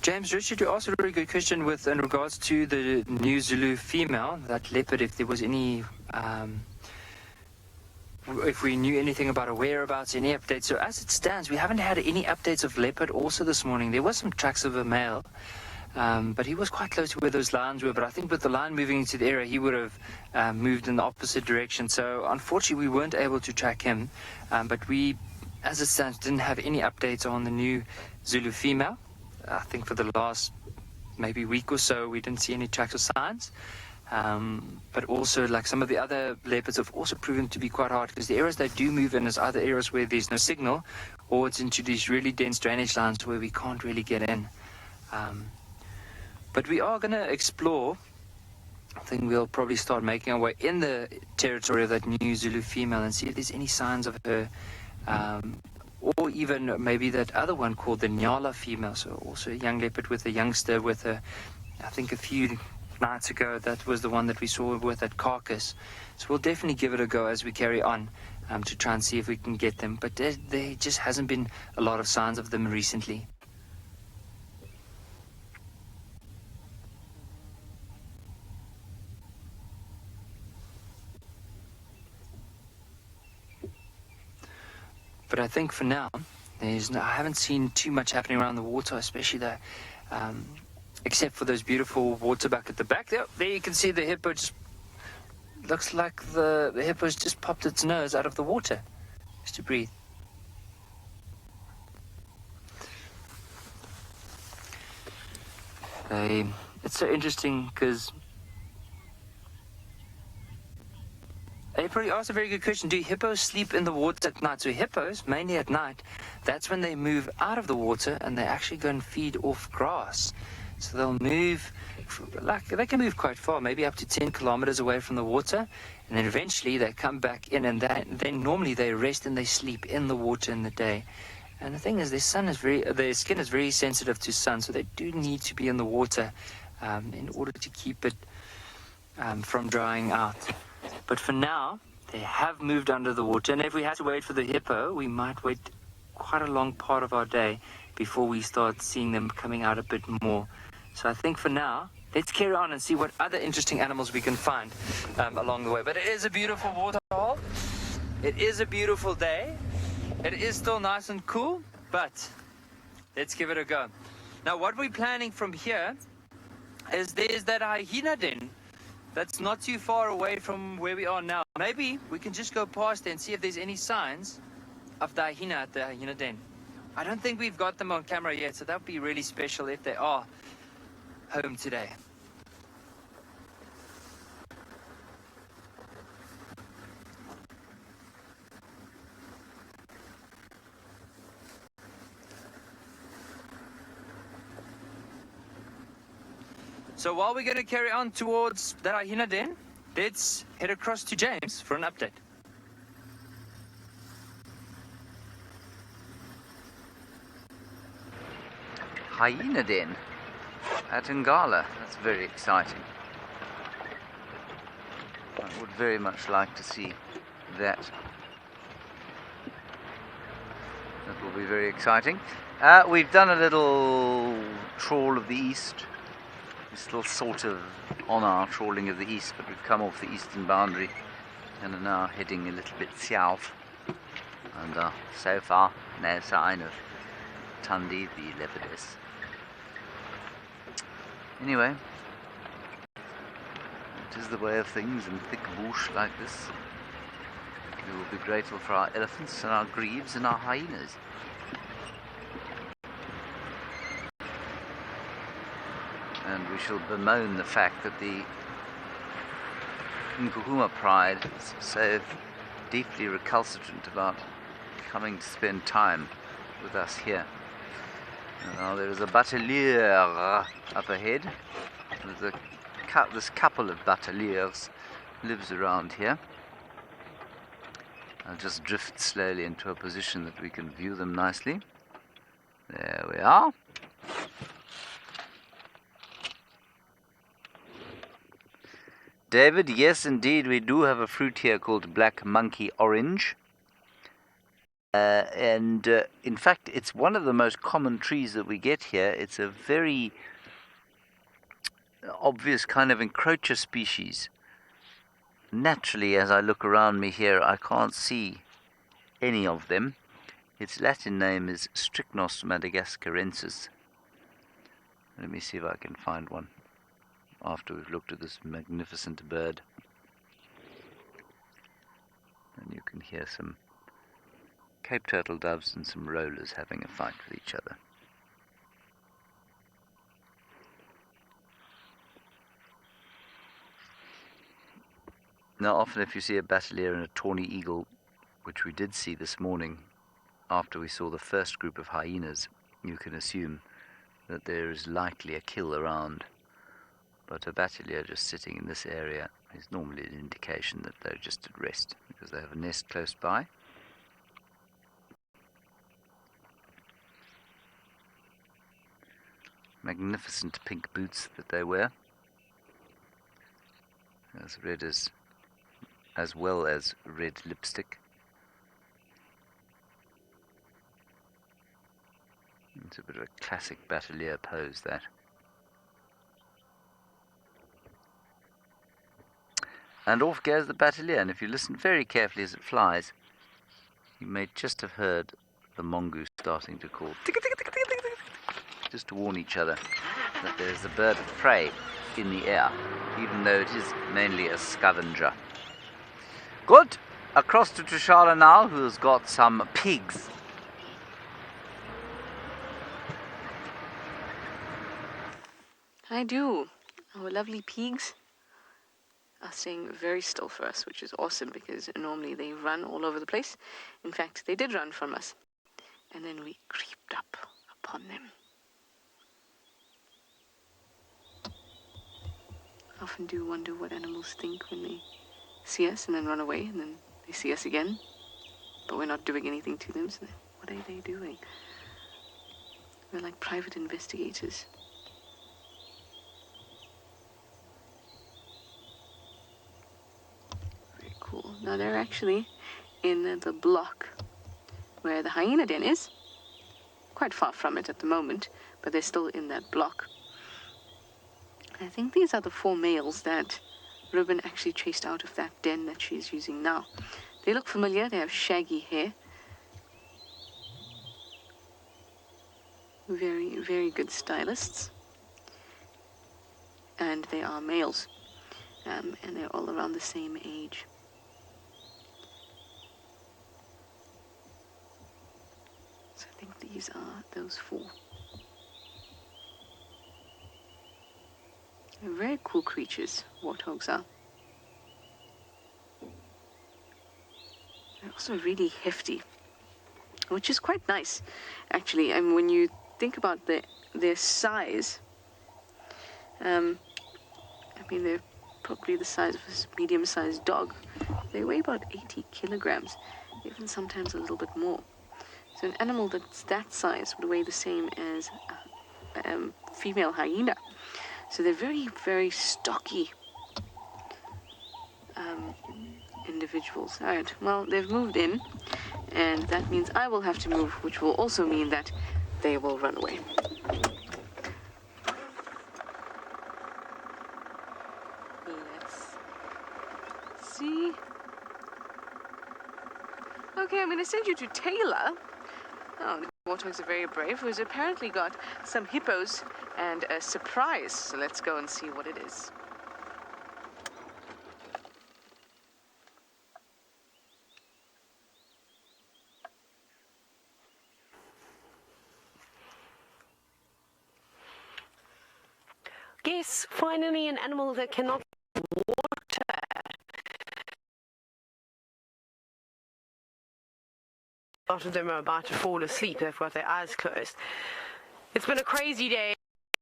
James, Richard, you asked a very good question in regards to the new Zulu female, that leopard, if there was any, if we knew anything about her whereabouts, any updates. So as it stands, we haven't had any updates of leopard also this morning. There was some tracks of a male, but he was quite close to where those lions were. But I think with the lion moving into the area, he would have moved in the opposite direction. So unfortunately, we weren't able to track him. But we, as it stands, didn't have any updates on the new Zulu female. I think for the last maybe week or so, we didn't see any tracks or signs. But also, like some of the other leopards have also proven to be quite hard, because the areas they do move in is either areas where there's no signal, or it's into these really dense drainage lines where we can't really get in. But we are going to explore. I think we'll probably start making our way in the territory of that new Zulu female and see if there's any signs of her, or even maybe that other one called the Ngala female, so also a young leopard with a youngster with a, I think a few nights ago, that was the one that we saw with that carcass. So we'll definitely give it a go as we carry on to try and see if we can get them. But there just hasn't been a lot of signs of them recently. But I think for now, I haven't seen too much happening around the water, especially the, except for those beautiful water buck at the back. There you can see the hippo just looks like the hippo's just popped its nose out of the water just to breathe. It's so interesting because April, you asked a very good question. Do hippos sleep in the water at night? So hippos, mainly at night, that's when they move out of the water and they actually go and feed off grass. So they'll move, they can move quite far, maybe up to 10 kilometers away from the water, and then eventually they come back in, and then normally they rest and they sleep in the water in the day. And the thing is, their skin is very sensitive to sun, so they do need to be in the water in order to keep it from drying out. But for now, they have moved under the water, and if we had to wait for the hippo, we might wait quite a long part of our day before we start seeing them coming out a bit more. So I think for now, let's carry on and see what other interesting animals we can find along the way. But it is a beautiful waterhole. It is a beautiful day. It is still nice and cool, but let's give it a go. Now, what we're planning from here is there's that hyena den that's not too far away from where we are now. Maybe we can just go past there and see if there's any signs of the hyena at the hyena den. I don't think we've got them on camera yet, so that would be really special if they are home today. So while we're going to carry on towards that hyena den, let's head across to James for an update. Hyena den at Ngala. That's very exciting. I would very much like to see that. That will be very exciting. We've done a little trawl of the east. We're still sort of on our trawling of the east, but we've come off the eastern boundary and are now heading a little bit south. And so far, no sign of Tundi, the leopardess. Anyway, it is the way of things in thick bush like this. We will be grateful for our elephants and our grebes and our hyenas. And we shall bemoan the fact that the Djuma Pride is so deeply recalcitrant about coming to spend time with us here. Now there is a batelier up ahead. This couple of bateliers lives around here. I'll just drift slowly into a position that we can view them nicely. There we are. David, yes indeed, we do have a fruit here called black monkey orange. In fact, it's one of the most common trees that we get here. It's a very obvious kind of encroacher species. Naturally, as I look around me here, I can't see any of them. Its Latin name is Strychnos madagascarensis. Let me see if I can find one after we've looked at this magnificent bird. And you can hear some Cape turtle doves and some rollers having a fight with each other. Now, often if you see a batelier and a tawny eagle, which we did see this morning after we saw the first group of hyenas, you can assume that there is likely a kill around. But a batelier just sitting in this area is normally an indication that they're just at rest, because they have a nest close by. Magnificent pink boots that they wear, as well as red lipstick. It's a bit of a classic batelier pose, that. And off goes the batelier, and if you listen very carefully as it flies, you may just have heard the mongoose starting to call, just to warn each other that there is a bird of prey in the air, even though it is mainly a scavenger. Good. Across to Trishala now, who's got some pigs. I do. Our lovely pigs are staying very still for us, which is awesome because normally they run all over the place. In fact, they did run from us. And then we creeped up upon them. I often do wonder what animals think when they see us and then run away, and then they see us again, but we're not doing anything to them, so what are they doing? We're like private investigators. Very cool. Now they're actually in the block where the hyena den is. Quite far from it at the moment, but they're still in that block. I think these are the 4 males that Ruben actually chased out of that den that she's using now. They look familiar. They have shaggy hair. Very, very good stylists. And they are males. And they're all around the same age. So I think these are those 4. They're very cool creatures, warthogs are. They're also really hefty, which is quite nice, actually. And when you think about their size, I mean, they're probably the size of a medium-sized dog. They weigh about 80 kilograms, even sometimes a little bit more. So an animal that's that size would weigh the same as a female hyena. So they're very, very stocky individuals. All right, well, they've moved in, and that means I will have to move, which will also mean that they will run away. Let's see. Okay, I'm going to send you to Taylor. Oh, the warthogs are very brave, who's apparently got some hippos and a surprise. So let's go and see what it is. Yes, finally an animal that cannot water. A lot of them are about to fall asleep. They've got their eyes closed. It's been a crazy day.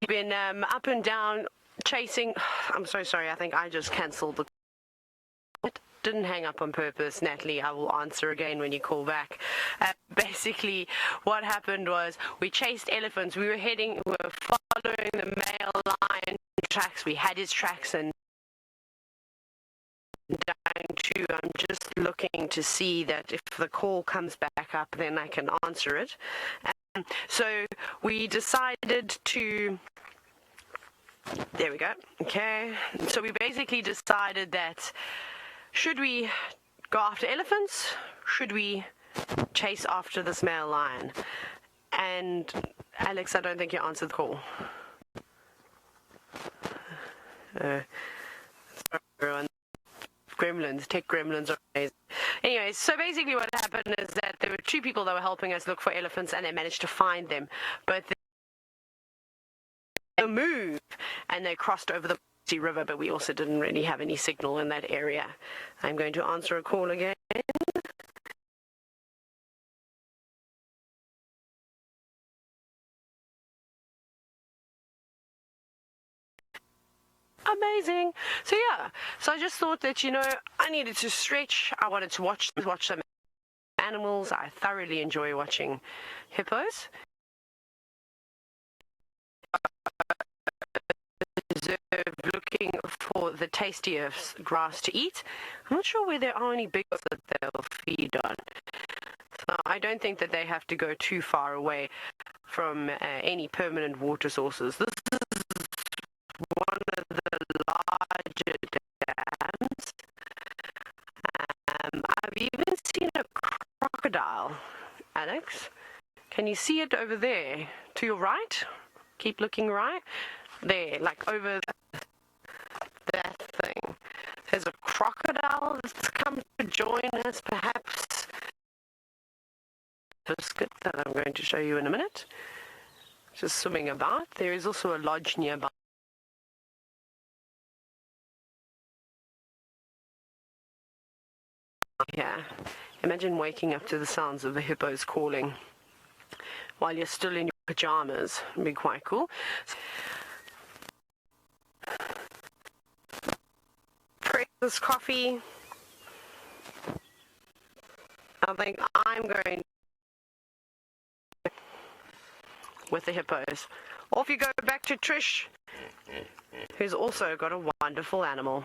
Been up and down, chasing. I'm so sorry. I think I just cancelled the. Didn't hang up on purpose, Natalie. I will answer again when you call back. Basically, what happened was we chased elephants. We were following the male lion tracks. We had his tracks and down to, I'm just looking to see that if the call comes back up, then I can answer it. So we decided to, there we go, okay. So we basically decided that should we go after elephants? Should we chase after this male lion? And Alex, I don't think you answered the call. Everyone, gremlins, tech gremlins are amazing. Anyways, so basically what happened is that there were two people that were helping us look for elephants, and they managed to find them, but they moved and they crossed over the river, but we also didn't really have any signal in that area. I'm going to answer a call again. Amazing. So yeah, so I just thought that, you know, I needed to stretch. I wanted to watch some animals. I thoroughly enjoy watching hippos. Looking for the tastiest grass to eat. I'm not sure where there are any big ones that they'll feed on. So I don't think that they have to go too far away from any permanent water sources. This is one of the larger dams. I've even seen a crocodile. Alex, can you see it over there to your right? Keep looking right. There, like over that thing. There's a crocodile that's come to join us, perhaps. Biscuit that I'm going to show you in a minute. Just swimming about. There is also a lodge nearby. Yeah. Imagine waking up to the sounds of the hippos calling while you're still in your pajamas. It'd be quite cool. This coffee. I think I'm going with the hippos. Off you go back to Trish, who's also got a wonderful animal.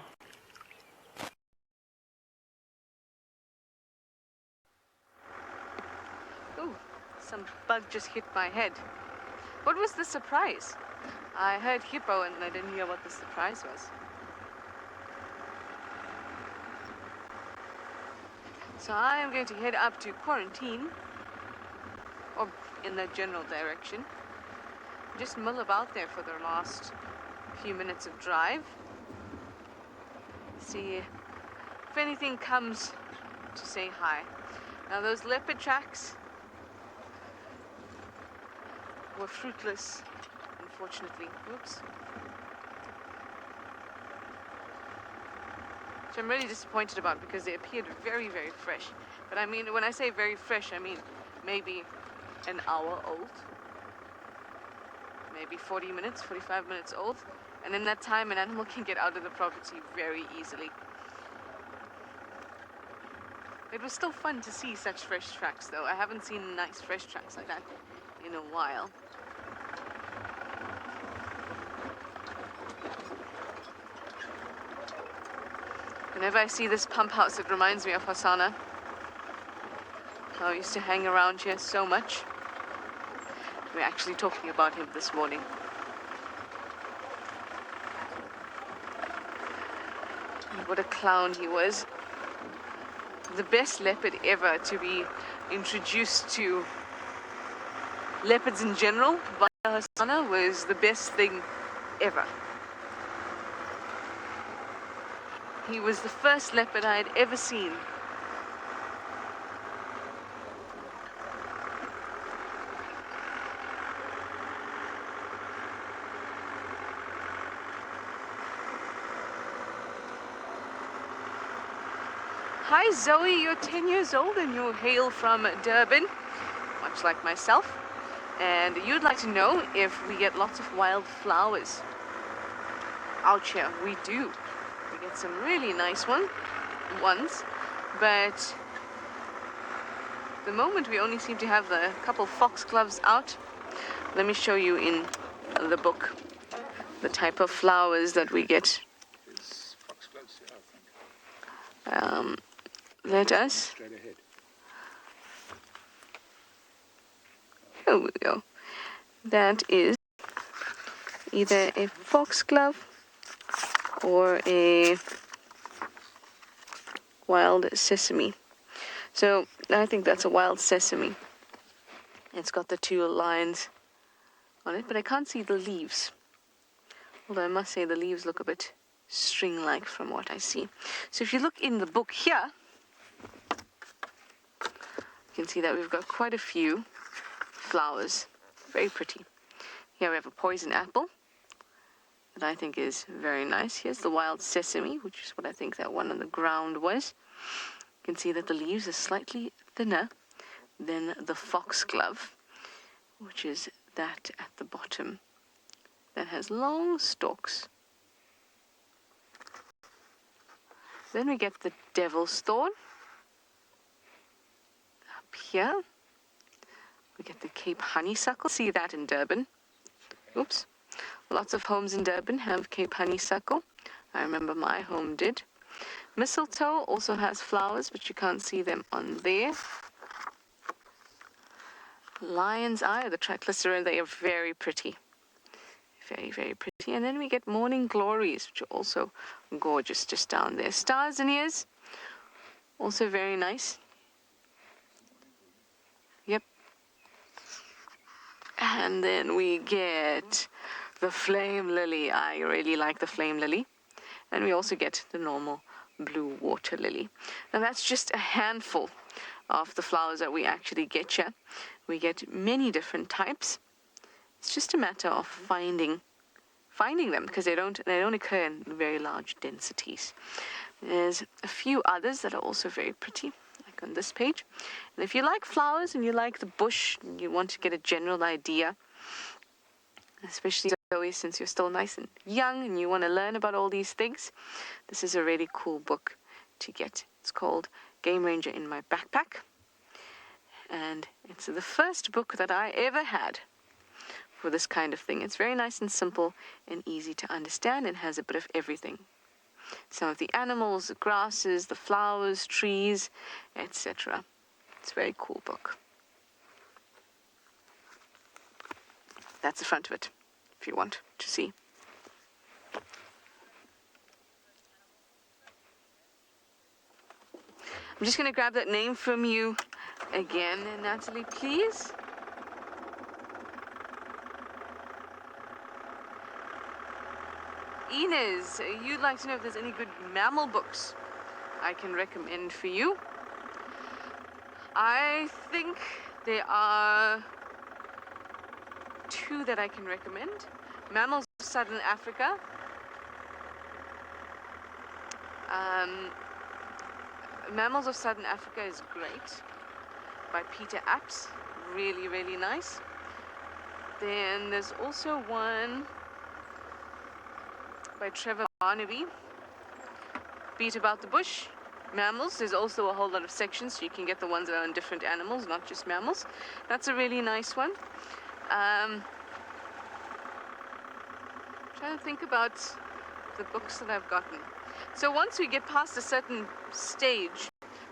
Ooh, some bug just hit my head. What was the surprise? I heard hippo and I didn't hear what the surprise was. So I am going to head up to quarantine, or in the general direction. Just mill about there for the last few minutes of drive. See if anything comes to say hi. Now those leopard tracks were fruitless, unfortunately. Oops. Which I'm really disappointed about because they appeared very, very fresh. But I mean, when I say very fresh, I mean maybe an hour old. Maybe 40 minutes, 45 minutes old. And in that time, an animal can get out of the property very easily. It was still fun to see such fresh tracks, though. I haven't seen nice fresh tracks like that in a while. Whenever I see this pump house, it reminds me of Hosanna. How I used to hang around here so much. We're actually talking about him this morning. What a clown he was. The best leopard ever to be introduced to leopards in general by Hosanna was the best thing ever. He was the first leopard I had ever seen. Hi Zoe, you're 10 years old and you hail from Durban, much like myself. And you'd like to know if we get lots of wild flowers. Out here, we do. We get some really nice ones, but at the moment we only seem to have a couple foxgloves out. Let me show you in the book the type of flowers that we get. let us. Here we go. That is either a foxglove or a wild sesame. So I think that's a wild sesame. It's got the two lines on it, but I can't see the leaves. Although I must say the leaves look a bit string-like from what I see. So if you look in the book here, you can see that we've got quite a few flowers. Very pretty. Here we have a poison apple that I think is very nice. Here's the wild sesame, which is what I think that one on the ground was. You can see that the leaves are slightly thinner than the foxglove, which is that at the bottom that has long stalks. Then we get the devil's thorn. Up here we get the Cape honeysuckle. See that in Durban. Oops. Lots of homes in Durban have Cape honeysuckle. I remember my home did. Mistletoe also has flowers, but you can't see them on there. Lion's eye, or the triclycera, they are very pretty. Very, very pretty. And then we get morning glories, which are also gorgeous just down there. Stars and ears, also very nice. Yep. And then we get the flame lily. I really like the flame lily. And we also get the normal blue water lily. Now that's just a handful of the flowers that we actually get here. We get many different types. It's just a matter of finding them, because they don't occur in very large densities. There's a few others that are also very pretty, like on this page. And if you like flowers and you like the bush and you want to get a general idea, especially Zoe, since you're still nice and young and you want to learn about all these things, this is a really cool book to get. It's called Game Ranger in My Backpack. And it's the first book that I ever had for this kind of thing. It's very nice and simple and easy to understand and has a bit of everything. Some of the animals, the grasses, the flowers, trees, etc. It's a very cool book. That's the front of it, if you want to see. I'm just going to grab that name from you again, Natalie, please. Inez, you'd like to know if there's any good mammal books I can recommend for you. I think there are two that I can recommend. Mammals of Southern Africa. Mammals of Southern Africa is great, by Peter Apps. Really, really nice. Then there's also one by Trevor Barnaby, Beat About the Bush. Mammals, there's also a whole lot of sections, so you can get the ones that are on different animals, not just mammals. That's a really nice one. Trying to think about the books that I've gotten. So once we get past a certain stage,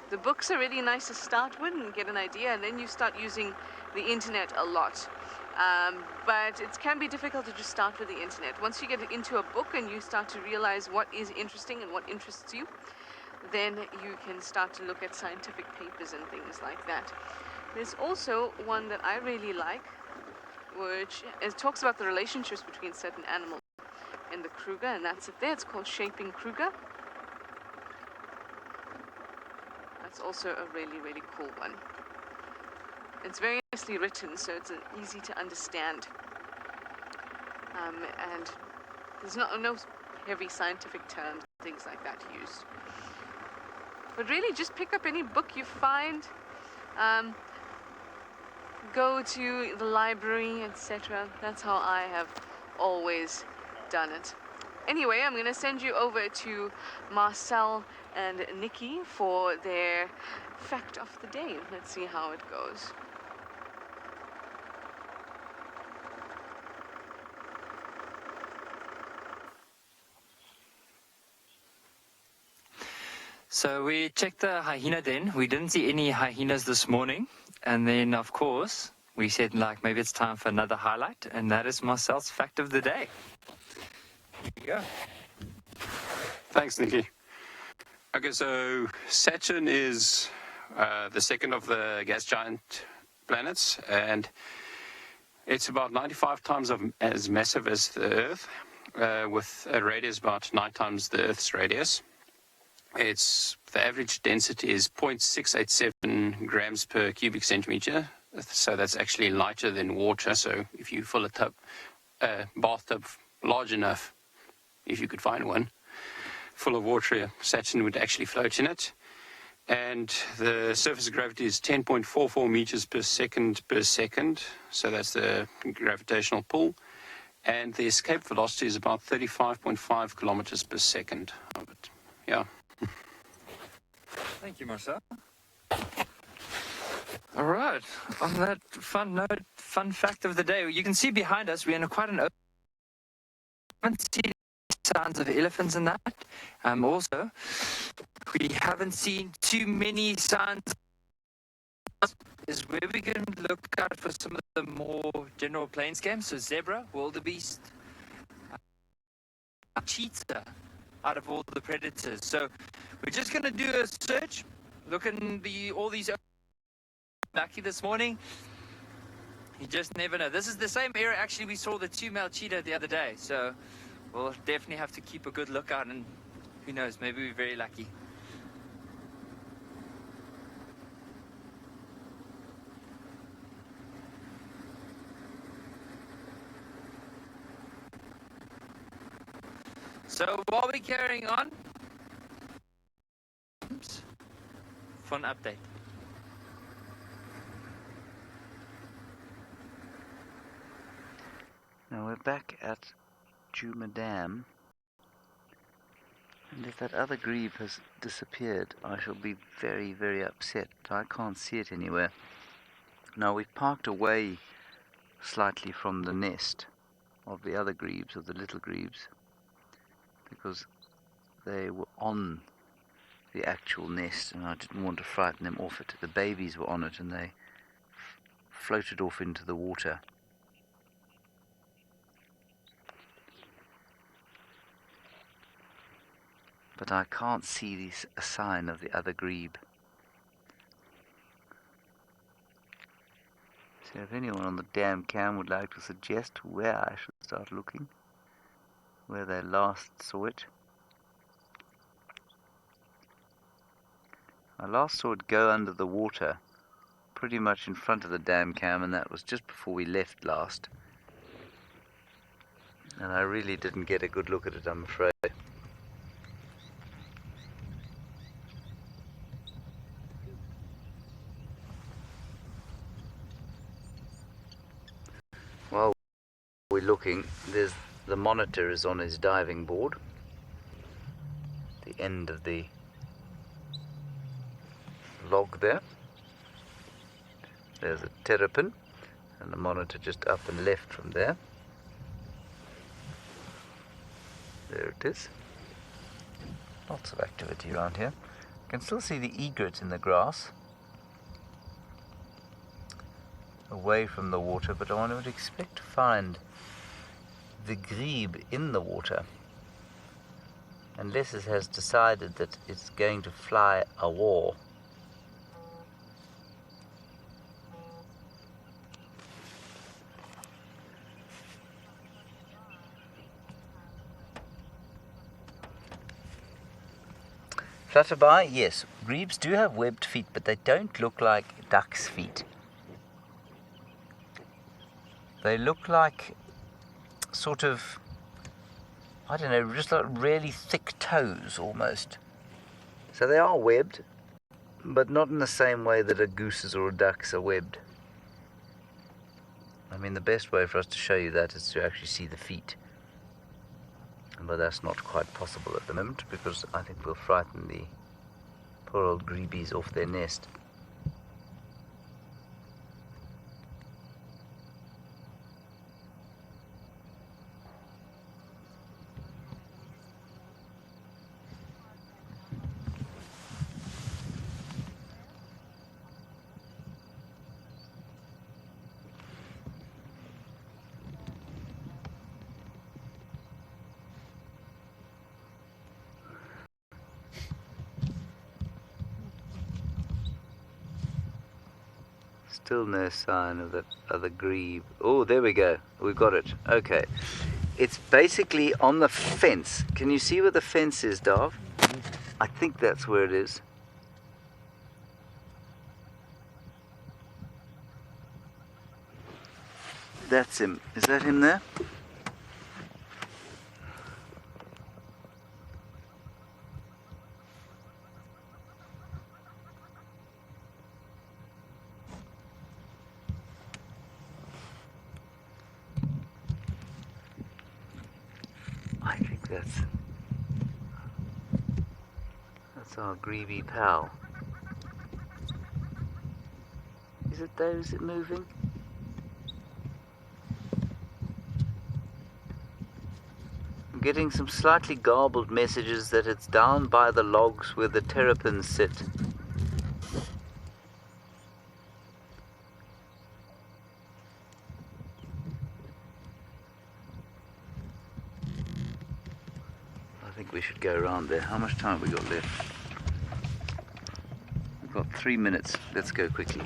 the books are really nice to start with and get an idea, and then you start using the internet a lot. But it can be difficult to just start with the internet. Once you get into a book and you start to realize what is interesting and what interests you, then you can start to look at scientific papers and things like that. There's also one that I really like, which talks about the relationships between certain animals and the Kruger, and that's it there. It's called Shaping Kruger. That's also a really, really cool one. It's very nicely written, so it's easy to understand. And there's no heavy scientific terms, things like that used. But really, just pick up any book you find. Go to the library, etc. That's how I have always done it. Anyway, I'm going to send you over to Marcel and Nikki for their fact of the day. Let's see how it goes. So we checked the hyena den. We didn't see any hyenas this morning. And then, of course, we said, like, maybe it's time for another highlight. And that is Marcel's fact of the day. Here you go. Thanks, Nikki. Okay, so Saturn is the second of the gas giant planets, and it's about 95 times as massive as the Earth, with a radius about 9 times the Earth's radius. The average density is 0.687 grams per cubic centimeter, so that's actually lighter than water. So if you fill a bathtub large enough, if you could find one, full of water, Saturn would actually float in it. And the surface of gravity is 10.44 meters per second, so that's the gravitational pull. And the escape velocity is about 35.5 kilometers per second of it. Yeah. Thank you, Marcel. All right. On that fun note, fun fact of the day, you can see behind us, we're in quite an open. Haven't seen signs of elephants in that. Also, we haven't seen too many signs. Is where we can look out for some of the more general plains games. So zebra, wildebeest, cheetah, out of all the predators. So we're just going to do a search, look in all these. Lucky this morning. You just never know. This is the same area actually we saw the 2 male cheetah the other day. So we'll definitely have to keep a good lookout, and who knows, maybe we're very lucky. So while we're carrying on, fun update. Now we're back at Djuma Dam, and if that other grebe has disappeared, I shall be very, very upset. I can't see it anywhere. Now we've parked away slightly from the nest of the other grebes, of the little grebes, because they were on the actual nest and I didn't want to frighten them off it. The babies were on it and they floated off into the water. But I can't see a sign of the other grebe. So if anyone on the dam cam would like to suggest where I should start looking, where they last saw it. I last saw it go under the water, pretty much in front of the dam cam, and that was just before we left last. And I really didn't get a good look at it, I'm afraid. While we're looking, the monitor is on his diving board, the end of the log there. There's a terrapin and the monitor just up and left from there. There it is. Lots of activity around here. You can still see the egret in the grass away from the water, but I would expect to find the grebe in the water, unless it has decided that it's going to fly a war. Flutterby, yes, grebes do have webbed feet, but they don't look like duck's feet. They look like sort of, I don't know, just like really thick toes almost. So they are webbed, but not in the same way that a goose's or a duck's are webbed. I mean, the best way for us to show you that is to actually see the feet. But that's not quite possible at the moment, because I think we'll frighten the poor old grebies off their nest. Still no sign of that other grebe. Oh, there we go. We've got it. Okay. It's basically on the fence. Can you see where the fence is, Dav? I think that's where it is. That's him. Is that him there? I think that's our grebe pal. Is it though? Is it moving? I'm getting some slightly garbled messages that it's down by the logs where the terrapins sit. I think we should go around there. How much time have we got left? We've got 3 minutes. Let's go quickly.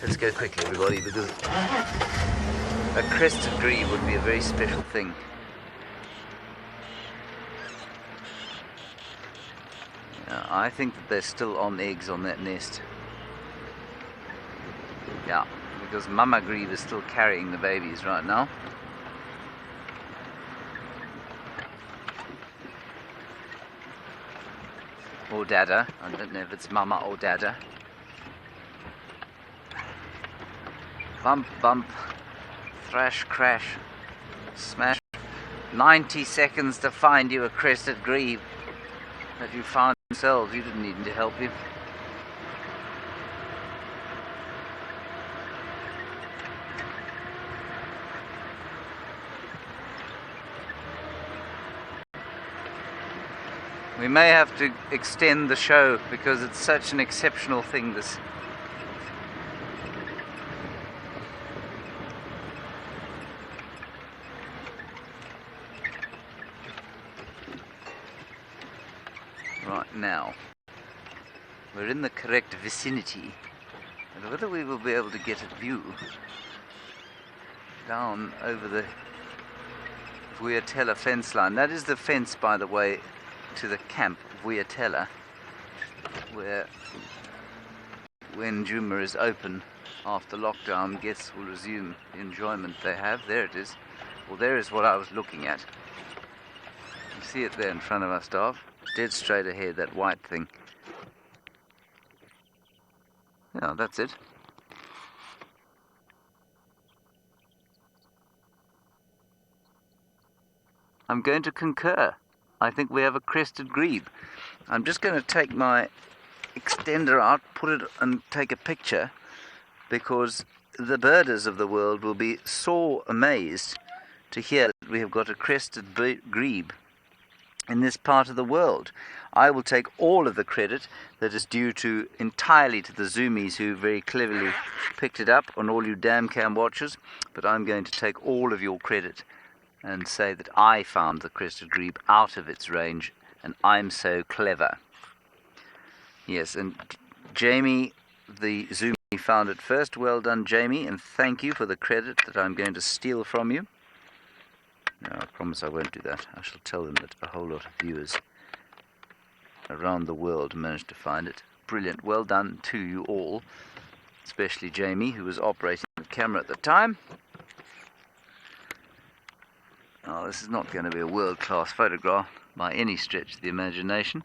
Let's go quickly, everybody, because a crested grebe would be a very special thing. Yeah, I think that they're still on eggs on that nest. Yeah, because Mama grebe is still carrying the babies right now. Or Dada. I don't know if it's Mama or Dada. Bump, bump. Thrash, crash. Smash. 90 seconds to find you a crested grebe that you found yourselves. You didn't need me to help you. We may have to extend the show because it's such an exceptional thing, this. Right now, we're in the correct vicinity, and whether we will be able to get a view down over the Vulture fence line. That is the fence, by the way, to the camp Vulture, where when Djuma is open after lockdown, guests will resume the enjoyment they have. There it is. Well, there is what I was looking at. You see it there in front of us, Dav? Dead straight ahead, that white thing. Yeah, that's it. I'm going to concur. I think we have a crested grebe. I'm just going to take my extender out, put it and take a picture, because the birders of the world will be sore amazed to hear that we have got a crested grebe in this part of the world. I will take all of the credit that is due entirely to the zoomies who very cleverly picked it up, on all you damn cam watchers, but I'm going to take all of your credit and say that I found the crested grebe out of its range, and I'm so clever. Yes, and Jamie, the zoomie, found it first. Well done, Jamie, and thank you for the credit that I'm going to steal from you. No, I promise I won't do that. I shall tell them that a whole lot of viewers around the world managed to find it. Brilliant. Well done to you all, especially Jamie, who was operating the camera at the time. Oh, this is not going to be a world-class photograph by any stretch of the imagination.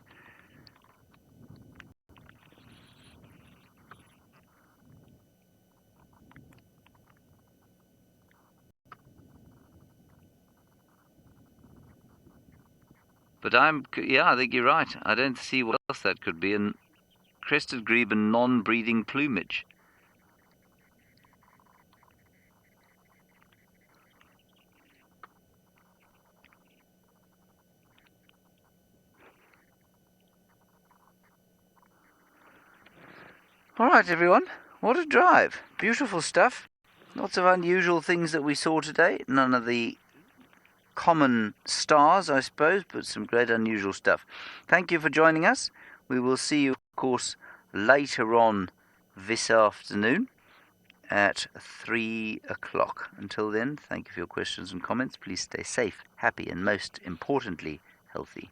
But I think you're right. I don't see what else that could be. And crested grebe and non-breeding plumage. All right, everyone. What a drive. Beautiful stuff. Lots of unusual things that we saw today. None of the common stars, I suppose, but some great unusual stuff. Thank you for joining us. We will see you, of course, later on this afternoon. at 3 o'clock. Until then, thank you for your questions and comments. Please stay safe, happy, and most importantly, healthy.